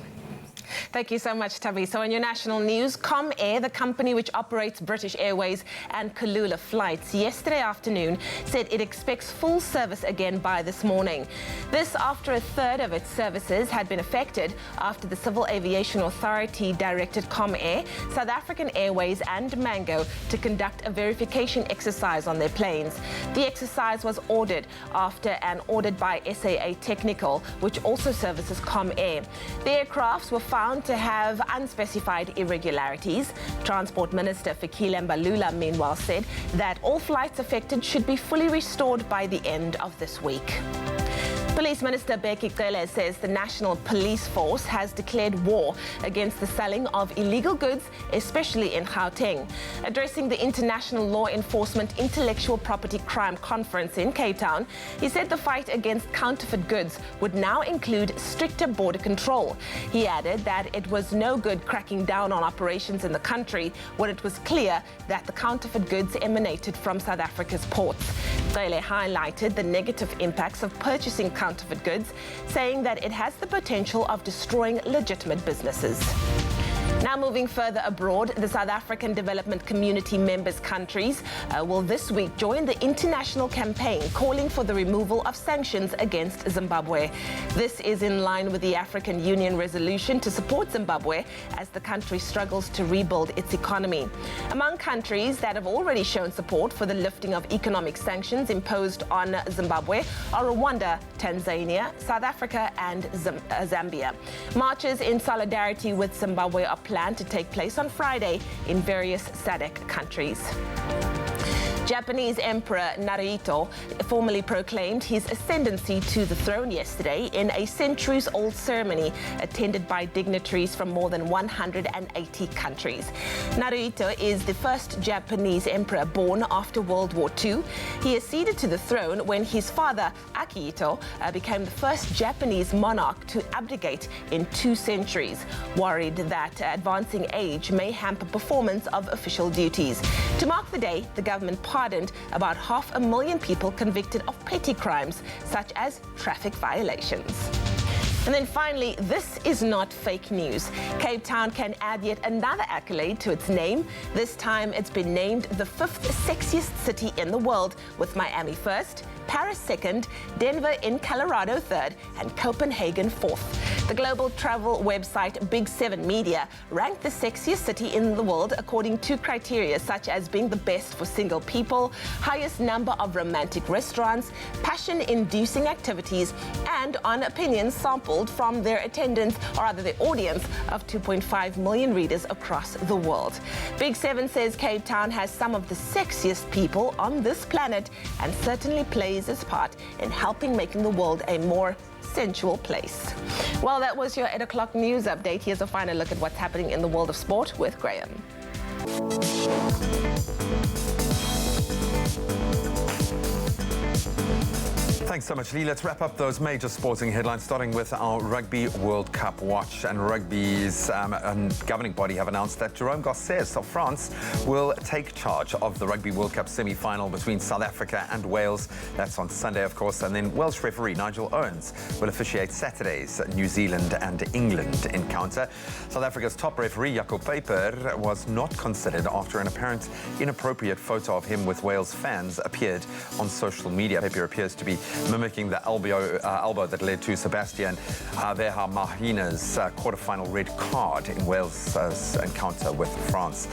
Thank you so much, Tabi. So in your national news, Comair, the company which operates British Airways and Kulula flights, yesterday afternoon said it expects full service again by this morning. This after a third of its services had been affected after the Civil Aviation Authority directed Comair, South African Airways and Mango to conduct a verification exercise on their planes. The exercise was ordered after an audit by SAA Technical, which also services Comair. The aircrafts were found to have unspecified irregularities. Transport Minister Fikile Mbalula, meanwhile, said that all flights affected should be fully restored by the end of this week. Police Minister Bheki Cele says the National Police Force has declared war against the selling of illegal goods, especially in Gauteng. Addressing the International Law Enforcement Intellectual Property Crime Conference in Cape Town, he said the fight against counterfeit goods would now include stricter border control. He added that it was no good cracking down on operations in the country when it was clear that the counterfeit goods emanated from South Africa's ports. Cele highlighted the negative impacts of purchasing counterfeit goods, saying that it has the potential of destroying legitimate businesses. Now moving further abroad, the South African Development Community members countries will this week join the international campaign calling for the removal of sanctions against Zimbabwe. This is in line with the African Union resolution to support Zimbabwe as the country struggles to rebuild its economy. Among countries that have already shown support for the lifting of economic sanctions imposed on Zimbabwe are Rwanda, Tanzania, South Africa and Zambia. Marches in solidarity with Zimbabwe are planned to take place on Friday in various SADC countries. Japanese Emperor Naruhito formally proclaimed his ascendancy to the throne yesterday in a centuries-old ceremony attended by dignitaries from more than 180 countries. Naruhito is the first Japanese emperor born after World War II. He acceded to the throne when his father, Akihito, became the first Japanese monarch to abdicate in 2 centuries, worried that advancing age may hamper performance of official duties. To mark the day, the government pardoned about 500,000 people convicted of petty crimes, such as traffic violations. And then finally, this is not fake news. Cape Town can add yet another accolade to its name. This time it's been named the 5th sexiest city in the world, with Miami first, Paris second, Denver in Colorado third, and Copenhagen fourth. The global travel website Big 7 Media ranked the sexiest city in the world according to criteria such as being the best for single people, highest number of romantic restaurants, passion-inducing activities, and on opinions sampled from their attendance, or rather the audience, of 2.5 million readers across the world. Big 7 says Cape Town has some of the sexiest people on this planet and certainly plays its part in helping making the world a more sensual place. Well, that was your 8 o'clock news update. Here's a final look at what's happening in the world of sport with Graham. Thanks so much, Lee. Let's wrap up those major sporting headlines, starting with our Rugby World Cup watch. And Rugby's governing body have announced that Jerome Garces of France will take charge of the Rugby World Cup semi-final between South Africa and Wales. That's on Sunday, of course. And then Welsh referee Nigel Owens will officiate Saturday's New Zealand and England encounter. South Africa's top referee, Jaco Peyper, was not considered after an apparent inappropriate photo of him with Wales fans appeared on social media. Peyper appears to be mimicking the elbow that led to Sebastian Verhaemena's quarter-final red card in Wales' encounter with France.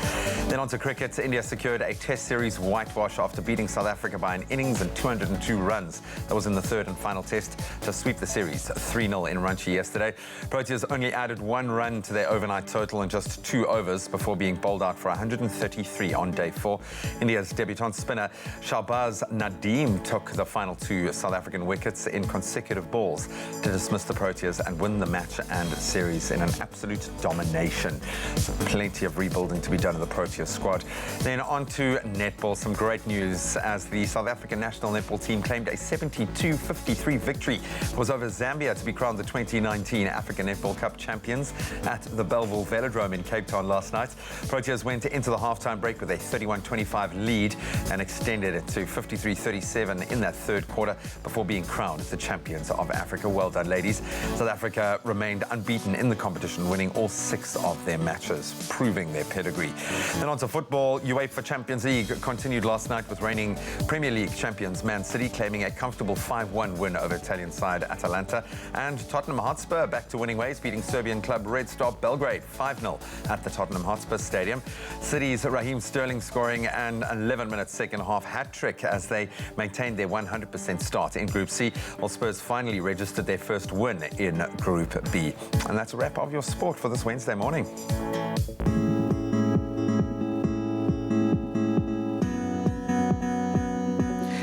Then on to cricket. India secured a Test series whitewash after beating South Africa by an innings and 202 runs. That was in the third and final test to sweep the series 3-0 in Ranchi yesterday. Proteas only added 1 run to their overnight total in just 2 overs before being bowled out for 133 on day 4. India's debutant spinner Shahbaz Nadeem took the final 2 South African wickets in consecutive balls to dismiss the Proteas and win the match and series in an absolute domination. So plenty of rebuilding to be done in the Proteas squad. Then on to netball. Some great news as the South African national netball team claimed a 72-53 victory. It was over Zambia to be crowned the 2019 African Netball Cup champions at the Belleville Velodrome in Cape Town last night. Proteas went into the halftime break with a 31-25 lead and extended it to 53-37 in that third quarter before being crowned the champions of Africa. Well done, ladies. South Africa remained unbeaten in the competition, winning all 6 of their matches, proving their pedigree. Then on to football. UEFA Champions League continued last night with reigning Premier League champions Man City claiming a comfortable 5-1 win over Italian side Atalanta. And Tottenham Hotspur back to winning ways, beating Serbian club Red Star Belgrade 5-0 at the Tottenham Hotspur Stadium. City's Raheem Sterling scoring an 11-minute second-half hat-trick as they maintained their 100% start in Group C, while Spurs finally registered their first win in Group B. And that's a wrap of your sport for this Wednesday morning.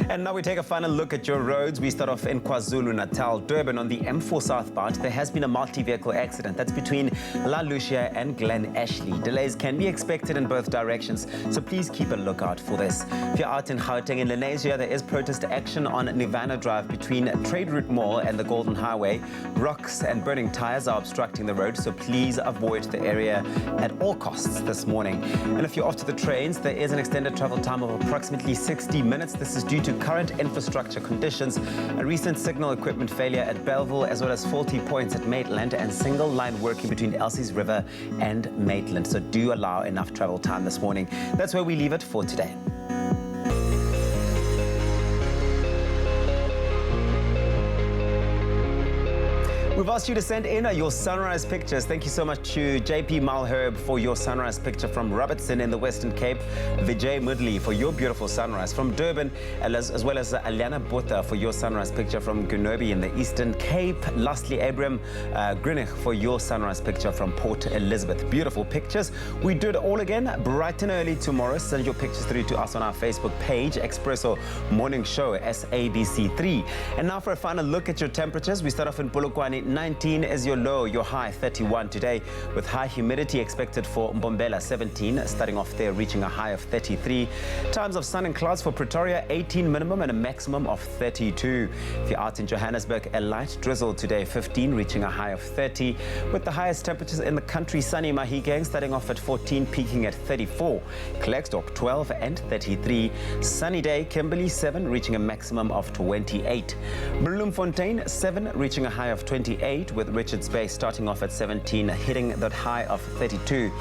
And now we take a final look at your roads. We start off in KwaZulu-Natal, Durban on the M4 southbound. There has been a multi-vehicle accident. That's between La Lucia and Glen Ashley. Delays can be expected in both directions, so please keep a lookout for this. If you're out in Gauteng in Lenasia, there is protest action on Nirvana Drive between Trade Route Mall and the Golden Highway. Rocks and burning tires are obstructing the road, so please avoid the area at all costs this morning. And if you're off to the trains, there is an extended travel time of approximately 60 minutes. This is due to current infrastructure conditions, a recent signal equipment failure at Belleville, as well as faulty points at Maitland and single line working between Elsie's River and Maitland. So do allow enough travel time this morning. That's where we leave it for today. We've asked you to send in your sunrise pictures. Thank you so much to JP Malherb for your sunrise picture from Robertson in the Western Cape, Vijay Mudley for your beautiful sunrise from Durban, as well as Aliana Botha for your sunrise picture from Gunobi in the Eastern Cape. Lastly, Abram Grinich for your sunrise picture from Port Elizabeth. Beautiful pictures. We do it all again bright and early tomorrow. Send your pictures through to us on our Facebook page, Expresso Morning Show, SABC3. And now for a final look at your temperatures. We start off in Polokwane. 19 is your low, your high 31 today, with high humidity expected for Mbombela 17, starting off there reaching a high of 33. Times of sun and clouds for Pretoria 18 minimum and a maximum of 32. If you're out in Johannesburg, a light drizzle today 15, reaching a high of 30, with the highest temperatures in the country. Sunny Mahikeng starting off at 14, peaking at 34. Klerksdorp 12 and 33. Sunny day Kimberley 7, reaching a maximum of 28. Bloemfontein 7, reaching a high of 28, with Richards Bay starting off at 17, hitting that high of 32.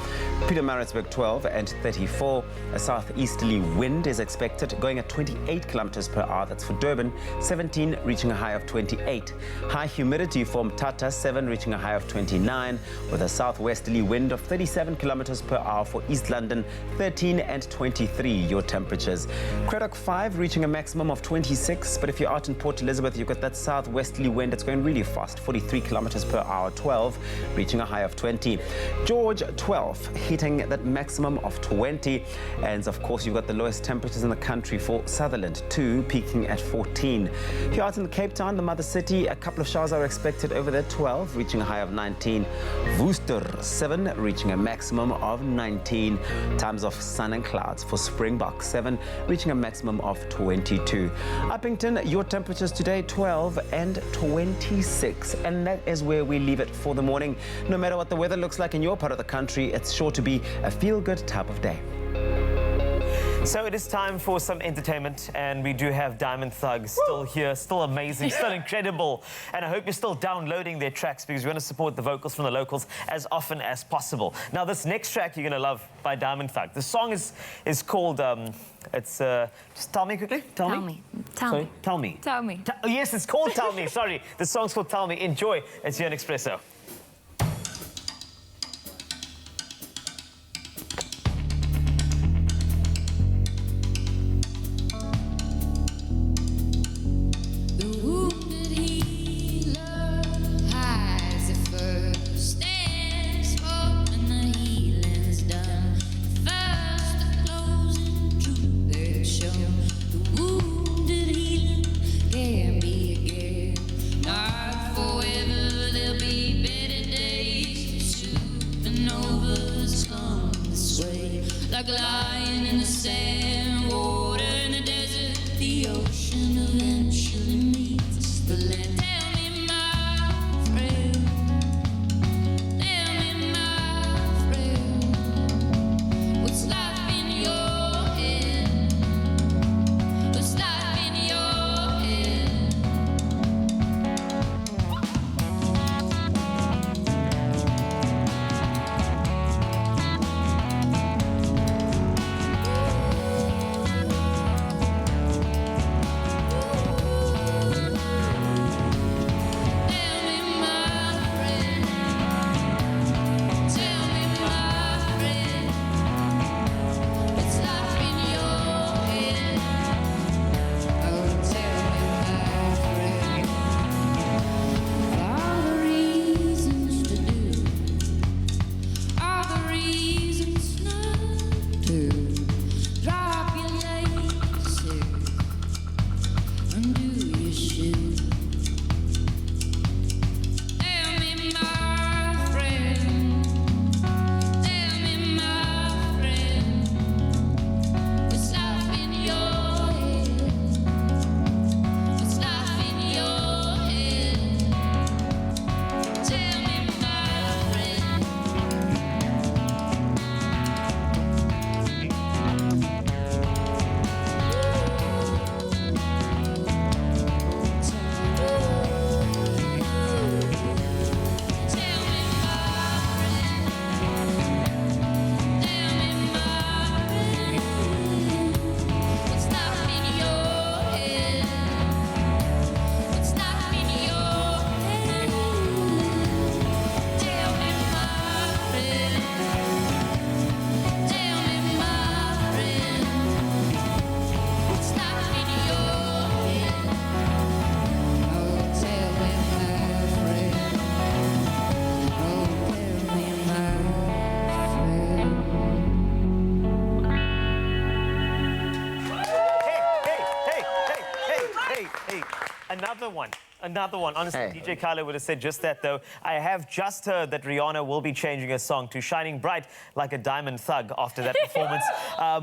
Pietermaritzburg 12 and 34. A southeasterly wind is expected, going at 28 kilometers per hour. That's for Durban. 17, reaching a high of 28. High humidity for Mthatha 7, reaching a high of 29, with a southwesterly wind of 37 kilometers per hour for East London. 13 and 23 your temperatures. Craddock 5, reaching a maximum of 26, but if you're out in Port Elizabeth, you've got that southwesterly wind. It's going really fast, 43 kilometers per hour. 12, reaching a high of 20. George 12, hitting that maximum of 20. And of course, you've got the lowest temperatures in the country for Sutherland 2, peaking at 14. If you're out in Cape Town, the mother city, a couple of showers are expected over there. 12, reaching a high of 19. Worcester 7, reaching a maximum of 19. Times of sun and clouds for Springbok 7, reaching a maximum of 22. Uppington, your temperatures today 12 and 26. And that is where we leave it for the morning. No matter what the weather looks like in your part of the country, it's sure to be a feel-good type of day. So it is time for some entertainment, and we do have Diamond Thugs still here, still amazing, still incredible. And I hope you're still downloading their tracks, because we want to support the vocals from the locals as often as possible. Now, this next track you're going to love by Diamond Thug. The song is called, just tell me quickly. Tell me. Oh, yes, it's called Tell Me. Sorry, the song's called Tell Me. Enjoy. It's here on Expresso. Like a lion in the sand, water in the desert, the ocean eventually meets the land. Tell me, my friend, tell me, my friend, what's life in your head? What's life in your head? Another one. Honestly, Hey. DJ Kyler would have said just that, though. I have just heard that Rihanna will be changing her song to Shining Bright Like a Diamond Thug after that performance.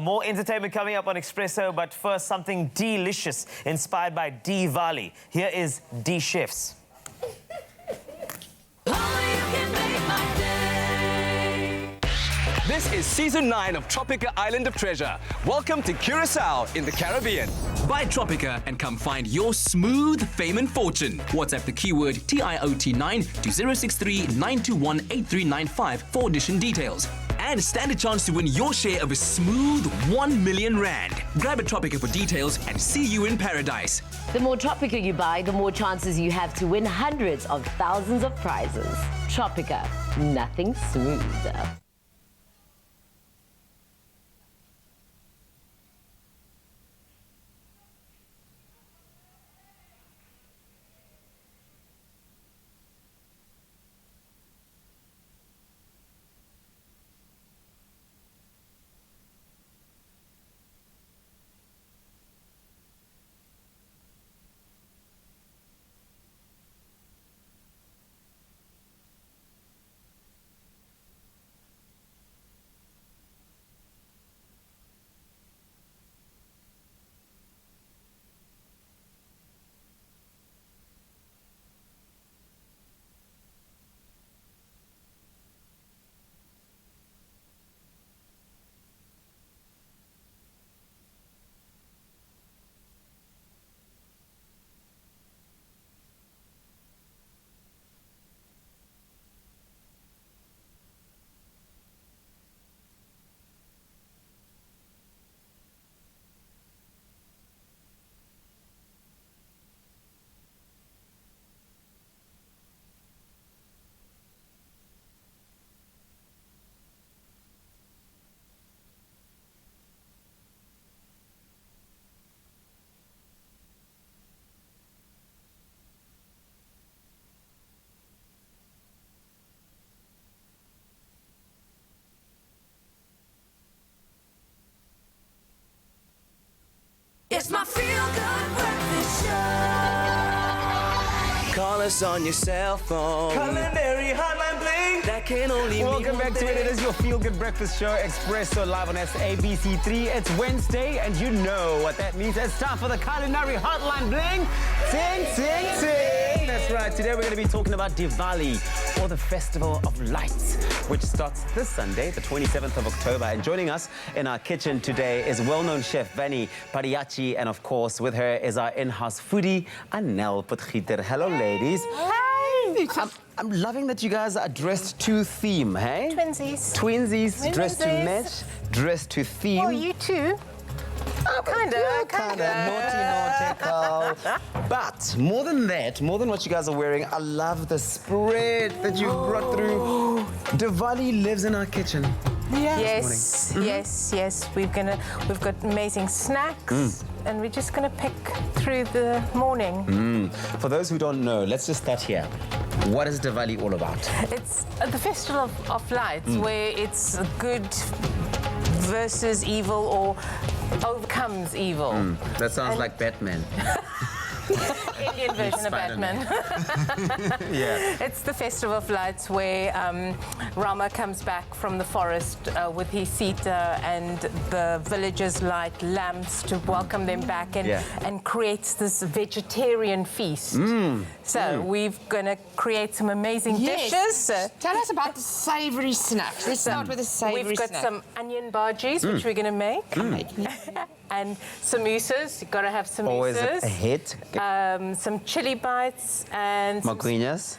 More entertainment coming up on Expresso, but first, something delicious inspired by Diwali. Here is D-Chefs. This is Season 9 of Tropica Island of Treasure. Welcome to Curacao in the Caribbean. Buy Tropica and come find your smooth fame and fortune. WhatsApp the keyword TIOT9 to 063-921-8395 for audition details. And stand a chance to win your share of a smooth 1 million rand. Grab a Tropica for details and see you in paradise. The more Tropica you buy, the more chances you have to win hundreds of thousands of prizes. Tropica, nothing smoother. It's my feel-good breakfast show. Call us on your cell phone. Culinary hotline bling. That can only mean Welcome back to it. It is your feel-good breakfast show, Expresso, live on SABC3. It's Wednesday, and you know what that means. It's time for the culinary hotline bling. Ting, ting, ting. That's right. Today we're going to be talking about Diwali, or the Festival of Lights, which starts this Sunday, the 27th of October. And joining us in our kitchen today is well-known chef Vani Padiachi, and of course, with her is our in-house foodie, Anel Potgieter. Hello, ladies. Hi. I'm loving that you guys are dressed to theme, hey? Twinsies. Twinsies, dressed to match, dressed to theme. Oh, you too? Oh, kind of. Naughty, nautical. But more than that, more than what you guys are wearing, I love the spread that you brought through. Diwali lives in our kitchen. Yeah. Yes, yes. We've got amazing snacks, and we're just gonna pick through the morning. For those who don't know, let's just start here. What is Diwali all about? It's the Festival of Lights, where it's good versus evil or overcomes evil. That sounds like Batman. Indian version of Batman. Yeah. It's the Festival of Lights where Rama comes back from the forest with his Sita, and the villagers light lamps to welcome them back, and creates this vegetarian feast. So we're going to create some amazing dishes. Tell us about the savoury snacks. Let's start with the savoury We've got snack. some onion bhajis, which we're going to make. And samosas. You've got to have samosas. Always a hit. Some chili bites and Magrinas.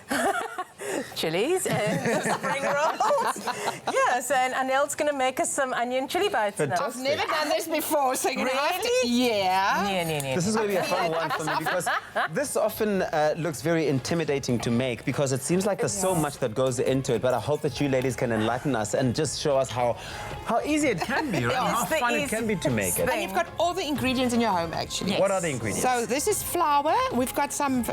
chilies and spring rolls. Yes, and Anel's going to make us some onion chili bites now. I've never done this before, so you're going to have to... Really? Yeah. This is going to be a fun one for me, because this often looks very intimidating to make, because it seems like there's so much that goes into it. But I hope that you ladies can enlighten us and just show us how easy it can be, right? How fun it can be to make it. And you've got all the ingredients in your home, actually. Yes. What are the ingredients? So this is flour. We've got some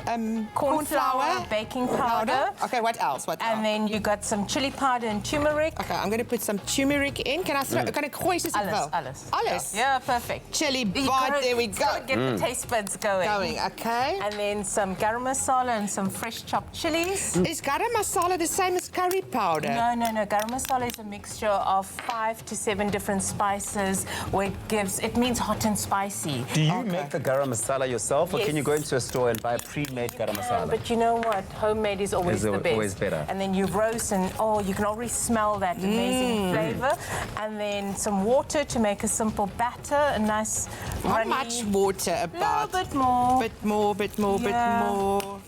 corn flour. Baking powder. Okay, what what else? What And then you got some chili powder and turmeric. Okay, I'm going to put some turmeric in. Can I throw? Can I gooi soos ek wil? Alles. Yeah, perfect. Chili bot, there we go. Get the taste buds going. Okay. And then some garam masala and some fresh chopped chilies. Is garam masala the same as curry powder? No. Garam masala is a mixture of 5 to 7 different spices where it means hot and spicy. Do you make the garam masala yourself, or can you go into a store and buy a pre-made garam masala? But you know what? Homemade is always the best. Always better. And then you roast and, you can already smell that amazing flavor. And then some water to make a simple batter, a nice How much water about? A little bit more. Bit more.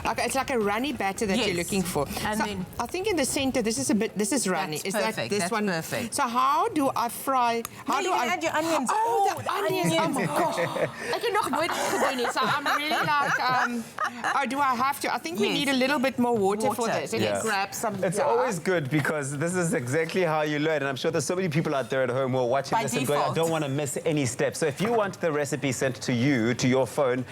Okay, it's like a runny batter that you're looking for. And so then I think in the center, this is runny. That's is perfect. that this That's one? perfect. So how do I fry? How do I add your onions? Oh, the onions! Oh my gosh! I can nog nooit gedoen nie. So I'm really like, do I have to? I think we need a little bit more water for this. And grab some. It's always good because this is exactly how you learn. And I'm sure there's so many people out there at home who are watching this and going, I don't want to miss any steps. So if you want the recipe sent to you, to your phone,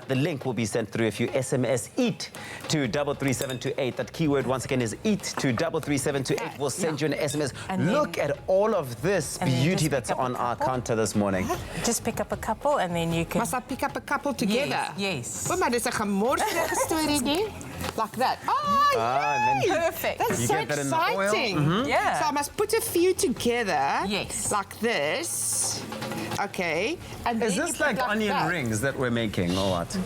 the link will be sent through if you SMS EAT to 33728. That keyword once again is EAT to 33728. We'll send you an SMS. Look at all of this beauty that's on our counter this morning. Just pick up a couple and then you can... Must I pick up a couple together? Yes. Oh, maar dis 'n gemorste storie nie. Like that. Oh, yay! Perfect. That's so exciting. Yeah. So I must put a few together. Yes. Like this. Okay. And Is then this you put like onion that. rings that we're making or what?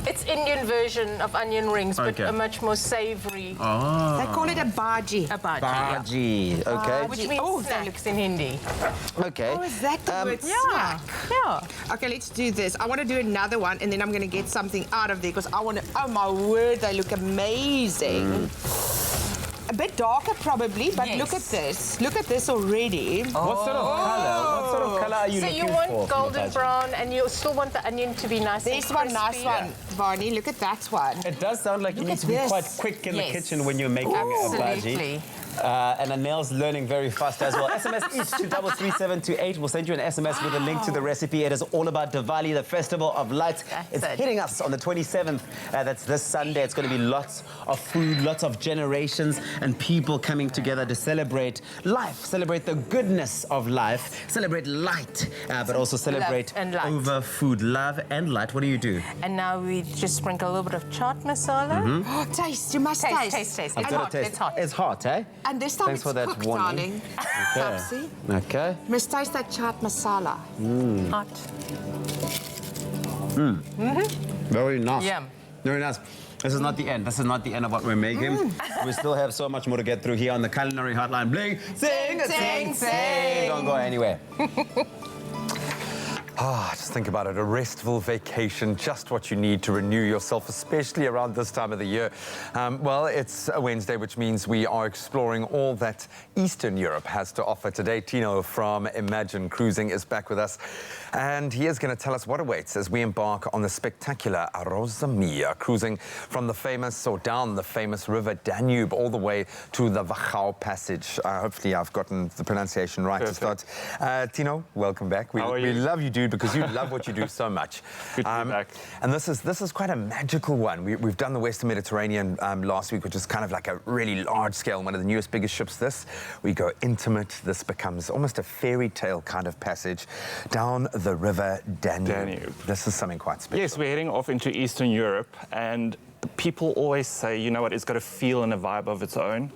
It's Indian version of onion rings, but Okay. a much more savory. Oh. They call it a bhaji. A bhaji. Bhaji, okay. Which means snacks in Hindi. Okay. Oh, is that the word snack? Yeah. Okay, let's do this. I want to do another one, and then I'm going to get something out of there because I want to. Oh my word, they look amazing. A bit darker probably, but look at this. Look at this already. What sort of color? What sort of color are you So looking you for? want golden brown, and you still want the onion to be nice This and one, crispy. nice one, Barney. Look at that one. It does sound like you need at to be this. quite quick in the Yes. kitchen when you're making a Absolutely. bhaji. And Anel's learning very fast as well. SMS each to 33728. We'll send you an SMS with a link to the recipe. It is all about Diwali, the Festival of Lights. It's hitting us on the 27th. That's this Sunday. It's going to be lots of food, lots of generations and people coming together to celebrate life, celebrate the goodness of life, celebrate light, but also celebrate and light. over food. Love and light. What do you do? And now we just sprinkle a little bit of chaat masala. Oh, taste. You must taste. Taste. It's I've got hot. to taste. It's hot. It's hot, eh? And this time Thanks it's for that cooked, warning. darling. Okay. Papsi. Okay. Must taste that chaat masala. Hot. Very nice. Yum. Very nice. This is not the end. This is not the end of what we're making. We still have so much more to get through here on the culinary hotline. Bling, sing. Don't go anywhere. Just think about it, a restful vacation, just what you need to renew yourself, especially around this time of the year. Well, it's a Wednesday, which means we are exploring all that Eastern Europe has to offer today. Tino from Imagine Cruising is back with us, and he is going to tell us what awaits as we embark on the spectacular Rosa Mia, cruising from the famous, or down the famous river Danube, all the way to the Wachau Passage. Hopefully I've gotten the pronunciation right to start. Tino, welcome back. How are you? We love you, dude, because you love what you do so much. Good to be back. And this is quite a magical one. We've done the Western Mediterranean last week, which is kind of like a really large scale, one of the newest, biggest ships. We go intimate. This becomes almost a fairy tale kind of passage down the river Danube. This is something quite special. Yes, we're heading off into Eastern Europe, and people always say, you know what, it's got a feel and a vibe of its own.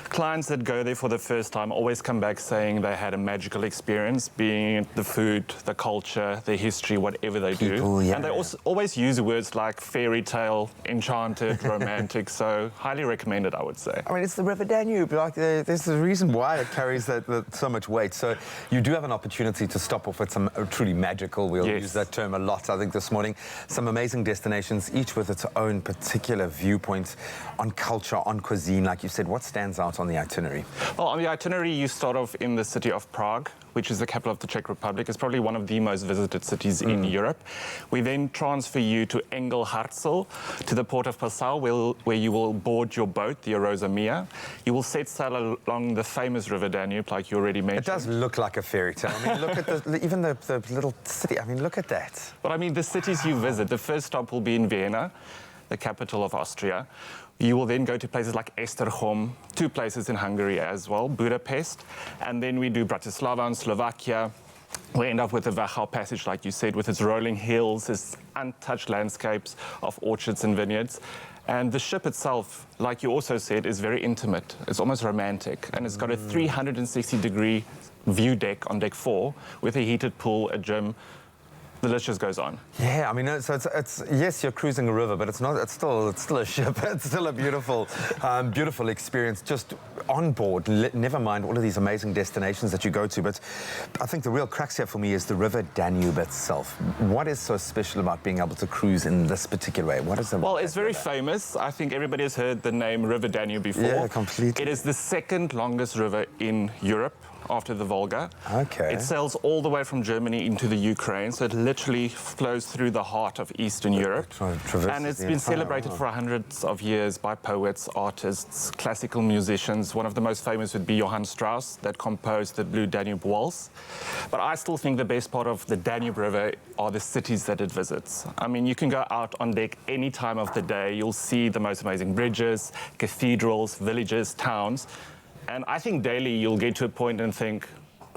Clients that go there for the first time always come back saying they had a magical experience, being it the food, the culture, the history, whatever they do. And they also always use words like fairy tale, enchanted, romantic, so highly recommended, I would say. I mean, it's the River Danube. Like, there's a reason why it carries so much weight. So you do have an opportunity to stop off at some truly magical, we'll use that term a lot, I think, this morning. Some amazing destinations, each with its own particular viewpoint on culture, on cuisine. Like you said, what stands out on the itinerary? Well, on the itinerary, you start off in the city of Prague, which is the capital of the Czech Republic. It's probably one of the most visited cities in Europe. We then transfer you to Engelhartsel, to the port of Passau, where you will board your boat, the Rosa Mia. You will set sail along the famous River Danube, like you already mentioned. It does look like a fairy tale. I mean, look at even the little city. I mean, look at that. But I mean, the cities you visit, the first stop will be in Vienna. the capital of Austria. You will then go to places like Esztergom, 2 places in Hungary as well, Budapest, and then we do Bratislava in Slovakia. We end up with the Wachau Passage, like you said, with its rolling hills, its untouched landscapes of orchards and vineyards. And the ship itself, like you also said, is very intimate. It's almost romantic. And it's got a 360-degree view deck on deck 4 with a heated pool, a gym. The list just goes on. Yeah, I mean, so it's yes, you're cruising a river, but it's not. It's still a ship. It's still a beautiful, beautiful experience just on board. Never mind all of these amazing destinations that you go to. But I think the real crux here for me is the River Danube itself. What is so special about being able to cruise in this particular way? What is it? Well, it's very famous. I think everybody has heard the name River Danube before. Yeah, completely. It is the 2nd longest river in Europe, after the Volga. Okay. It sails all the way from Germany into the Ukraine, so it literally flows through the heart of Eastern Europe. And it's been celebrated for hundreds of years by poets, artists, classical musicians. One of the most famous would be Johann Strauss, that composed the Blue Danube Waltz. But I still think the best part of the Danube River are the cities that it visits. I mean, you can go out on deck any time of the day. You'll see the most amazing bridges, cathedrals, villages, towns. And I think daily you'll get to a point and think,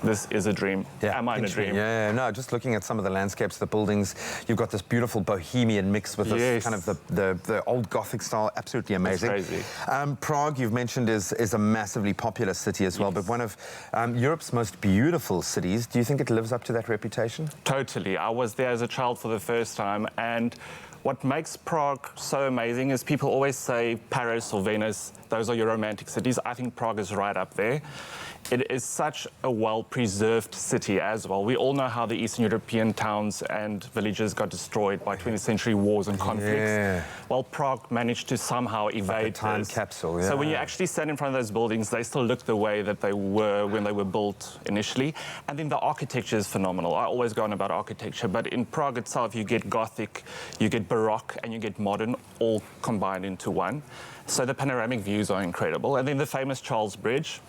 this is a dream. Yeah, Am I in a dream? Yeah, no, just looking at some of the landscapes, the buildings, you've got this beautiful bohemian mix with this kind of the old Gothic style, absolutely amazing. It's crazy. Prague, you've mentioned, is a massively popular city as well, but one of Europe's most beautiful cities. Do you think it lives up to that reputation? Totally. I was there as a child for the first time, and what makes Prague so amazing is people always say Paris or Venice, those are your romantic cities. I think Prague is right up there. It is such a well-preserved city as well. We all know how the Eastern European towns and villages got destroyed by 20th century wars and conflicts. Yeah. Well, Prague managed to somehow evade like a time this. capsule, yeah. So when you actually stand in front of those buildings, they still look the way that they were when they were built initially. And then the architecture is phenomenal. I always go on about architecture, but in Prague itself, you get Gothic, you get Baroque, and you get modern, all combined into one. So the panoramic views are incredible. And then the famous Charles Bridge.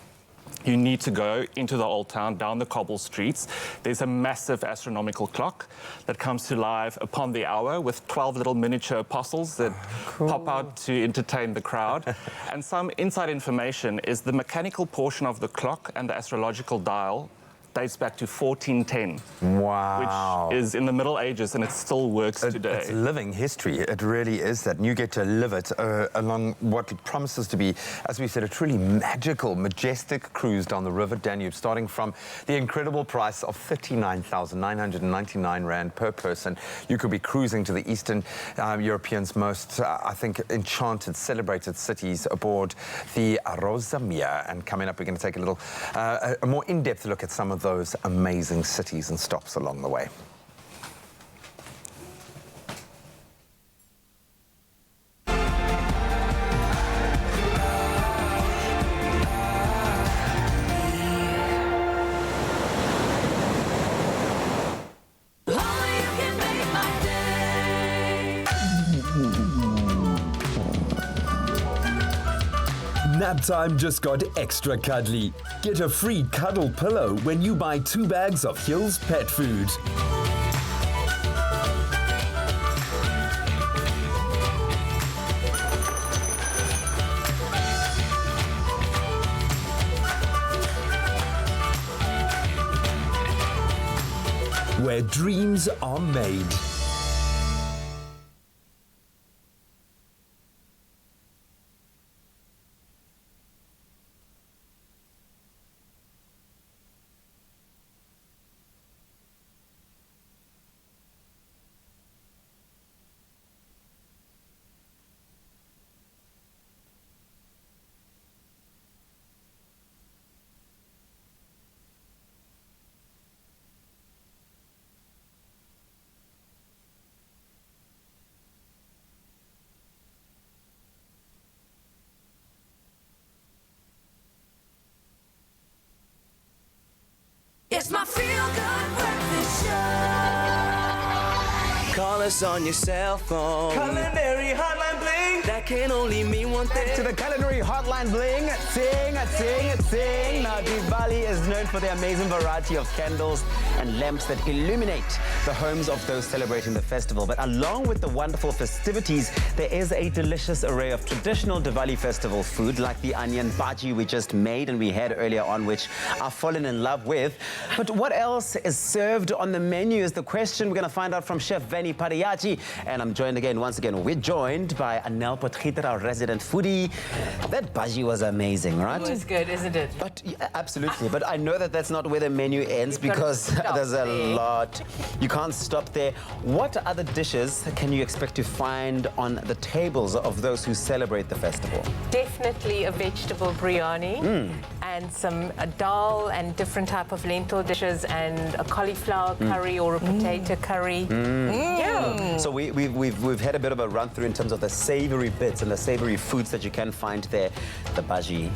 You need to go into the old town, down the cobble streets. There's a massive astronomical clock that comes to life upon the hour with 12 little miniature apostles that pop out to entertain the crowd. And some inside information is the mechanical portion of the clock and the astrological dial dates back to 1410. Wow. Which is in the Middle Ages, and it still works today. It's living history. It really is that. And you get to live it along what promises to be, as we said, a truly magical, majestic cruise down the River Danube, starting from the incredible price of 39,999 Rand per person. You could be cruising to the Eastern Europeans' most, I think, enchanted, celebrated cities aboard the Rosa Mia. And coming up, we're going to take a little, a more in-depth look at some of those amazing cities and stops along the way. Nap time just got extra cuddly. Get a free cuddle pillow when you buy 2 bags of Hill's pet food. Where dreams are made. It's my feel-good breakfast show. Call us on your cell phone. Culinary hotline bling that can only mean one thing. To the culinary hotline bling, sing. Now, Diwali is known for the amazing variety of candles and lamps that illuminate the homes of those celebrating the festival. But along with the wonderful festivities, there is a delicious array of traditional Diwali festival food, like the onion bhaji we just made and we had earlier on, which I've fallen in love with. But what else is served on the menu is the question we're going to find out from Chef Vani Pariyachi. And I'm joined once again, we're joined by Anel Potgieter, our resident foodie. That bhaji was amazing, right? It was good, isn't it? But yeah, absolutely. But I know that that's not where the menu ends because there's a lot. You can't stop there. What other dishes can you expect to find on the tables of those who celebrate the festival? Definitely a vegetable biryani and some dal and different type of lentil dishes and a cauliflower curry or a potato curry. Yeah. So we've had a bit of a run through in terms of the savory bits and the savory foods that you can find there. The bhaji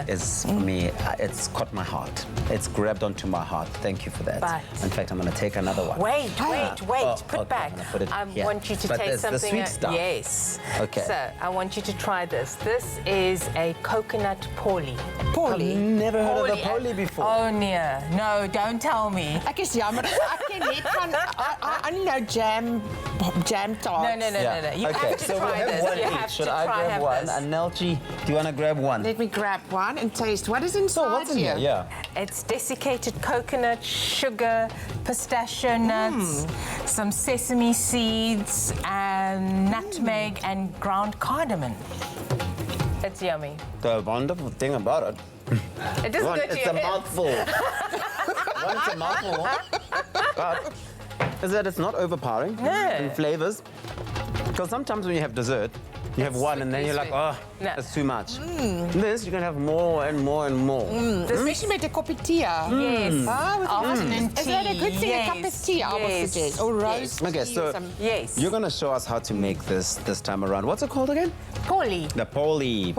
is, for me, it's caught my heart. It's grabbed onto my heart. Thank you for that. But in fact, I'm going to take another one. Wait. Put back. I want you to taste something. The sweet stuff. Yes. Okay. So I want you to try this. This is a coconut poli. I've never heard of the poli before. Oh, no, don't tell me. Ek is jammer. Ek ken net van I only know jam tarts. No. You have to try this. One You each. have Should to I try grab one? this. And Nelchi, do you want to grab one? Let me grab one and taste. What is inside what's in here? Yeah. It's desiccated coconut, sugar, pistachio nuts, some sesame seeds, and nutmeg and ground cardamom. It's yummy. The wonderful thing about it. It doesn't go to it's your a head. mouthful. It's a mouthful. But is that it's not overpowering in flavors. Because sometimes when you have dessert, you have one and then you're like, oh, that's too much. This, you can have more and more and more. Especially met 'n koppie tea. Yes. Afternoon tea. Is that a good thing? A cup of tea, I would suggest. Or rose Okay, tea so or some... you're going to show us how to make this time around. What's it called again? Poli. The poli.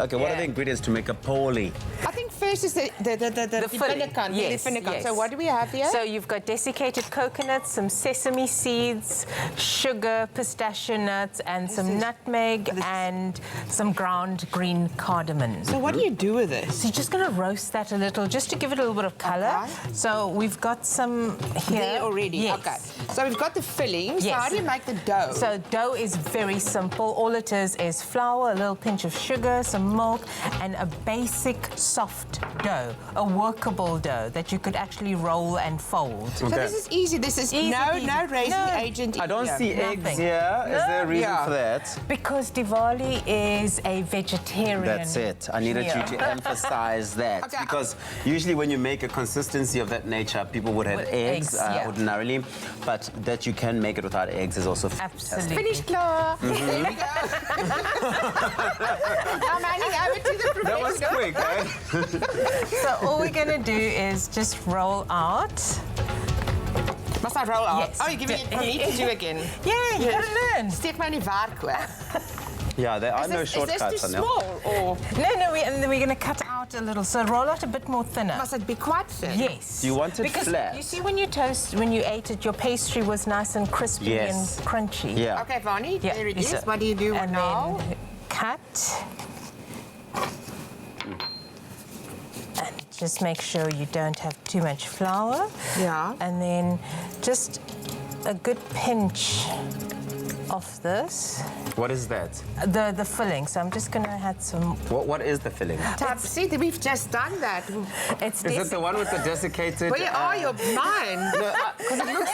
Okay, what are the ingredients to make a poli? I think first is the binnenkant. Yes, The binnenkant. yes. So what do we have here? So you've got desiccated coconuts, some sesame seeds, sugar, pistachio nuts, and some nutmeg and some ground green cardamom. So what do you do with this? So you're just going to roast that a little, just to give it a little bit of color. Okay. So we've got some here. There already? Yes. Okay. So we've got the filling. So Yes. how do you make the dough? So dough is very simple. All it is flour, a little pinch of sugar, some milk, and a basic soft dough, a workable dough that you could actually roll and fold. So this is easy. This is no raising agent. I don't see eggs Nothing. here. Is there a reason Yeah. for that? Because Diwali is a vegetarian. That's it. I needed you to meal. emphasize that. Okay. Because usually when you make a consistency of that nature, people would have With eggs, eggs, yeah. ordinarily. But that you can make it without eggs is also Absolutely. Finished, Claire. There we go. I'm handing over to the professional. That was quick, eh? So all we're going to do is just roll out. Must I roll out? Yes. Oh, you're giving it for me to do again? Yeah, you got to learn. Steek my nie werk hoor. Yeah, there are no Is shortcuts. this too Anel. small or No, and then we're going to cut out a little. So roll out a bit more thinner. must it be quite thin? Yes. Do you want it because flat? You see, when you ate it, your pastry was nice and crispy Yes. and crunchy. Yeah. Okay, Vani, Yeah, there it so- is. What do you do and now? then cut. And just make sure you don't have too much flour. Yeah. And then just a good pinch of this. What is that? The filling. So I'm just going to add some. What is the filling? See, we've just done that. It's Is it the one with the desiccated? Where are your mine? Because it looks.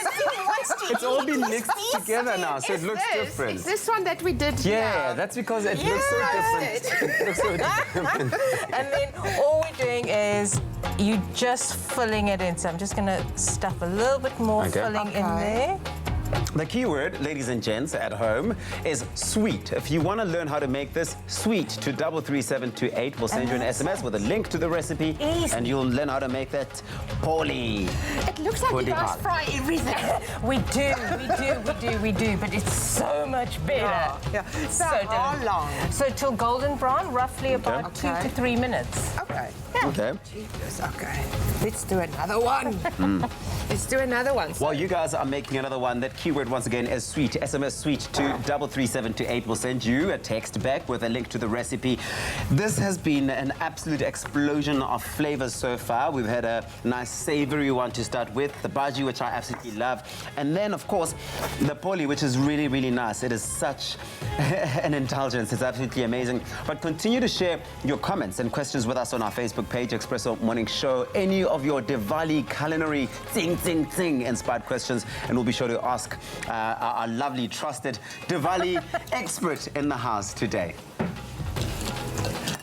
It's all been mixed together now, so it looks different. Is this one that we did Yeah, here? that's because it looks so different. It looks so different. And then all we're doing is you just filling it in. So I'm just going to stuff a little bit more Okay. filling in there. The key word, ladies and gents at home, is sweet. If you want to learn how to make this sweet to 33728, we'll send you an SMS with a link to the recipe, and you'll learn how to make that poli. It looks like you Poli guys hot. fry everything. We do, but it's so much better. Yeah. So delicious. how long? So till golden brown, roughly about 2 to 3 minutes. Okay. Okay. Jesus, okay. Let's do another one. Let's do another one. While you guys are making another one, that keyword it once again as sweet. SMS sweet to 33728 will send you a text back with a link to the recipe. This has been an absolute explosion of flavors so far. We've had a nice savory one to start with, the bhaji, which I absolutely love, and then of course the poli, which is really, really nice. It is such an indulgence. It's absolutely amazing. But continue to share your comments and questions with us on our Facebook page, Expresso Morning Show. Any of your Diwali culinary ting inspired questions, and we'll be sure to ask our lovely, trusted Diwali expert in the house today.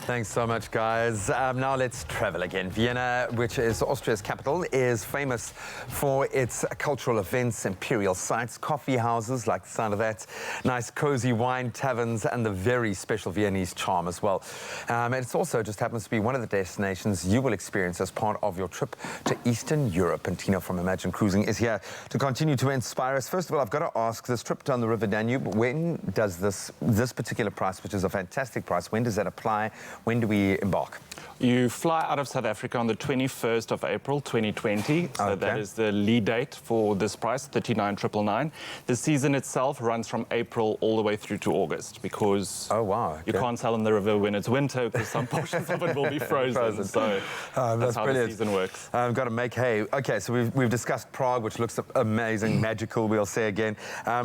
Thanks so much, guys. Now let's travel again. Vienna, which is Austria's capital, is famous for its cultural events, imperial sites, coffee houses, like the sound of that, nice cozy wine taverns, and the very special Viennese charm as well. And it also just happens to be one of the destinations you will experience as part of your trip to Eastern Europe. And Tina from Imagine Cruising is here to continue to inspire us. First of all, I've got to ask, this trip down the River Danube, when does this particular price, which is a fantastic price, when does that apply? When do we embark? You fly out of South Africa on the 21st of April, 2020. So that is the lead date for this price, 39,999. The season itself runs from April all the way through to August because you can't sail on the river when it's winter because some portions of it will be frozen. So that's how brilliant. the season works. I've got to make hay. Okay, so we've discussed Prague, which looks amazing, magical, we'll say again.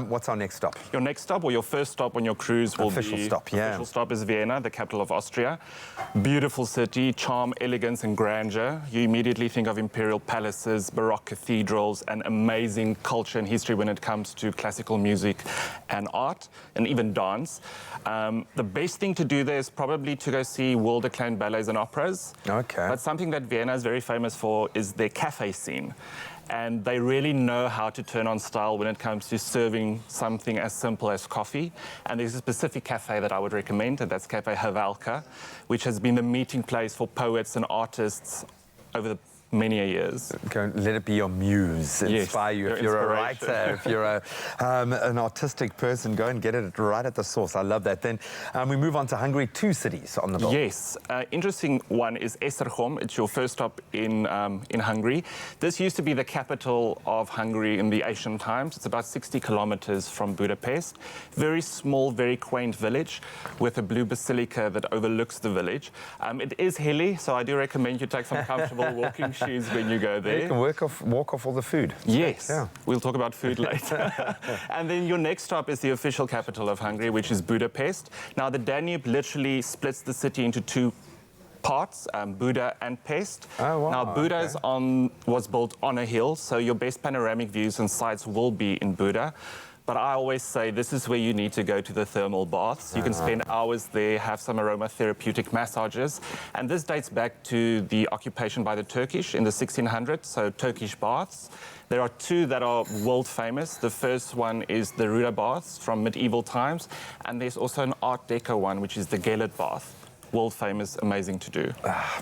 What's our next stop? Your next stop, or your first stop on your cruise, will official be... stop, yeah. Official stop is Vienna, the capital of Austria. Beautiful city, charm, elegance and grandeur. You immediately think of imperial palaces, Baroque cathedrals, and amazing culture and history when it comes to classical music and art, and even dance. The best thing to do there is probably to go see world-acclaimed ballets and operas. Okay. But something that Vienna is very famous for is their cafe scene. And they really know how to turn on style when it comes to serving something as simple as coffee. And there's a specific cafe that I would recommend, and that's Cafe Havalka, which has been the meeting place for poets and artists over the many years. Go, let it be your muse, inspire you. If you're a writer, if you're an artistic person, go and get it right at the source. I love that. Then we move on to Hungary, 2 cities on the bill. Yes, interesting one is Esztergom. It's your first stop in Hungary. This used to be the capital of Hungary in the ancient times. It's about 60 kilometers from Budapest. Very small, very quaint village with a blue basilica that overlooks the village. It is hilly, so I do recommend you take some comfortable walking shoes when you go there. You can walk off all the food. Yes, we'll talk about food later. And then your next stop is the official capital of Hungary, which is Budapest. Now, the Danube literally splits the city into 2 parts, Buda and Pest. Oh, wow. Now, Buda was built on a hill, so your best panoramic views and sights will be in Buda. But I always say this is where you need to go to the thermal baths. You can spend hours there, have some aromatherapeutic massages. And this dates back to the occupation by the Turkish in the 1600s, so Turkish baths. There are 2 that are world famous. The first one is the Ruda baths from medieval times. And there's also an Art Deco one, which is the Gellert bath. World famous, amazing to do.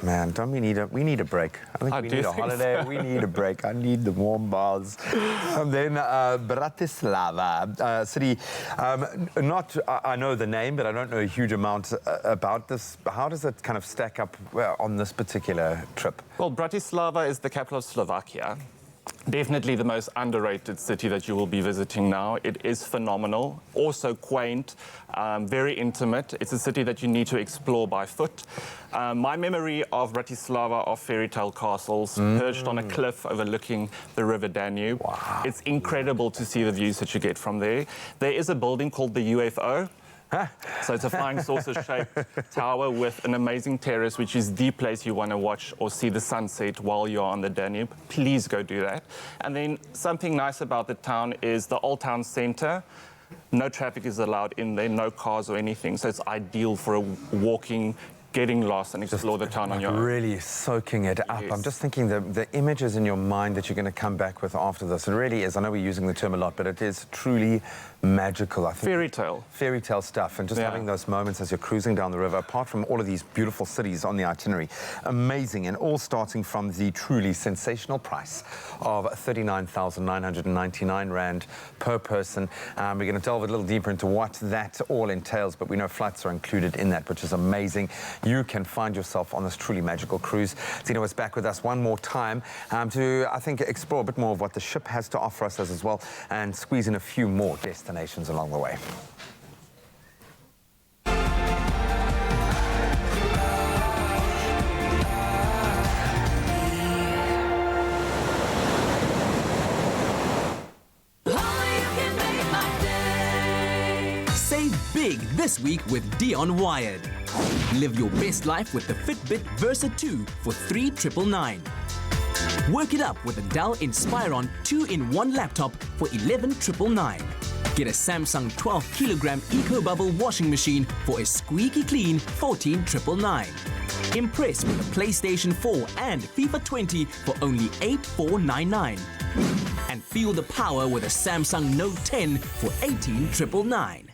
Man, don't we need a break? I think we need a holiday. We need a break. I need the warm baths. And then Bratislava, city. I know the name, but I don't know a huge amount about this. How does it kind of stack up on this particular trip? Well, Bratislava is the capital of Slovakia. Definitely the most underrated city that you will be visiting now. It is phenomenal, also quaint, very intimate. It's a city that you need to explore by foot. My memory of Bratislava are fairy tale castles perched on a cliff overlooking the River Danube. Wow. It's incredible to see the views that you get from there. There is a building called the UFO. So it's a flying saucer-shaped tower with an amazing terrace, which is the place you want to watch or see the sunset while you're on the Danube. Please go do that. And then something nice about the town is the old town centre. No traffic is allowed in there, no cars or anything. So it's ideal for a walking, getting lost and explore the town on your own. Really soaking it up. Yes. I'm just thinking the images in your mind that you're going to come back with after this. It really is. I know we're using the term a lot, but it is truly magical. I think fairy tale stuff, and just having those moments as you're cruising down the river, apart from all of these beautiful cities on the itinerary. Amazing, and all starting from the truly sensational price of 39,999 Rand per person. We're going to delve a little deeper into what that all entails, but we know flights are included in that, which is amazing. you can find yourself on this truly magical cruise. Zena was back with us one more time to, I think, explore a bit more of what the ship has to offer us as well and squeeze in a few more destinations along the way. Save big this week with Dion Wired. Live your best life with the Fitbit Versa 2 for $3,999. Work it up with a Dell Inspiron 2-in-1 laptop for $11,999. Get a Samsung 12-kilogram Eco-Bubble washing machine for a squeaky clean $14,999. Impress with a PlayStation 4 and FIFA 20 for only $8,499. And feel the power with a Samsung Note 10 for $18,999.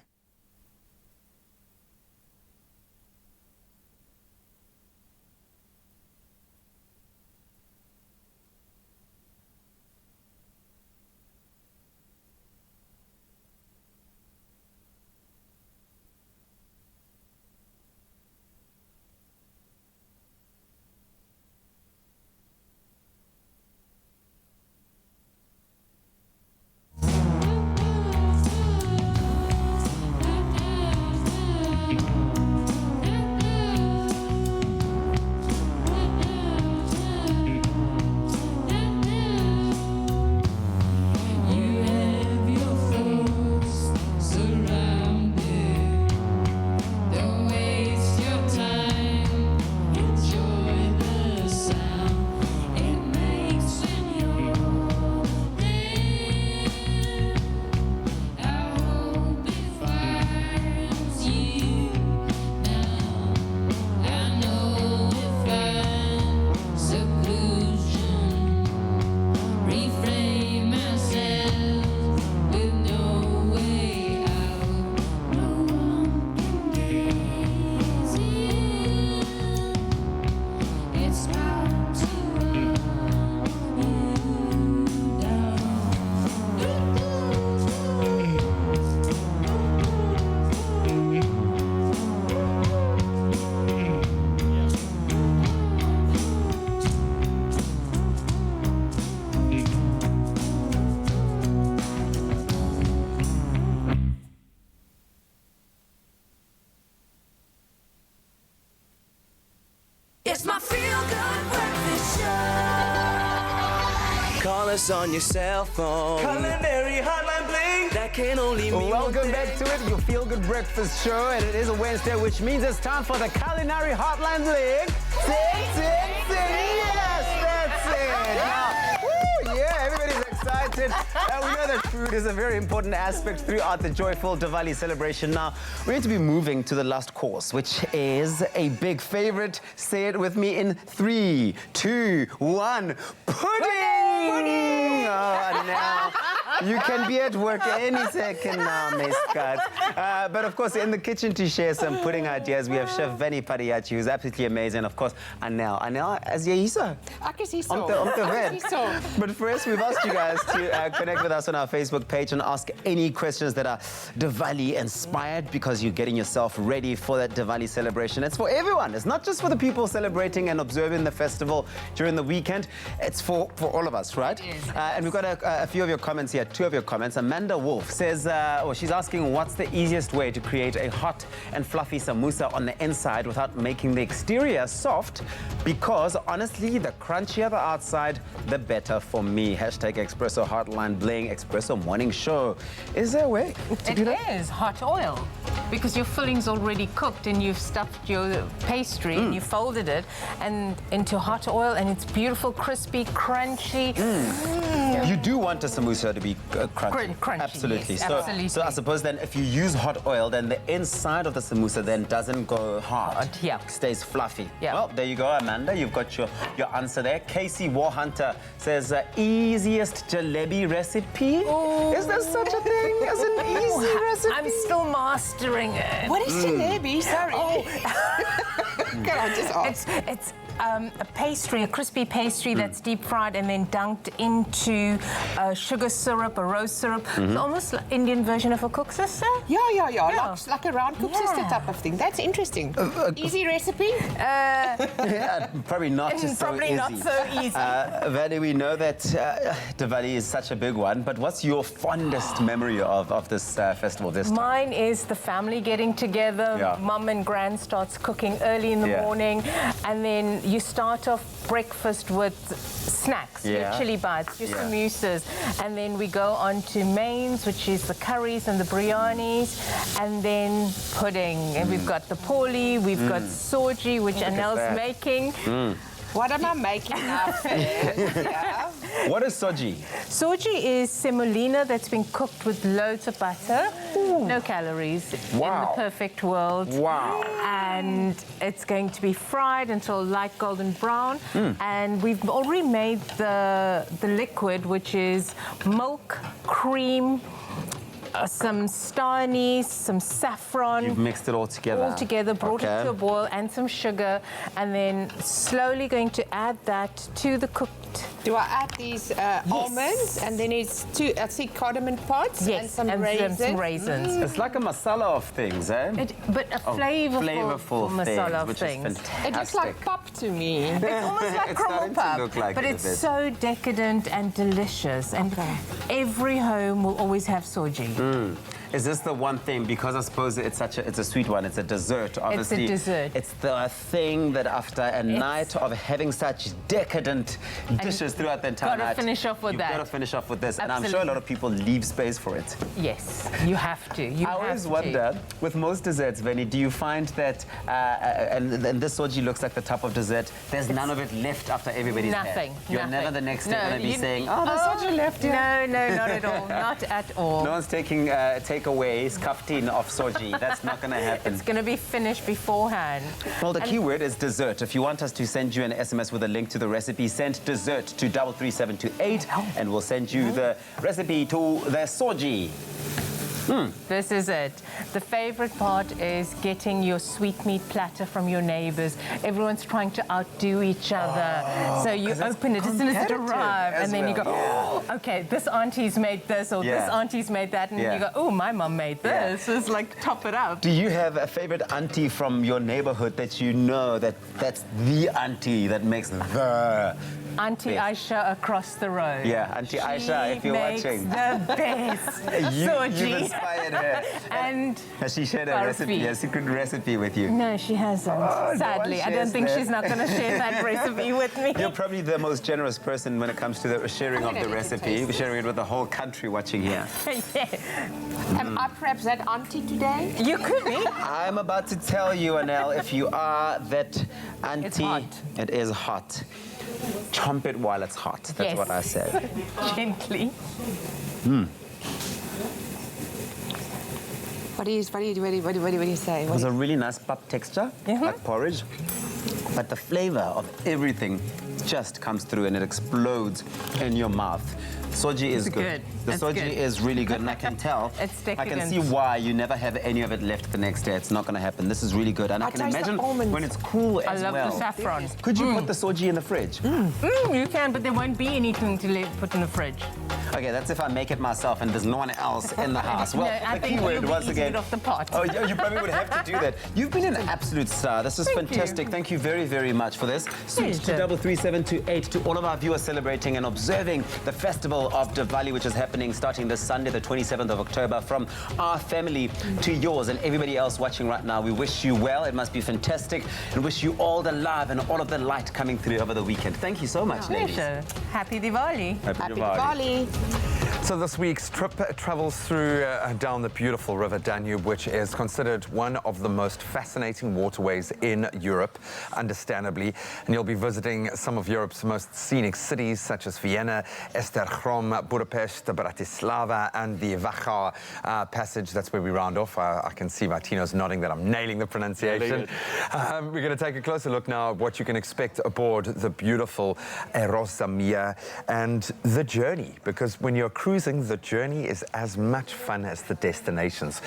It's my feel-good breakfast show. Call us on your cell phone. Culinary Hotline Bling. That can only mean Welcome back to it, your feel-good breakfast show, and it is a Wednesday, which means it's time for the Culinary Hotline Bling. Yes, that's it. Now, yeah, everybody's excited. We know that food is a very important aspect throughout the joyful Diwali celebration. Now, we're going to be moving to the last course, which is a big favorite. Say it with me in 3, 2, 1. Pudding! Oh, now, you can be at work any second now, Miss Kat. But of course, in the kitchen to share some pudding ideas, we have Chef Vani Padiachi, who's absolutely amazing. Of course, Anel, as jy hierso? Ek is hierso. Om te wen. But first, we've asked you guys to connect with us on our Facebook page and ask any questions that are Diwali inspired, because you're getting yourself ready for that Diwali celebration. It's for everyone. It's not just for the people celebrating and observing the festival during the weekend. It's for all of us, right? Yes. And we've got a few of your comments here, 2 of your comments. Amanda Wolf says, she's asking, what's the easiest way to create a hot and fluffy samosa on the inside without making the exterior soft? Because honestly, the crunchier the outside, the better for me. Hashtag Expresso Hotline Bling, Expresso Morning Show. Is there a way to do that? It is hot oil, because your filling's already cooked and you've stuffed your pastry and you folded it and into hot oil, and it's beautiful, crispy, crunchy. You do want a samosa to be crunchy. Crunchy, absolutely. yes, So, absolutely. so I suppose then if you use hot oil, then the inside of the samosa then doesn't go hard. Yeah. Stays fluffy. Yeah. Well, there you go, Amanda. You've got your answer there. Casey Warhunter says, easiest jalebi recipe? Is there such a thing as an easy recipe? I'm still mastering it. What is jalebi? Sorry. Oh. Can I just ask? It's a pastry, a crispy pastry that's deep fried and then dunked into sugar syrup, a rose syrup. So almost like Indian version of a cook sister. Yeah. Like a round cook sister type of thing. That's interesting. Easy recipe? Yeah, probably not so probably easy. not so easy. Vali, we know that Diwali is such a big one, but what's your fondest memory of this festival this time? Mine is the family getting together. Yeah. Mum and Gran starts cooking early in the Yeah. morning, and then you start off breakfast with snacks, your Yeah. chili bites, your Yeah. samosas, and then we go on to mains, which is the curries and the biryanis, and then pudding. And we've got the poli, we've got soji, which Look at Anel's that. making. What am I making now? Yeah. What is soji? Soji is semolina that's been cooked with loads of butter, no calories, in the perfect world. Wow. And it's going to be fried until light golden brown. And we've already made the liquid, which is milk, cream, some star anise, some saffron. You've mixed it all together. All together, brought it Okay. to a boil, and some sugar, and then slowly going to add that to the cooked. Do I add these almonds and then it's I see cardamom pods and some raisins? Some raisins. It's like a masala of things, eh? But a flavorful masala of which things. Is fantastic. It looks like pop to me. It's almost like It's crumble starting to puff, look like but it a it's bit. so decadent and delicious. And every home will always have soji. Is this the one thing? Because I suppose it's a sweet one. It's a dessert. Obviously, dessert. It's the thing that after a night of having such decadent dishes throughout the entire gotta night, finish off with you've that. got to finish off with this. And I'm sure a Absolutely. lot of people leave space for it. Yes, you have to. I always wonder, with most desserts, Veni, do you find that, and this soji looks like the type of dessert, there's none of it left after everybody's had? Nothing. You're never the next day going to be saying, oh, the soji left here. No, not at all. Not at all. No one's taking takeaways, kaftin of soji. That's not going to happen. It's going to be finished beforehand. Well, the keyword is dessert. If you want us to send you an SMS with a link to the recipe, send dessert to 33728 and we'll send you the recipe to the soji. This is it. The favorite part is getting your sweetmeat platter from your neighbors. Everyone's trying to outdo each other. So you open it as soon as it arrives, and then you go, oh, okay, this auntie's made this, or this auntie's made that, and you go, oh, my mum made this. It's like, top it up. Do you have a favorite auntie from your neighborhood that you know that's the auntie that makes the Auntie Aisha across the road. Yeah, Auntie Aisha, if you're watching. The best You've soji. inspired her. And has she shared a recipe, a secret recipe with you? No, she hasn't. Sadly, I don't think she's not going to share that recipe with me. You're probably the most generous person when it comes to the sharing of the recipe. We're sharing it with the whole country watching here. Am I perhaps that auntie today? You could be. I'm about to tell you, Anel, if you are that auntie, it's hot. It is hot. Chomp it while it's hot. That's what I said. Gently. What do you say? It was a really nice pap texture, like porridge. But the flavor of everything just comes through and it explodes in your mouth. Soji is good. The It's soji good. is really good, and I can tell. It's I can decadent. see why you never have any of it left the next day. It's not going to happen. This is really good, and I can taste the imagine almonds. when it's cool I as love well. the saffron. Could you put the soji in the fridge? You can, but there won't be anything to put in the fridge. Okay, that's if I make it myself and there's no one else in the house. Well, No, I the think keyword you'll be once eating again. it off the pot. Oh, you probably would have to do that. You've been an absolute star. This is fantastic. Thank you very, very much for this. Sweet to 33728 to all of our viewers celebrating and observing the festival of Diwali, which is happening starting this Sunday, the 27th of October. From our family to yours and everybody else watching right now, we wish you well. It must be fantastic, and wish you all the love and all of the light coming through over the weekend. Thank you so much, ladies. Pleasure. Happy Diwali. Happy Diwali. So this week's trip travels through down the beautiful River Danube, which is considered one of the most fascinating waterways in Europe, understandably. And you'll be visiting some of Europe's most scenic cities, such as Vienna, Esztergom, Budapest, Bratislava, and the Wachau passage. That's where we round off. I can see Martino's nodding that I'm nailing the pronunciation. We're going to take a closer look now at what you can expect aboard the beautiful Rosa Mia and the journey, because when you're cruising, the journey is as much fun as the destinations.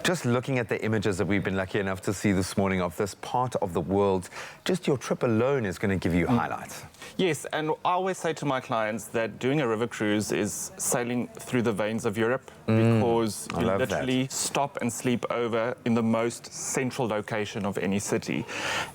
Just looking at the images that we've been lucky enough to see this morning of this part of the world, just your trip alone is going to give you highlights. Yes, and I always say to my clients that doing a river cruise is sailing through the veins of Europe, because you literally stop and sleep over in the most central location of any city.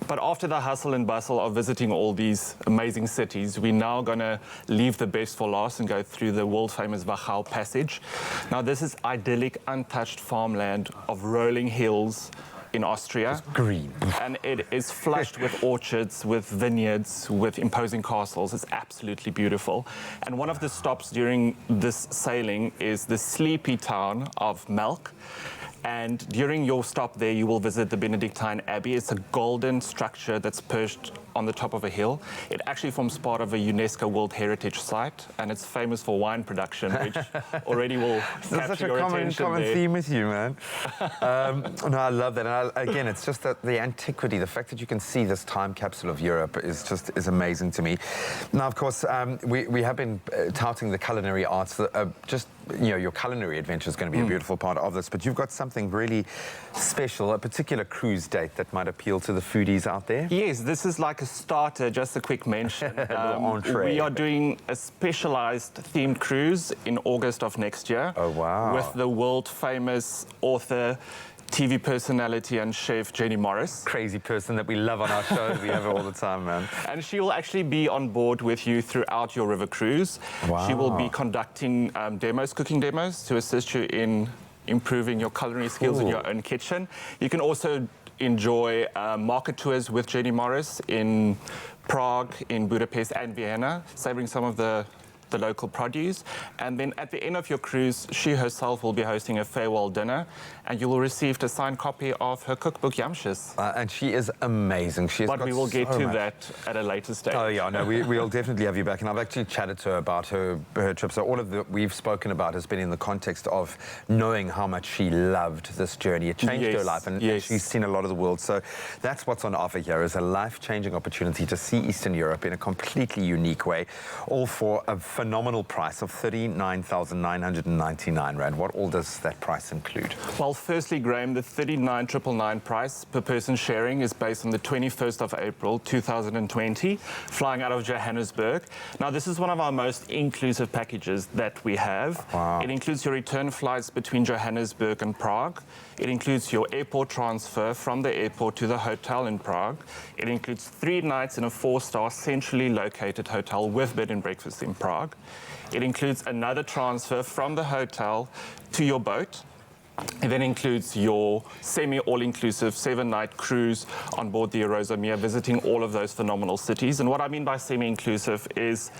But after the hustle and bustle of visiting all these amazing cities, we're now going to leave the best for last and go through the world-famous Wachau Passage. Now, this is idyllic, untouched farmland of rolling hills in Austria. It's green. And it is flushed with orchards, with vineyards, with imposing castles. It's absolutely beautiful. And one of the stops during this sailing is the sleepy town of Melk. And during your stop there, you will visit the Benedictine Abbey. It's a golden structure that's perched on the top of a hill. It actually forms part of a UNESCO World Heritage Site, and it's famous for wine production, which already will capture your attention. Such a common theme with you, man. No, I love that. And again, it's just that the antiquity, the fact that you can see this time capsule of Europe is amazing to me. Now, of course, we have been touting the culinary arts. Just, you know, your culinary adventure is going to be a beautiful part of this, but you've got something really special, a particular cruise date that might appeal to the foodies out there. Yes, this is like a starter, just a quick mention. We are doing a specialized themed cruise in August of next year. Oh, wow. With the world-famous author, TV personality and chef Jenny Morris. Crazy person that we love on our show. We have her all the time, man. And she will actually be on board with you throughout your river cruise. Wow. She will be conducting cooking demos to assist you in improving your culinary skills in your own kitchen. You can also enjoy market tours with Jenny Morris in Prague, in Budapest and Vienna, savouring some of the local produce. And then at the end of your cruise, she herself will be hosting a farewell dinner, and you will receive a signed copy of her cookbook, Yamshes. And she is amazing. But we will get to that at a later stage. Oh, yeah, no, we'll definitely have you back. And I've actually chatted to her about her trip. So all of that we've spoken about has been in the context of knowing how much she loved this journey. It changed her life, and she's seen a lot of the world. So that's what's on offer here, is a life-changing opportunity to see Eastern Europe in a completely unique way, all for a phenomenal price of 39,999 Rand. What all does that price include? Well, firstly, Graham, the 39,999 price per person sharing is based on the 21st of April 2020, flying out of Johannesburg. Now, this is one of our most inclusive packages that we have. Wow. It includes your return flights between Johannesburg and Prague. It includes your airport transfer from the airport to the hotel in Prague. It includes 3 nights in a 4-star centrally located hotel with bed and breakfast in Prague. It includes another transfer from the hotel to your boat. It then includes your semi-all-inclusive 7-night cruise on board the Rosa Mia, visiting all of those phenomenal cities. And what I mean by semi-inclusive is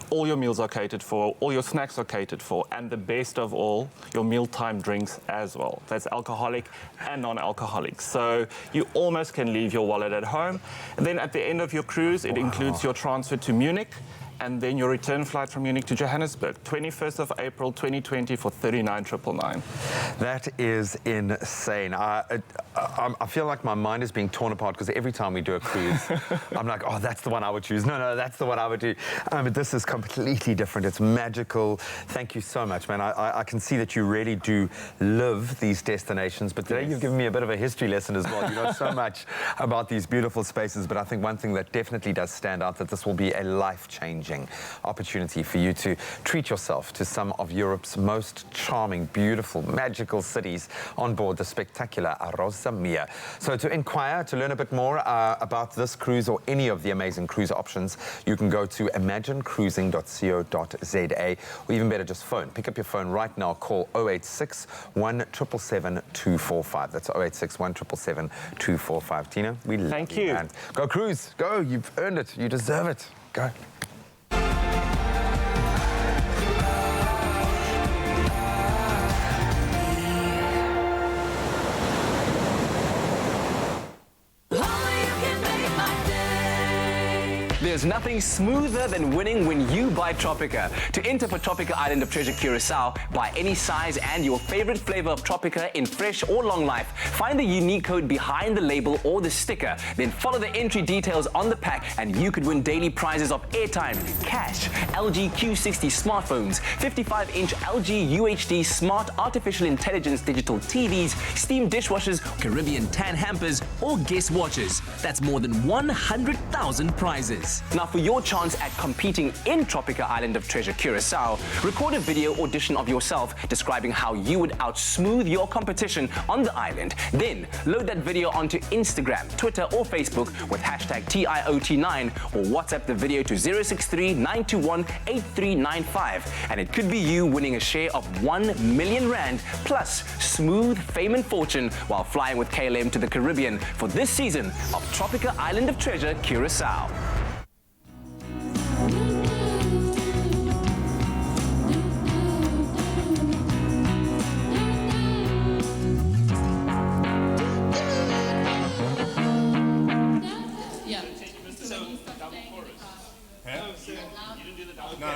all your meals are catered for, all your snacks are catered for, and the best of all, your mealtime drinks as well. That's alcoholic and non-alcoholic. So you almost can leave your wallet at home. And then at the end of your cruise, it includes your transfer to Munich, and then your return flight from Munich to Johannesburg, 21st of April 2020 for 39,999. That is insane. I feel like my mind is being torn apart, because every time we do a cruise, I'm like, oh, that's the one I would choose. No, that's the one I would do. But this is completely different. It's magical. Thank you so much, man. I can see that you really do live these destinations, but today you've given me a bit of a history lesson as well. You know so much about these beautiful spaces, but I think one thing that definitely does stand out, that this will be a life-changing opportunity for you to treat yourself to some of Europe's most charming, beautiful, magical cities on board the spectacular Rosa Mia. So to inquire, to learn a bit more about this cruise or any of the amazing cruise options, you can go to imaginecruising.co.za, or even better, just phone. Pick up your phone right now, call 086 177 245. That's 086 177 245. Tina, we love Thank you. Man. Go cruise. Go. You've earned it. You deserve it. Go. There's nothing smoother than winning when you buy Tropica. To enter for Tropica Island of Treasure Curacao, buy any size and your favorite flavor of Tropica in fresh or long life. Find the unique code behind the label or the sticker. Then follow the entry details on the pack and you could win daily prizes of airtime, cash, LG Q60 smartphones, 55-inch LG UHD smart artificial intelligence digital TVs, steam dishwashers, Caribbean tan hampers, or guest watches. That's more than 100,000 prizes. Now for your chance at competing in Tropica Island of Treasure Curacao, record a video audition of yourself describing how you would outsmooth your competition on the island. Then load that video onto Instagram, Twitter or Facebook with hashtag TIOT9 or WhatsApp the video to 063-921-8395 and it could be you winning a share of 1 million rand plus smooth fame and fortune while flying with KLM to the Caribbean for this season of Tropica Island of Treasure Curacao.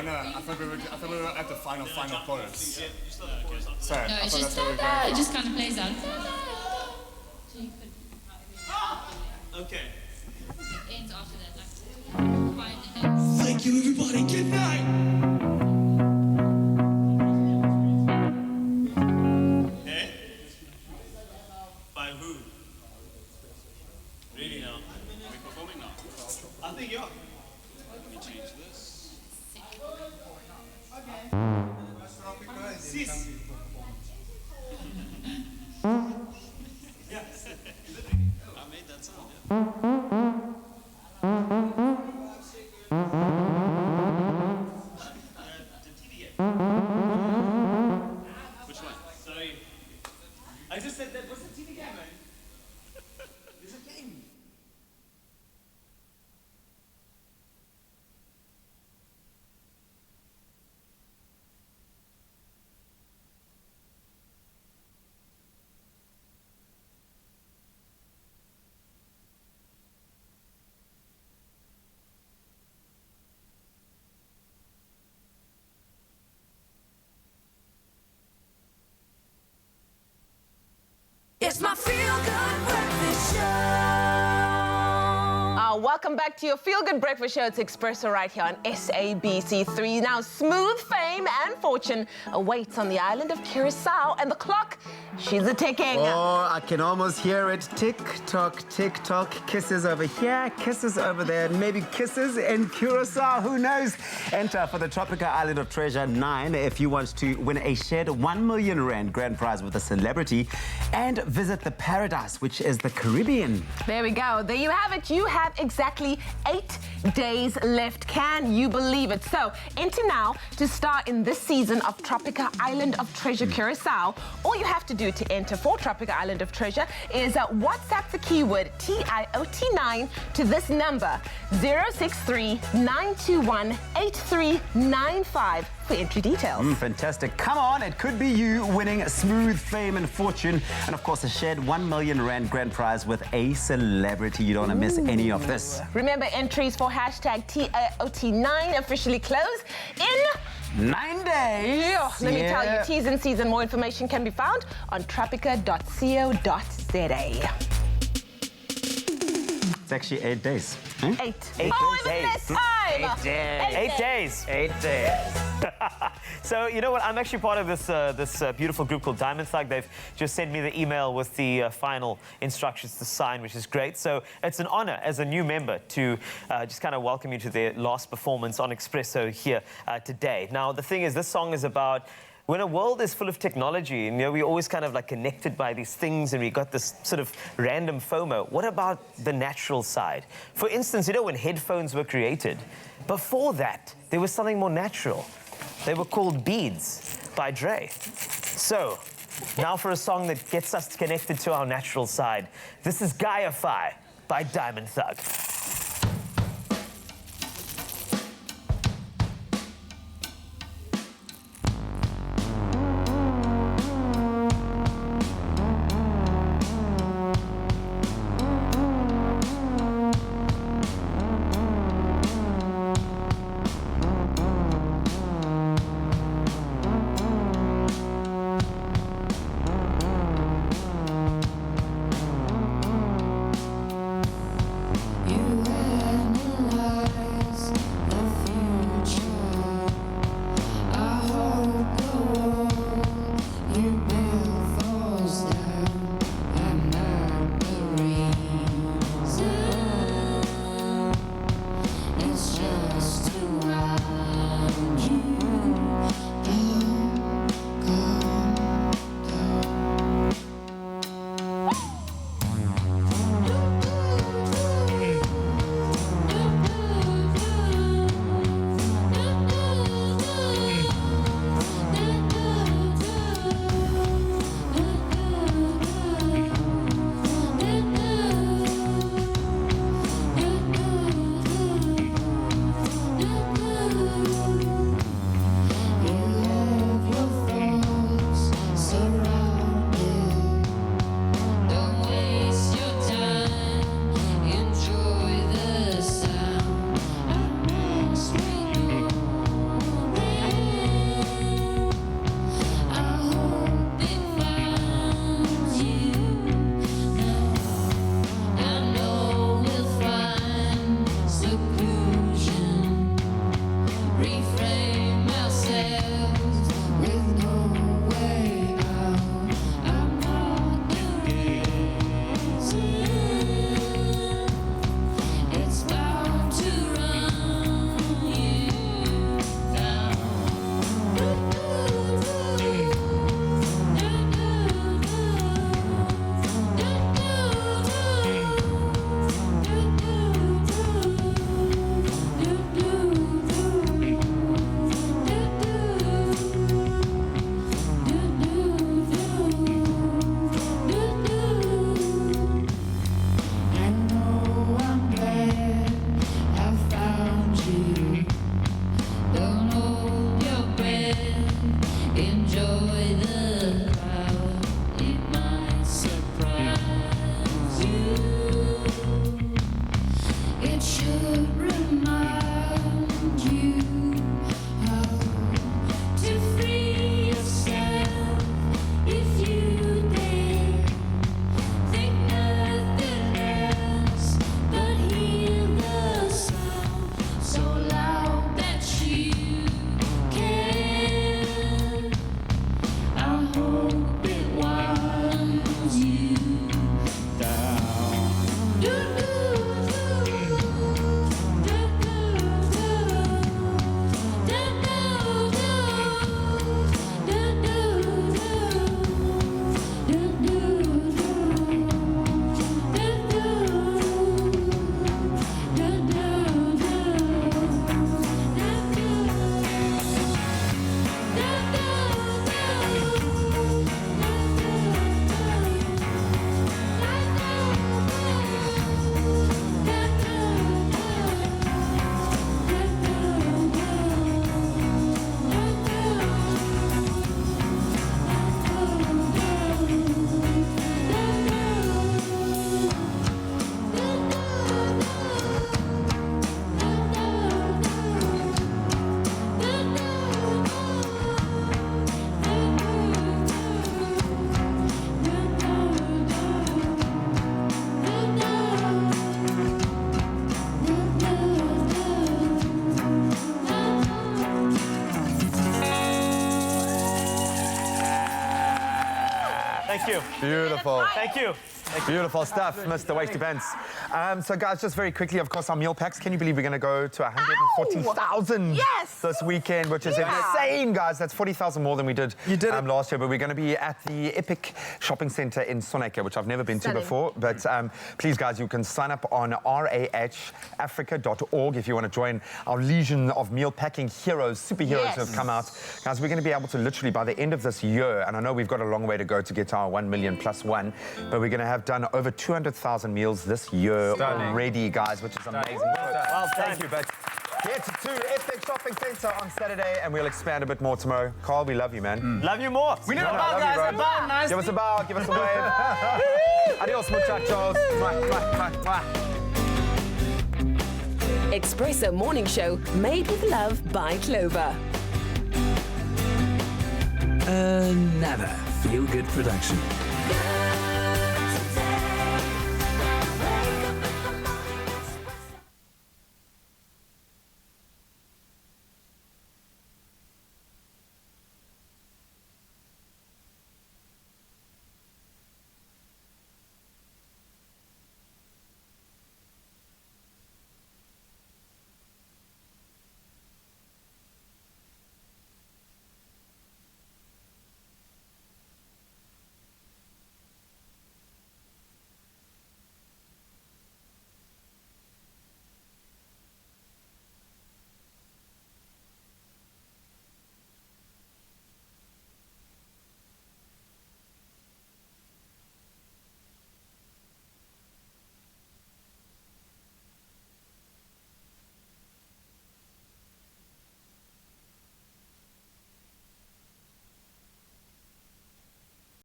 No, I thought we were at the final chorus. Sorry, No, it's just it just kind of plays out. Okay. Ends after that, like. Thank you, everybody. Good night. Eh? By who? Really now? We're performing now. I think you are. Let me change this. Sis. Yeah. I made that sound, yeah. Which one? Sorry. I just said that. What's the TV game, man? There's a game. It's my feel-good breakfast show. Welcome back to your feel-good breakfast show. It's Expresso right here on SABC3. Now, smooth fame and fortune awaits on the island of Curacao, and the clock, she's a-ticking. Oh, I can almost hear it. Tick-tock, tick-tock. Kisses over here, kisses over there, and maybe kisses in Curacao. Who knows? Enter for the Tropica Island of Treasure 9 if you want to win a shared 1 million rand grand prize with a celebrity and visit the paradise, which is the Caribbean. There we go. There you have it. You have exactly 8 days left. Can you believe it? So, enter now to star in this season of Tropica Island of Treasure Curacao. All you have to do to enter for Tropica Island of Treasure is WhatsApp the keyword TIOT9 to this number 063-921-8395 for entry details. Fantastic. Come on, it could be you winning smooth fame and fortune and of course a shared 1 million rand grand prize with a celebrity. You don't want to miss any of this. Remember, entries for hashtag TIOT9 officially close in 9 days. Yeah, let me tell you, T's and C's and more information can be found on tropica.co.za. It's actually 8 days. 8. Eight Oh, days. even less time. 8 days. 8 days. 8 days. So, you know what? I'm actually part of this beautiful group called Diamond Thug. They've just sent me the email with the final instructions to sign, which is great. So it's an honor as a new member to just kind of welcome you to their last performance on Expresso here today. Now, the thing is, this song is about when a world is full of technology, and, you know, we're always kind of like connected by these things and we got this sort of random FOMO. What about the natural side? For instance, you know, when headphones were created, before that, there was something more natural. They were called beads by Dre. So, now for a song that gets us connected to our natural side. This is Gaia-Fi by Diamond Thug. It should remind you how to free yourself if you dare. Think nothing else but hear the sound so loud that you can. I hope it winds you down. Thank you. Beautiful. Thank you. Beautiful stuff, Mr. Wasty Pants. So guys, just very quickly, of course, our meal packs. Can you believe we're going to go to 140,000 this weekend, which is insane, guys. That's 40,000 more than we did, last year. But we're going to be at the Epic Shopping Centre in Sonneke, which I've never been to before. But please, guys, you can sign up on rahafrica.org if you want to join our legion of meal packing heroes, superheroes who have come out. Guys, we're going to be able to literally, by the end of this year, and I know we've got a long way to go to get to our 1 million plus one, but we're going to have done over 200,000 meals this year already, guys, which is amazing. Well, thank you, but get to Epic Shopping Centre on Saturday, and we'll expand a bit more tomorrow. Carl, we love you, man. Love you more. We need a bow, guys. A bow, nice. Give us a bow. Give us a wave. Adios, muchachos. Mwah, mwah, mwah, mwah. Expresso Morning Show, made with love by Clover. Another feel-good production.